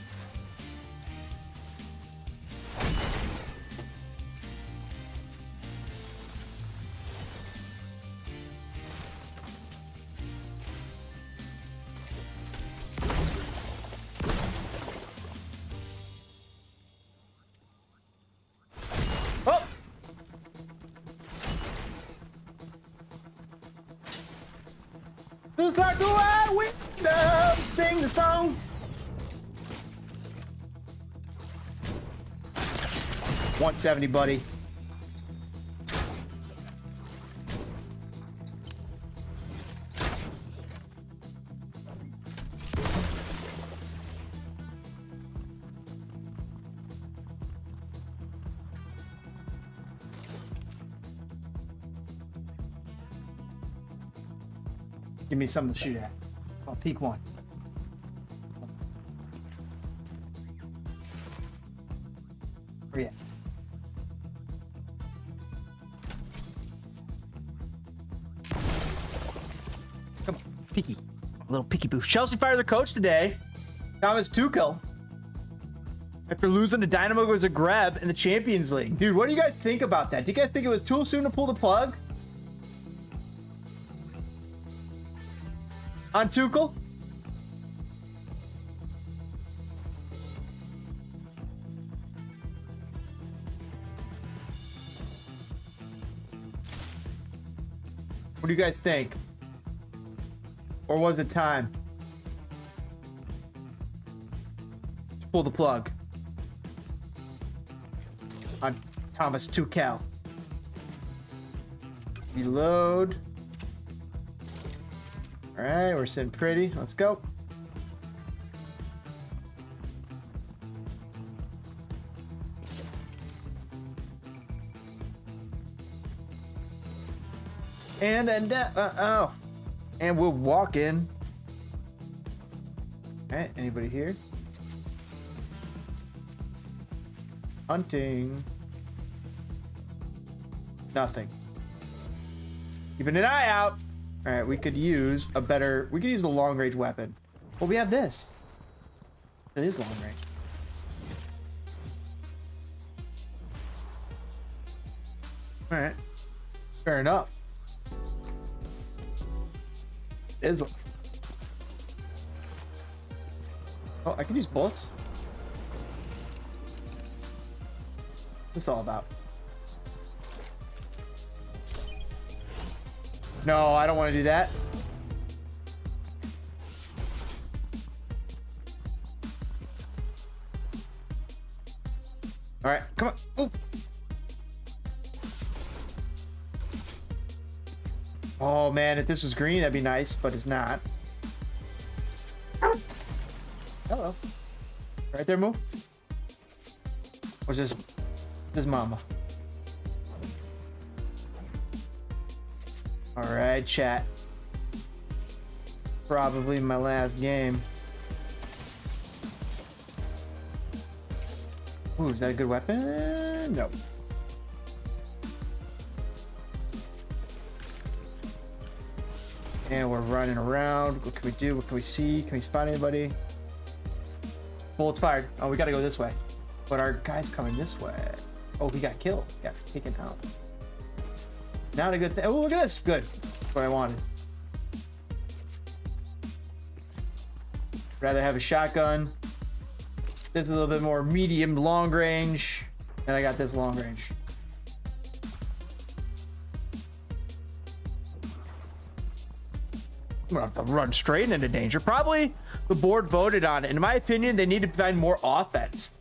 Speaker 4: Oh! Just like the wild wind up, sing the song. $170, buddy. Give me something to shoot at. I'll peek one. Where you at? Come on, peeky. A little peeky boo. Chelsea fired their coach today. Thomas Tuchel. After losing to Dynamo Zagreb in the Champions League. Dude, what do you guys think about that? Do you guys think it was too soon to pull the plug on Tuchel? What do you guys think? Or was it time to pull the plug on Thomas Tuchel? Reload. All right, we're sitting pretty. Let's go. And oh, and we'll walk in. All right, anybody here? Hunting. Nothing. Keeping an eye out. All right, we could use a better. We could use a long range weapon. Well, we have this. It is long range. All right, fair enough. It is. Oh, I can use bullets. What's this all about? No, I don't want to do that. All right, come on. Ooh. Oh man, if this was green, that'd be nice, but it's not. Hello. Right there, Moo? Or is this mama? All right, chat. Probably my last game. Ooh, is that a good weapon? No. And we're running around. What can we do? What can we see? Can we spot anybody? Bullets fired. Oh, we gotta go this way. But our guy's coming this way. Oh, he got killed. Got taken out. Not a good thing. Oh, look at this. Good. That's what I wanted. Rather have a shotgun. This is a little bit more medium long range. And I got this long range. I'm gonna have to run straight into danger. Probably the board voted on it. In my opinion, they need to find more offense.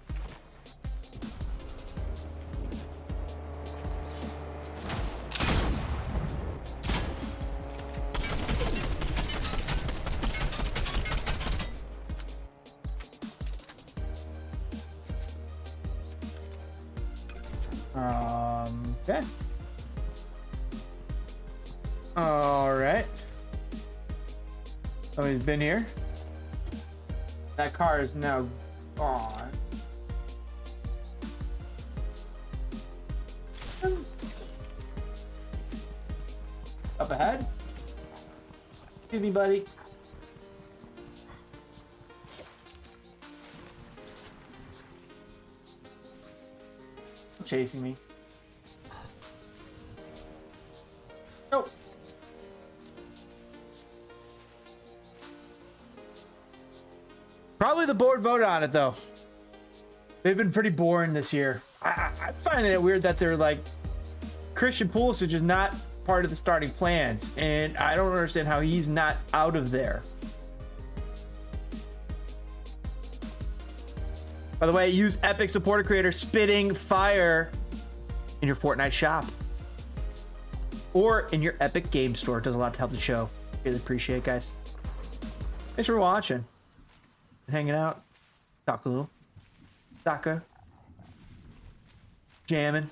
Speaker 4: Okay. All right. Somebody's been here. That car is now gone. up ahead. Excuse me, buddy. Chasing me. Nope. Probably the board voted on it though. They've been pretty boring this year. I find it weird that they're like Christian Pulisic is not part of the starting plans, and I don't understand how he's not out of there. By the way, use Epic supporter creator SPITTINGFIRE in your Fortnite shop or in your Epic game store. It does a lot to help the show. Really appreciate it, guys. Thanks for watching and hanging out. Talk a little. Soccer. Jamming.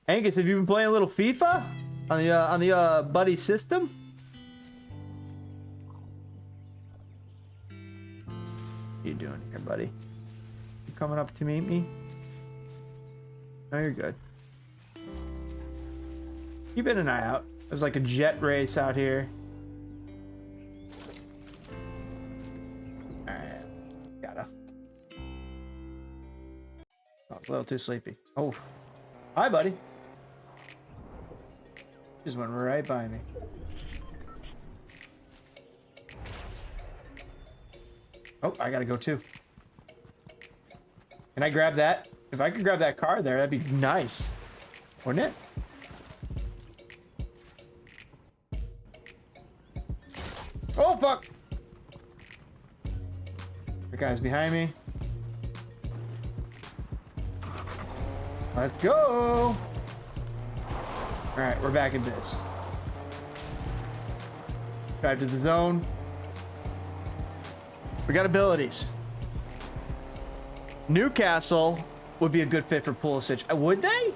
Speaker 4: Angus, have you been playing a little FIFA on the buddy system? What you doing here, buddy? You coming up to meet me? No, you're good. Keeping an eye out. There's like a jet race out here. Alright. Gotta. Oh, it's a little too sleepy. Oh. Hi, buddy. Just went right by me. Oh, I gotta go too. Can I grab that? If I could grab that car there, that'd be nice. Wouldn't it? Oh, fuck! The guy's behind me. Let's go! Alright, we're back in biz. Drive to the zone. We got abilities. Newcastle would be a good fit for Pulisic. Would they?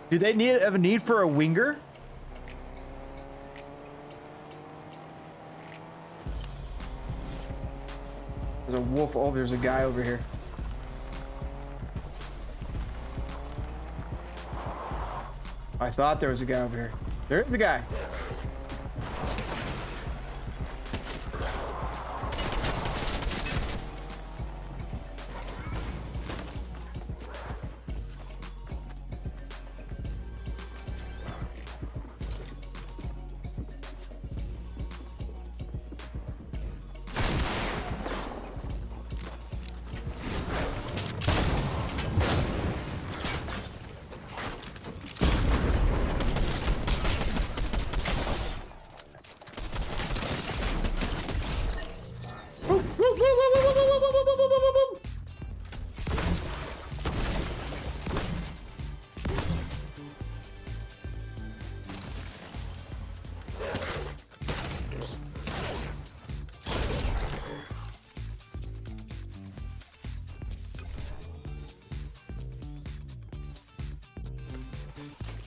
Speaker 4: Do they have a need for a winger? There's a wolf. Oh, there's a guy over here. I thought there was a guy over here. There is a guy.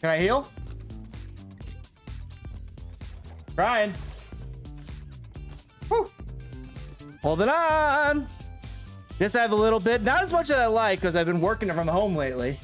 Speaker 4: Can I heal? Trying. Woo. Holding on. Yes, I have a little bit. Not as much as I like because I've been working from home lately.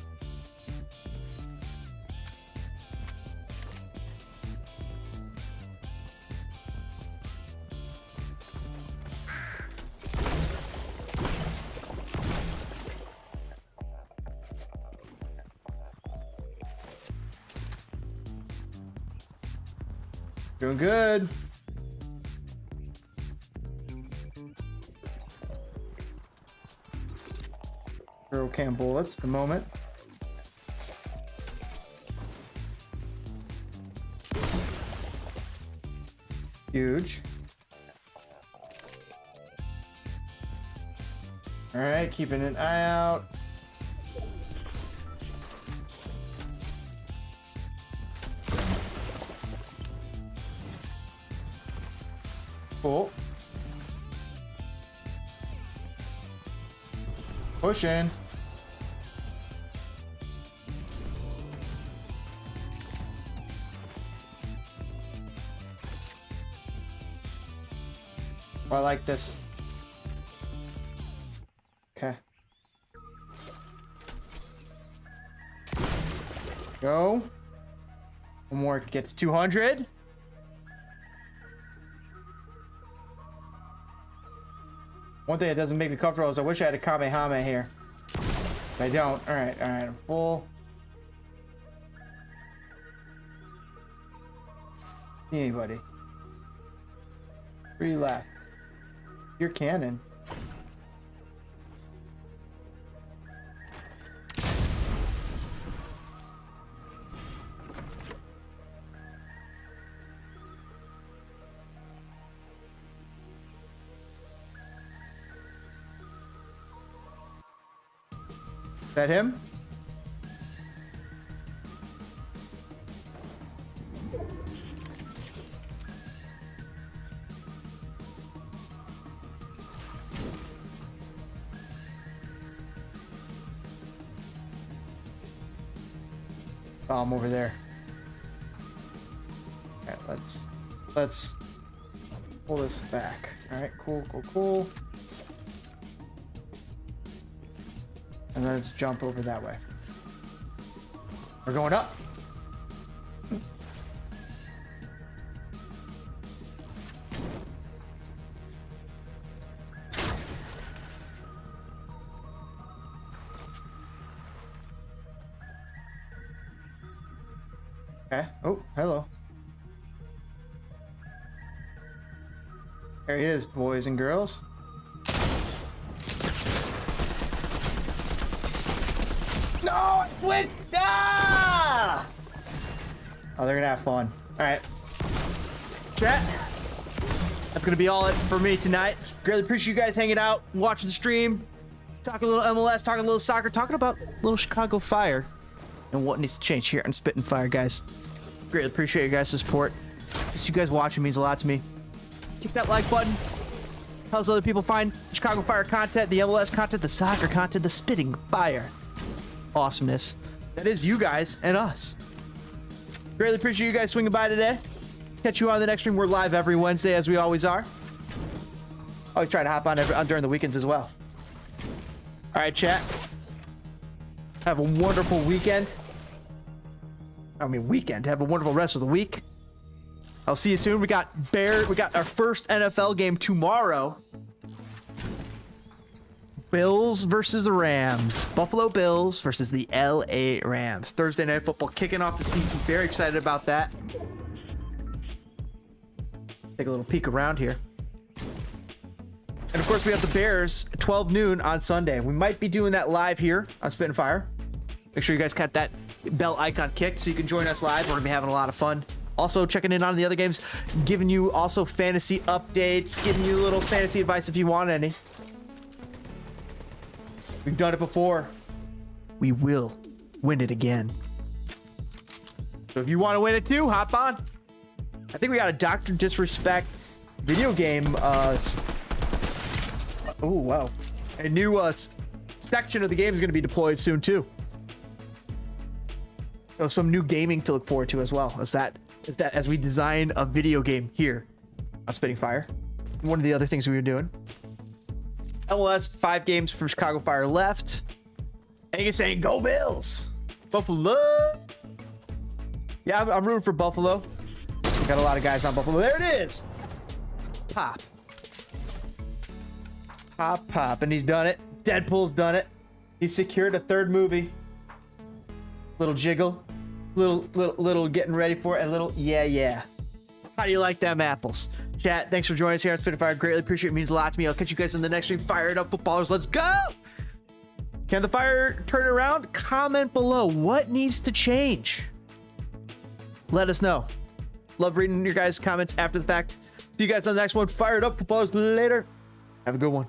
Speaker 4: Doing good. Zero can bullets at the moment. Huge. All right, keeping an eye out. Cool. Push in. Oh, I like this. Okay. Go. One more gets 200. One thing that doesn't make me comfortable is I wish I had a Kamehameha here. But I don't. Alright, alright. Full. Anybody? 3 left. Your cannon. Is that him? Oh, I'm over there. Okay, let's pull this back. All right, cool. And then let's jump over that way. We're going up. Okay. Oh, hello. There he is, boys and girls. No, it went. Ah! Oh, they're gonna have fun. All right, chat. That's gonna be all it for me tonight. Greatly appreciate you guys hanging out, watching the stream, talking a little MLS, talking a little soccer, talking about little Chicago Fire and what needs to change here on Spitting Fire, guys. Greatly appreciate you guys' support. Just you guys watching means a lot to me. Hit that like button. Helps other people find Chicago Fire content, the MLS content, the soccer content, the Spitting Fire awesomeness that is you guys and us. Greatly appreciate you guys swinging by today. Catch you on the next stream. We're live every Wednesday, as we always are. Always try to hop on during the weekends as well. All right, chat. Have a wonderful weekend. Have a wonderful rest of the week. I'll see you soon. We got our first NFL game tomorrow. Bills versus the Rams. Buffalo Bills versus the LA Rams. Thursday Night Football kicking off the season. Very excited about that. Take a little peek around here. And of course, we have the Bears, 12 noon on Sunday. We might be doing that live here on Spitting Fire. Make sure you guys got that bell icon kicked so you can join us live. We're gonna be having a lot of fun. Also checking in on the other games, giving you also fantasy updates, giving you a little fantasy advice if you want any. We've done it before. We will win it again. So if you want to win it too, hop on. I think we got a Dr. Disrespect video game. Oh, wow. A new section of the game is going to be deployed soon too. So some new gaming to look forward to as well. Is that as we design a video game here on Spitting Fire. One of the other things we were doing. MLS 5 games for Chicago Fire left. And you can say, go Bills! Buffalo! Yeah, I'm rooting for Buffalo. Got a lot of guys on Buffalo. There it is! Pop. Pop. And he's done it. Deadpool's done it. He's secured a 3rd movie. Little jiggle. Little getting ready for it. And little yeah. How do you like them apples? Chat, thanks for joining us here on Spitting Fire. Greatly appreciate it. It means a lot to me. I'll catch you guys in the next stream. Fire it up, footballers. Let's go! Can the Fire turn it around? Comment below. What needs to change? Let us know. Love reading your guys' comments after the fact. See you guys on the next one. Fire it up, footballers. Later. Have a good one.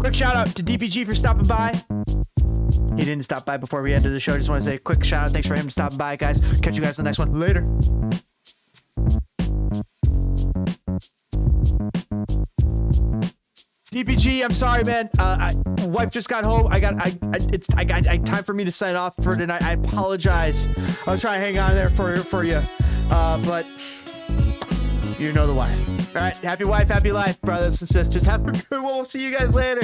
Speaker 4: Quick shout out to DPG for stopping by. He didn't stop by before we ended the show. Just want to say a quick shout out. Thanks for him stopping by, guys. Catch you guys in the next one. Later. DPG, I'm sorry, man. Wife just got home. It's time for me to sign off for tonight. I apologize. I was trying to hang on there for you, but you know the wife. All right, happy wife, happy life, brothers and sisters. Have a good one. We'll see you guys later.